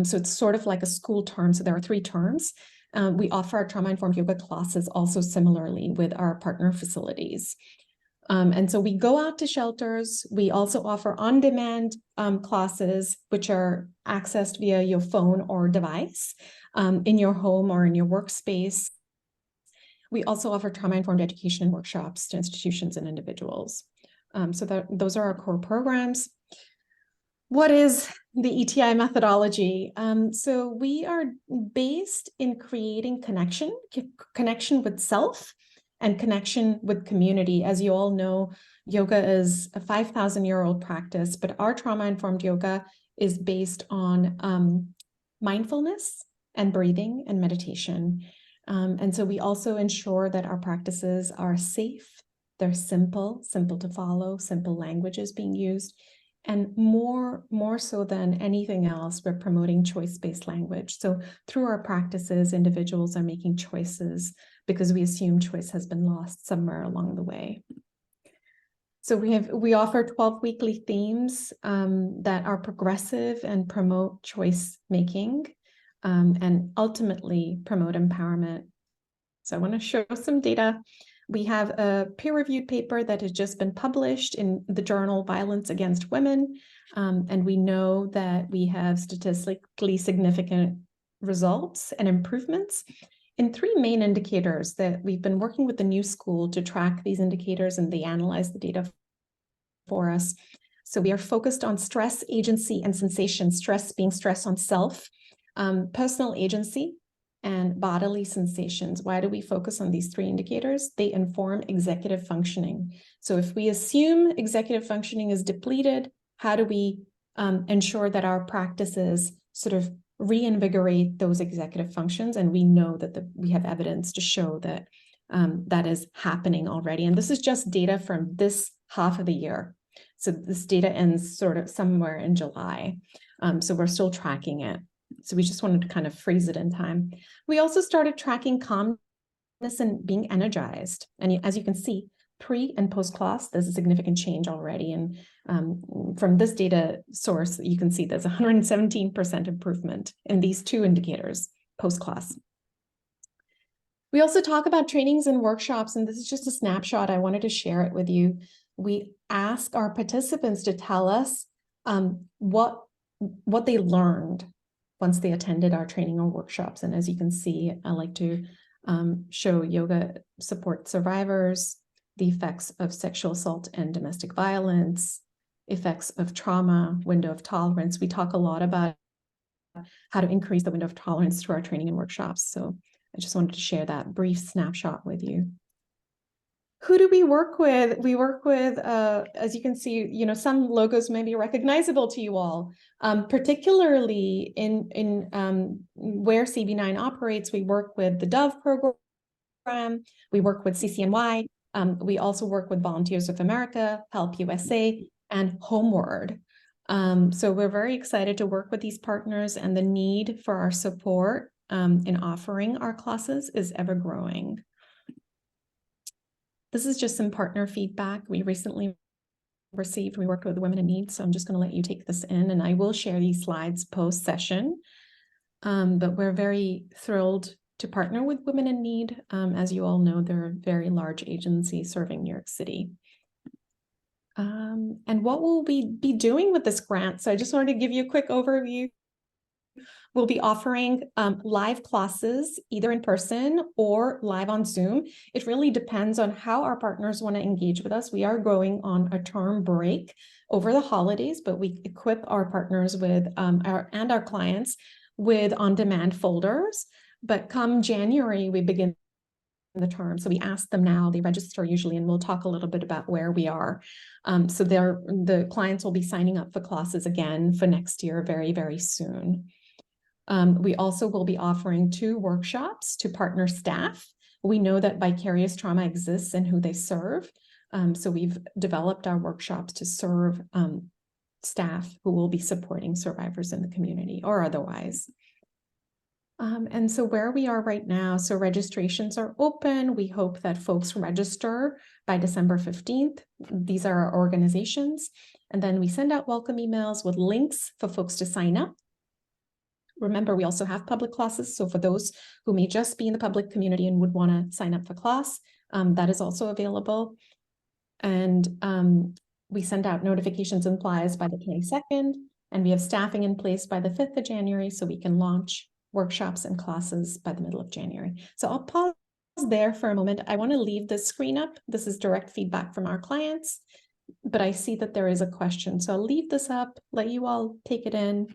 So it's sort of like a school term. So there are 3 terms. We offer our trauma-informed yoga classes also similarly with our partner facilities. And so we go out to shelters. We also offer on-demand classes, which are accessed via your phone or device in your home or in your workspace. We also offer trauma-informed education and workshops to institutions and individuals. So those are our core programs. What is the ETI methodology? So we are based in creating connection with self and connection with community. As you all know, yoga is a 5,000-year-old practice, but our trauma-informed yoga is based on mindfulness and breathing and meditation. And so we also ensure that our practices are safe, they're simple to follow, simple language is being used. And more so than anything else, we're promoting choice-based language. So through our practices, individuals are making choices because we assume choice has been lost somewhere along the way. So we offer 12 weekly themes that are progressive and promote choice making and ultimately promote empowerment. So I want to show some data. We have a peer-reviewed paper that has just been published in the journal Violence Against Women, and we know that we have statistically significant results and improvements in 3 main indicators that we've been working with the New School to track these indicators, and they analyze the data for us. So we are focused on stress, agency, and sensation, stress being stress on self, personal agency, and bodily sensations. Why do we focus on these 3 indicators? They inform executive functioning. So if we assume executive functioning is depleted, how do we ensure that our practices sort of reinvigorate those executive functions? And we know that we have evidence to show that that is happening already. And this is just data from this half of the year. So this data ends sort of somewhere in July. So we're still tracking it. So we just wanted to kind of freeze it in time. We also started tracking calmness and being energized. And as you can see, pre and post class, there's a significant change already. And from this data source, you can see there's 117% improvement in these 2 indicators post class. We also talk about trainings and workshops, and this is just a snapshot. I wanted to share it with you. We ask our participants to tell us what they learned once they attended our training or workshops. And as you can see, I like to show yoga support survivors, the effects of sexual assault and domestic violence, effects of trauma, window of tolerance. We talk a lot about how to increase the window of tolerance through our training and workshops. So I just wanted to share that brief snapshot with you. Who do we work with? We work with, as you can see, some logos may be recognizable to you all, particularly in where CB9 operates. We work with the Dove program. We work with CCNY. We also work with Volunteers of America, Help USA, and Homeward. So we're very excited to work with these partners, and the need for our support in offering our classes is ever growing. This is just some partner feedback we recently received. We worked with Women in Need, so I'm just going to let you take this in, and I will share these slides post-session. But we're very thrilled to partner with Women in Need. As you all know, they're a very large agency serving New York City. And what will we be doing with this grant? So I just wanted to give you a quick overview. We'll be offering live classes, either in person or live on Zoom. It really depends on how our partners want to engage with us. We are going on a term break over the holidays, but we equip our partners with our clients with on-demand folders. But come January, we begin the term. So we ask them now, they register usually, and we'll talk a little bit about where we are. So the clients will be signing up for classes again for next year very, very soon. We also will be offering 2 workshops to partner staff. We know that vicarious trauma exists in who they serve. So we've developed our workshops to serve staff who will be supporting survivors in the community or otherwise. And so where we are right now, so registrations are open. We hope that folks register by December 15th. These are our organizations. And then we send out welcome emails with links for folks to sign up. Remember, we also have public classes. So for those who may just be in the public community and would want to sign up for class, that is also available. And we send out notifications and flyers by the 22nd, and we have staffing in place by the 5th of January, so we can launch workshops and classes by the middle of January. So I'll pause there for a moment. I want to leave this screen up. This is direct feedback from our clients. but I see that there is a question. So I'll leave this up, let you all take it in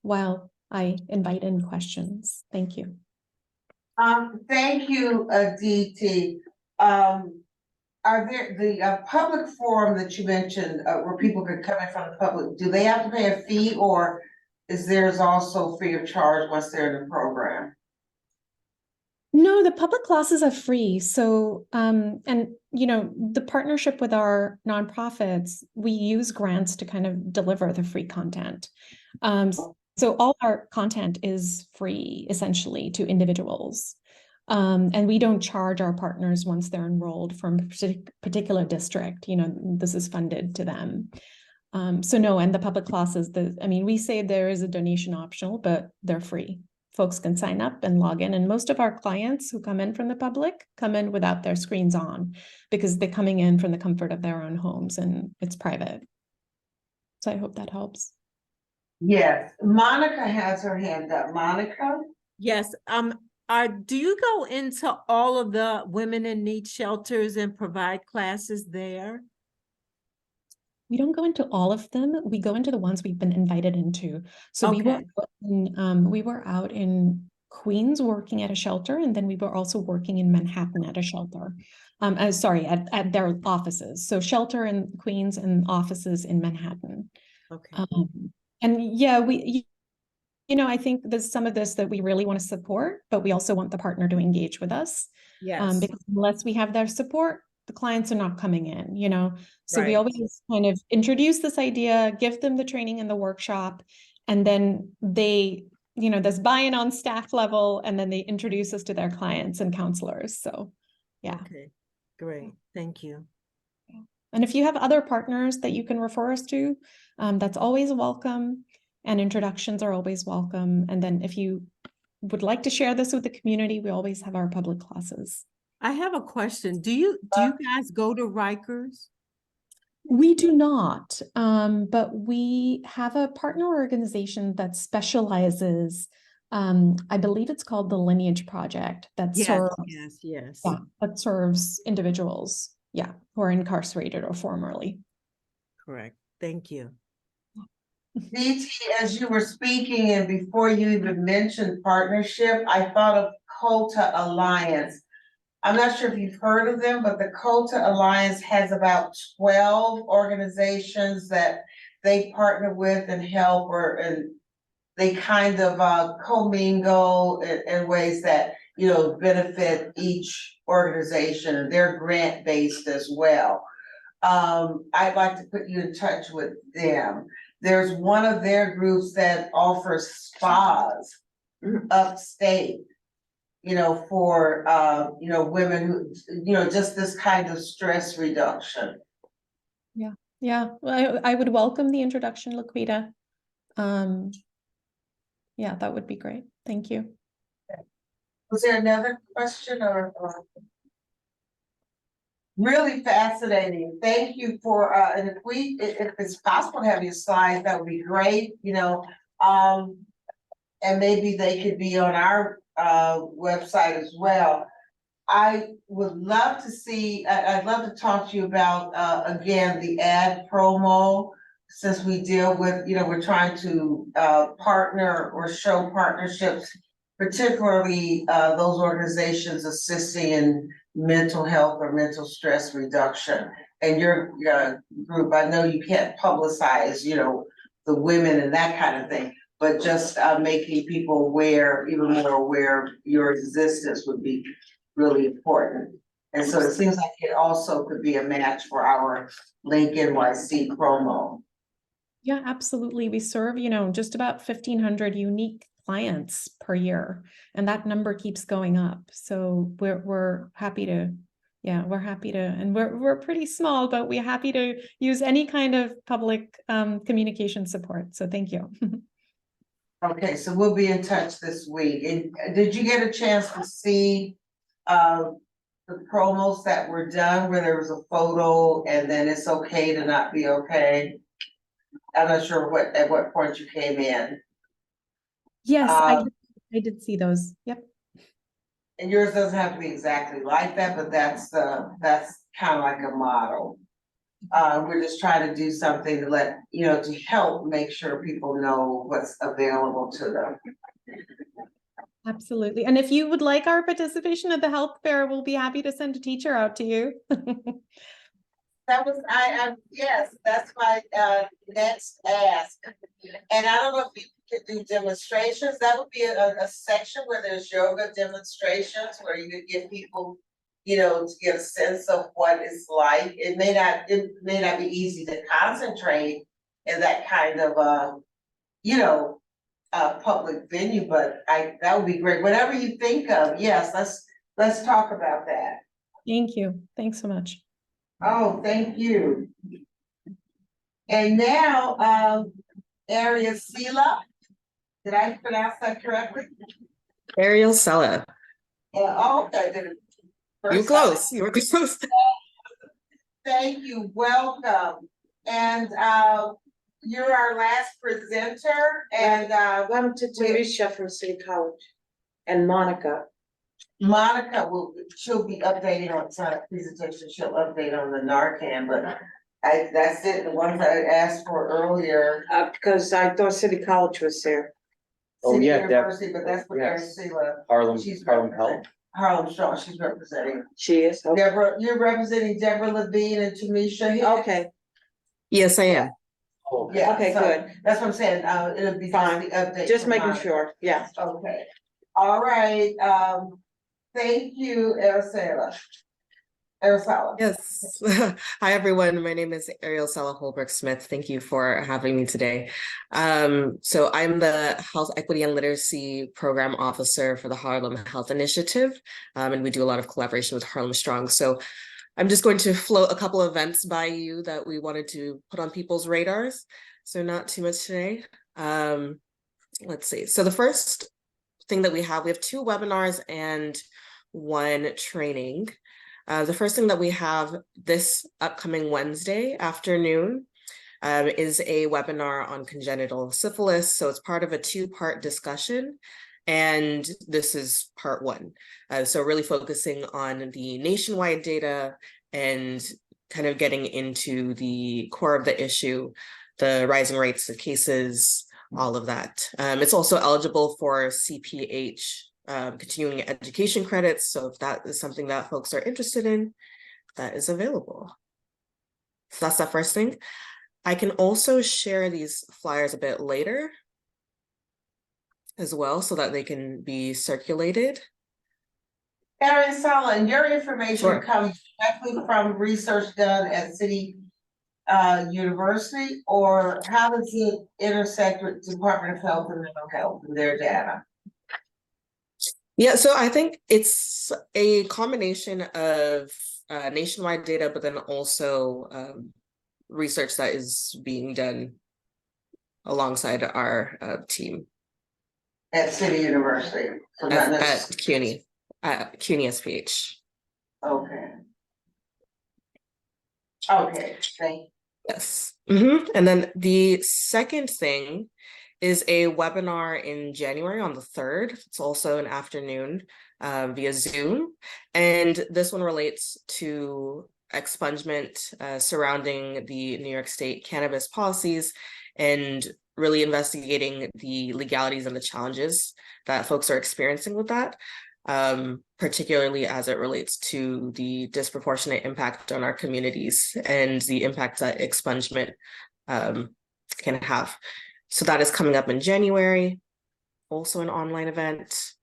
while I invite in questions. Thank you. Thank you, DT. Are there the public forum that you mentioned, where people could come in from the public, do they have to pay a fee, or is theirs also free of charge once they're in the program? No, the public classes are free. So, and you know, the partnership with our nonprofits, we use grants to kind of deliver the free content. So all our content is free essentially to individuals. And we don't charge our partners once they're enrolled from a particular district, you know, this is funded to them. So no, and the public classes, I mean, we say there is a donation optional, but they're free. Folks can sign up and log in. And most of our clients who come in from the public come in without their screens on because they're coming in from the comfort of their own homes and it's private. So I hope that helps. Yes, Monica has her hand up. Monica? Yes, do you go into all of the women in need shelters and provide classes there? We don't go into all of them. We go into the ones we've been invited into. So Okay. we were out in Queens working at a shelter, and then we were also working in Manhattan at a shelter. Sorry, at their offices. So shelter in Queens and offices in Manhattan. Okay. And yeah, you know, I think there's some of this that we really want to support, but we also want the partner to engage with us. Yes. Because unless we have their support, the clients are not coming in, you know? So we Right. always kind of introduce this idea, give them the training and the workshop, and then they, you know, there's buy-in on staff level, and then they introduce us to their clients and counselors. So yeah. Okay, great. Thank you. And if you have other partners that you can refer us to, that's always welcome. And introductions are always welcome. And then if you would like to share this with the community, we always have our public classes. I have a question. Do you guys go to Rikers? We do not, but we have a partner organization that specializes, I believe it's called the Lineage Project, that serves, yes. yeah, that serves individuals, yeah, who are incarcerated or formerly. Correct. Thank you. DT, as you were speaking and before you even mentioned partnership, I thought of COTA Alliance. I'm not sure if you've heard of them, but the COTA Alliance has about 12 organizations that they partner with and help, and they kind of commingle in ways that, you know, benefit each organization, and they're grant-based as well. I'd like to put you in touch with them. There's one of their groups that offers spas upstate, you know, for, you know, women who, you know, just this kind of stress reduction. Yeah, yeah. Well, I would welcome the introduction, Laquita. Yeah, that would be great. Thank you. Was there another question or? Really fascinating. Thank you for, and if it's possible to have your slides, that would be great, you know. And maybe they could be on our website as well. I would love to see, I'd love to talk to you about, again, the ad promo, since we deal with, you know, we're trying to partner or show partnerships, particularly those organizations assisting in mental health or mental stress reduction. And your group, I know you can't publicize, you know, the women and that kind of thing, but just making people aware, even more aware of your existence would be really important. And so it seems like it also could be a match for our Link NYC promo. Yeah, absolutely. We serve, you know, just about 1,500 unique clients per year, and that number keeps going up. So we're happy to, yeah, we're happy to, and we're pretty small, but we're happy to use any kind of public communication support. So thank you. Okay, so we'll be in touch this week. And did you get a chance to see the promos that were done where there was a photo and then it's okay to not be okay? I'm not sure at what point you came in. Yes, I did see those. Yep. And yours doesn't have to be exactly like that, but that's kind of like a model. we're just trying to do something to let, to help make sure people know what's available to them. Absolutely. And if you would like our participation at the health fair, we'll be happy to send a teacher out to you. That was, yes, that's my, next ask. And I don't know if you could do demonstrations, that would be a section where there's yoga demonstrations, where you could get people, to get a sense of what it's like. It may not be easy to concentrate in that kind of, public venue, but that would be great. Whatever you think of, yes, let's talk about that. Thank you. Thanks so much. Oh, thank you. And now, Area Sela, did I pronounce that correctly? Ariel Sella. Okay, did it. You were close. You were close. Thank you, welcome. And you're our last presenter, and Welcome to Teresa from City College and Monica. Monica she'll be updating on some presentation, she'll update on the Narcan, but that's it, the ones I asked for earlier. Because I thought City College was there. Oh, City yeah, University, but that's what yes. Area Sela. Harlem Health. Harlem Shaw, she's representing. She is? Okay. Deborah, you're representing Deborah Levine and Tamisha Hicks? Okay, Yes, I am. Yeah, okay, so good. that's what I'm saying, it'll be just Fine. the update. Just from making Monica. sure, yeah. Okay, all right, thank you, Aracela. Yes. Hi, everyone. My name is Ariel Sella Holbrook Smith. Thank you for having me today. So I'm the Health Equity and Literacy Program Officer for the Harlem Health Initiative, and we do a lot of collaboration with Harlem Strong. So I'm just going to float a couple of events by you that we wanted to put on people's radars. So not too much today. Let's see. So the first thing that we have 2 webinars and 1 training. The first thing that we have this upcoming Wednesday afternoon is a webinar on congenital syphilis. So it's part of a 2-part discussion, and this is part 1. So really focusing on the nationwide data and kind of getting into the core of the issue, the rising rates of cases, all of that. It's also eligible for CPH continuing education credits. So if that is something that folks are interested in, that is available. So that's the first thing. I can also share these flyers a bit later as well, so that they can be circulated. Aracela, and your information Sure. comes directly from research done at City University, or how does it intersect with Department of Health and Mental Health and their data? Yeah, so I think it's a combination of nationwide data, but then also research that is being done alongside our team. At City University? So not At necessarily- CUNY SPH. Okay. Okay, thank you. Yes. And then the second thing is a webinar in January on the 3rd. It's also an afternoon via Zoom. And this one relates to expungement surrounding the New York State cannabis policies and really investigating the legalities and the challenges that folks are experiencing with that, particularly as it relates to the disproportionate impact on our communities and the impact that expungement can have. So that is coming up in January, also an online event.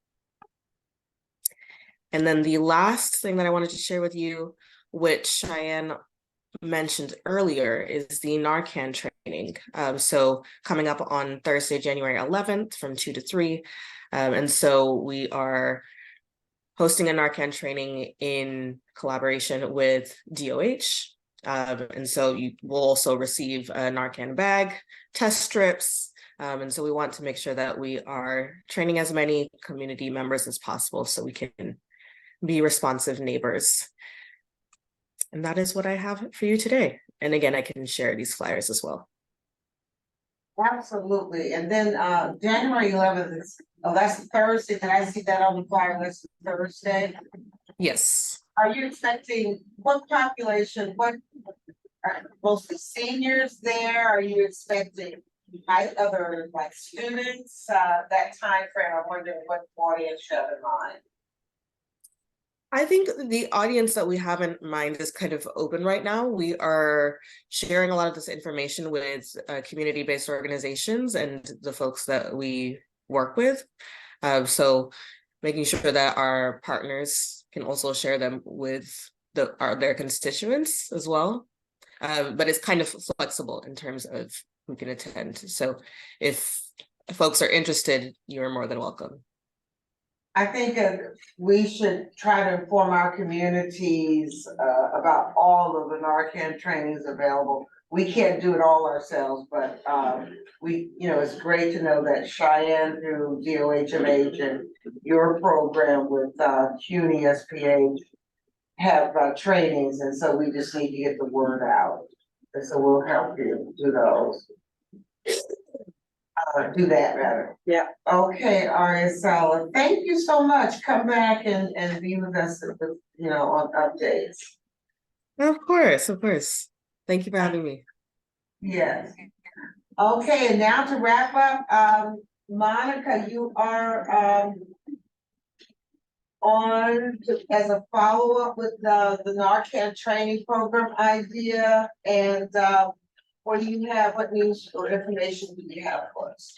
And then the last thing that I wanted to share with you, which Cheyenne mentioned earlier, is the Narcan training. So coming up on Thursday, January 11th from 2 to 3. And so we are hosting a Narcan training in collaboration with DOH. And so you will also receive a Narcan bag, test strips. And so we want to make sure that we are training as many community members as possible so we can be responsive neighbors. And that is what I have for you today. And again, I can share these flyers as well. Absolutely. And then January 11th is, that's Thursday. Can I see that on the flyer? That's Thursday. Yes. Are you expecting what population, what mostly seniors there? Are you expecting other like students, that time frame? I'm wondering what audience you have in mind. I think the audience that we have in mind is kind of open right now. We are sharing a lot of this information with community-based organizations and the folks that we work with. So making sure that our partners can also share them with their constituents as well. But it's kind of flexible in terms of who can attend. So if folks are interested, you're more than welcome. I think we should try to inform our communities about all of the Narcan trainings available. We can't do it all ourselves, but it's great to know that Cheyenne through DOHMH and your program with CUNY SPH have trainings, and so we just need to get the word out. And so we'll help you do those. Do that rather. Yeah. Okay, Ariasala, thank you so much. Come back and be with us, on updates. Of course, of course. Thank you for having me. Yes. Okay, and now to wrap up, Monica, you are as a follow-up with the Narcan training program idea, and what news or information do you have for us?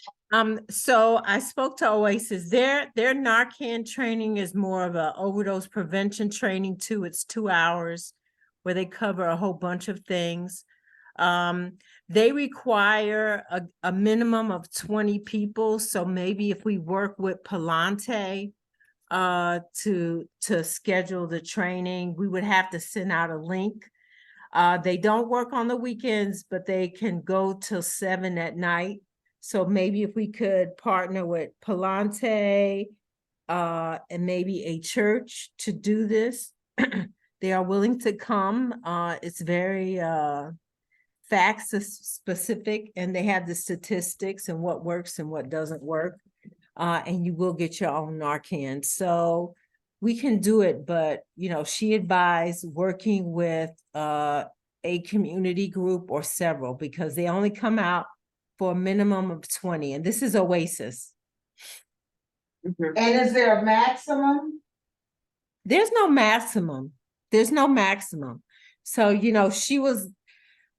So I spoke to Oasis. Their Narcan training is more of a overdose prevention training too. It's 2 hours where they cover a whole bunch of things. They require a minimum of 20 people. So maybe if we work with Palante to schedule the training, we would have to send out a link. They don't work on the weekends, but they can go till 7 at night. So maybe if we could partner with Palante and maybe a church to do this, they are willing to come. It's very facts specific, and they have the statistics and what works and what doesn't work. And you will get your own Narcan. So we can do it, but she advised working with a community group or several, because they only come out for a minimum of 20, and this is Oasis. And is there a maximum? There's no maximum. There's no maximum. So,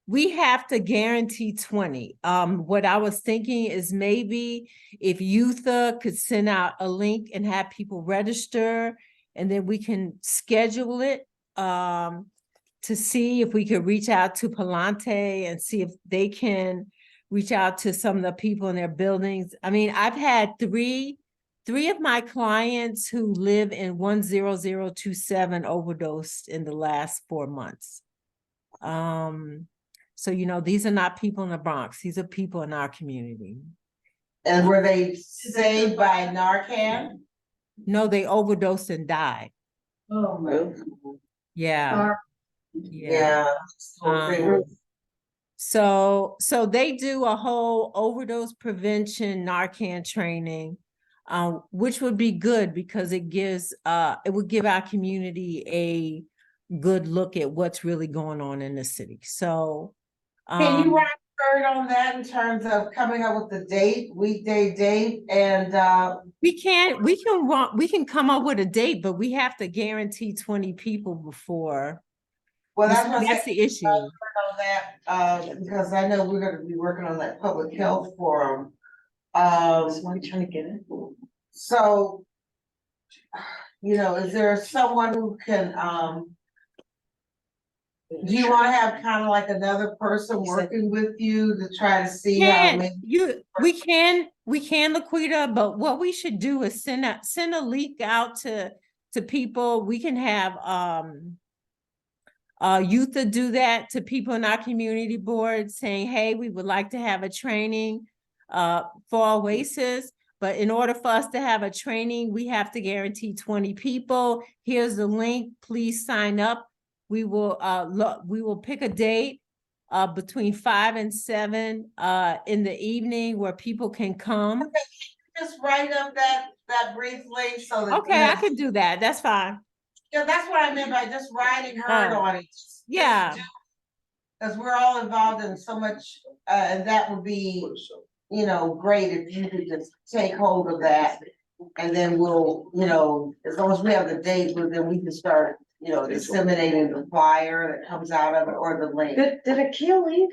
we have to guarantee 20. What I was thinking is maybe if Youtha could send out a link and have people register, and then we can schedule it to see if we could reach out to Palante and see if they can reach out to some of the people in their buildings. I mean, I've had three of my clients who live in 10027 overdosed in the last 4 months. So, these are not people in the Bronx. These are people in our community. And were they saved by Narcan? No, they overdosed and died. Oh, my. Yeah. Yeah. So they do a whole overdose prevention Narcan training, which would be good because it would give our community a good look at what's really going on in the city. So can you write a word on that in terms of coming up with the weekday date, and we can come up with a date, but we have to guarantee 20 people before. Well, that's the issue. On that, because I know we're going to be working on that public health forum. So I'm trying to get it. So, is there someone who can, do you want to have kind of like another person working with you to try to see how we can, Laquita, but what we should do is send a link out to people. We can have Youtha do that to people in our community board, saying, hey, we would like to have a training for Oasis. But in order for us to have a training, we have to guarantee 20 people. Here's the link. Please sign up. We will pick a date between 5 and 7 in the evening where people can come. Okay. Just write up that brief link so that. Okay, I can do that. That's fine. Yeah, that's what I meant by just writing her on it. Yeah. Cause we're all involved in so much, and that would be, you know, great if you could just take hold of that. And then we'll, you know, as long as we have the date, then we can start, you know, disseminating the flyer that comes out of it or the link. Did Akil leave?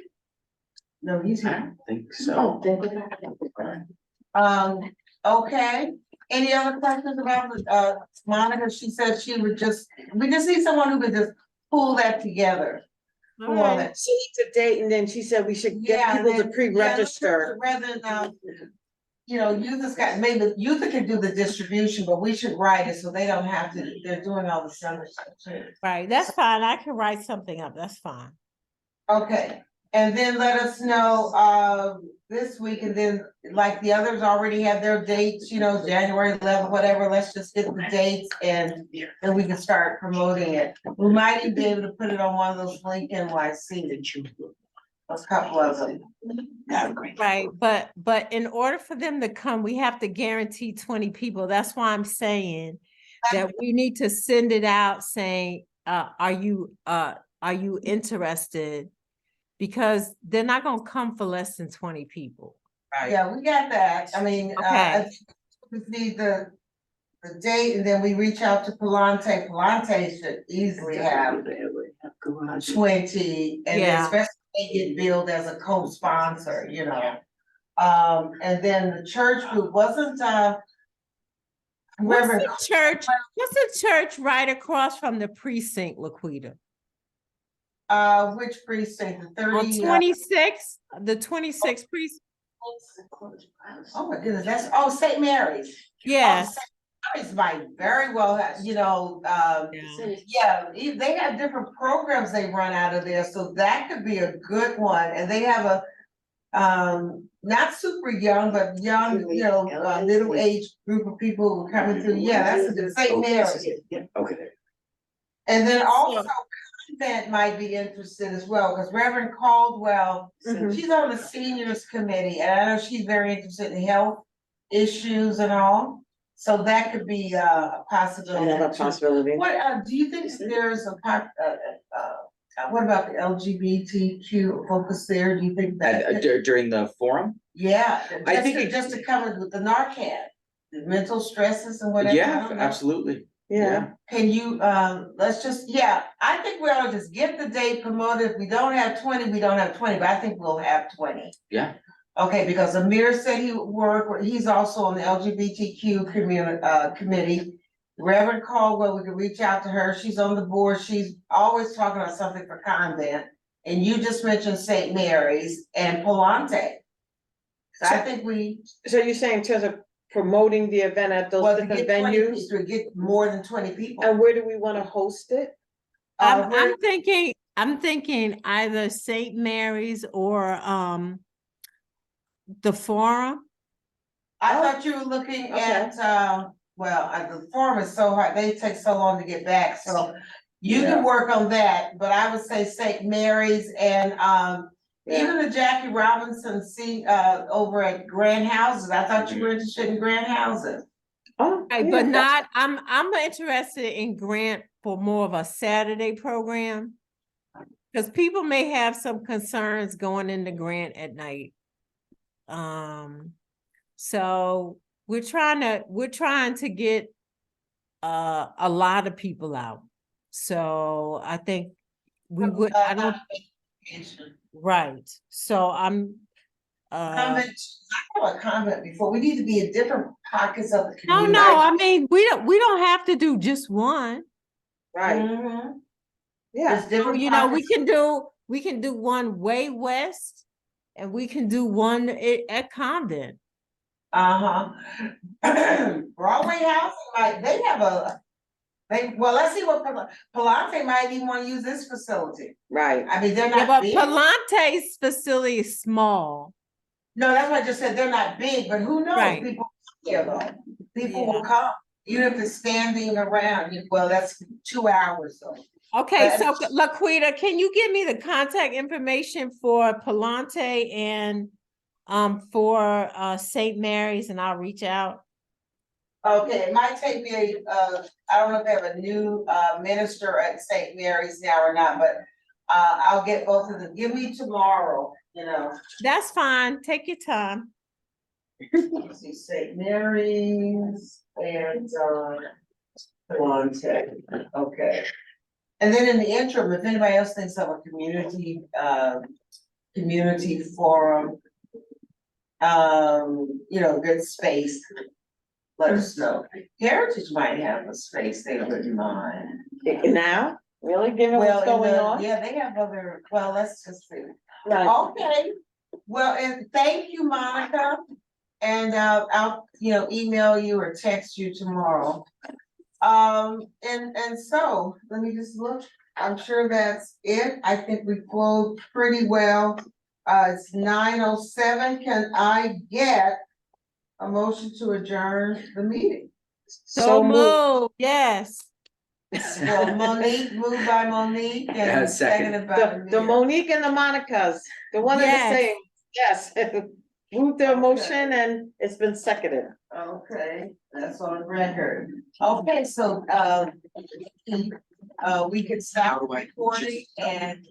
No, he's I here. don't think so. Okay, any other questions about, Monica? She said she would we just need someone who could just pull that together. Pull all that. She needs a date and then she said we should get Yeah, people to then- pre-register. yeah, rather than, you know, Youth got, maybe Youth can do the distribution, but we should write it so they don't have to, they're doing all the summer stuff too. Right, that's fine. I can write something up. That's fine. Okay, and then let us know, this week, and then like the others already have their dates, you know, January 11th, whatever, let's just get the dates and then we can start promoting it. We might even be able to put it on one of those Link NYC. A couple of them. Right, but in order for them to come, we have to guarantee 20 people. That's why I'm saying that we need to send it out saying, are you interested? Because they're not gonna come for less than 20 people. Yeah, we got that. I mean, I Okay. think we just need the date and then we reach out to Palante. Palante should easily have 20, and then Yeah. especially if they get billed as a co-sponsor, you know. And then the church group wasn't, What's Reverend, the church right across from the precinct, Laquita? which precinct, the On 30? 26, the 26 precinct? Oh my goodness, that's, St. Mary's. Yes. St. Mary's might very well have, you know, they have different programs they run out of there, so that could be a good one, and they have a, not super young, but young, you know, middle aged group of people who are coming through, yeah, that's a good, St. Mary's. Okay. And then also, Convent might be interested as well, because Reverend Caldwell, she's on the seniors committee, and I know she's very interested in health issues and all. So that could be a possibility. Another possibility. What, do you think there's what about the LGBTQ focus there? Do you think that? During the forum? Yeah, I think just to cover with the Narcan, the mental stresses and whatever. I Yeah, don't know. absolutely. Yeah. Can you, let's just, I think we ought to just get the date promoted. If we don't have 20, we don't have 20, but I think we'll have 20. Yeah. Okay, because Amir said he would work, he's also on the LGBTQ committee. Reverend Caldwell, we could reach out to her. She's on the board. She's always talking about something for convent. And you just mentioned St. Mary's and Palante. So I think So you're saying in terms of promoting the event at those well, to different get 20 venues? people, to get more than 20 people. And where do we want to host it? I'm thinking either St. Mary's or the forum. I thought you were looking at, the forum is so hard, they take so long to get back, so you can work on that, but I would say St. Mary's and, even the Jackie Robinson seat, over at Grand Houses, I thought you were interested in Grand Houses. Oh, Right, but not, I'm interested in Grant for more of a Saturday program. Because people may have some concerns going into Grant at night. So we're trying to get a lot of people out. So I think we would, I don't, right, so I'm Convent, I have a comment before, we need to be in different pockets of the no, community. I mean, we don't have to do just one. Right. Mhm. Yeah. There's different You know, pockets. we can do one way west and we can do one at Condon. Broadway House, like, they have well, let's see what, Palante might even wanna use this facility. Right. I mean, they're Yeah, not but big. Palante's facility is small. No, that's what I just said, they're not big, but who knows, Right. people here though, people Yeah. will come, even if it's standing around, well, that's 2 hours though. Okay, But- so Laquita, can you give me the contact information for Palante and for St. Mary's, and I'll reach out? Okay, it might take me I don't know if they have a new minister at St. Mary's now or not, but I'll get both of them. Give me tomorrow, you know. That's fine. Take your time. Let's see, St. Mary's and, Delonte, okay. And then in the interim, if anybody else thinks of a community forum, you know, good space, let us know. Heritage might have a space they wouldn't mind. Now, really, given Well, what's going on? yeah, they have other, well, let's just see. Right. Okay, well, and thank you, Monica. And I'll, you know, email you or text you tomorrow. And so, let me just look, I'm sure that's it. I think we flowed pretty well. It's 9:07. Can I get a motion to adjourn the meeting? So move, yes. Well, Monique, moved by Monique and Second. seconded by The Amir. Monique and the Monicas, the one and the Yes. same, yes. Move the Okay. motion and it's been seconded. Okay, that's on record. Okay, so, we can stop recording and,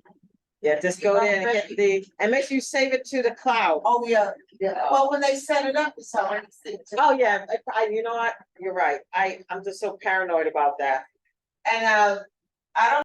Yeah, just go there and get and make sure you save it to the cloud. oh, yeah, well, when they set it up, it's already saved. Oh, yeah, you know what, you're right, I'm just so paranoid about that. And, I don't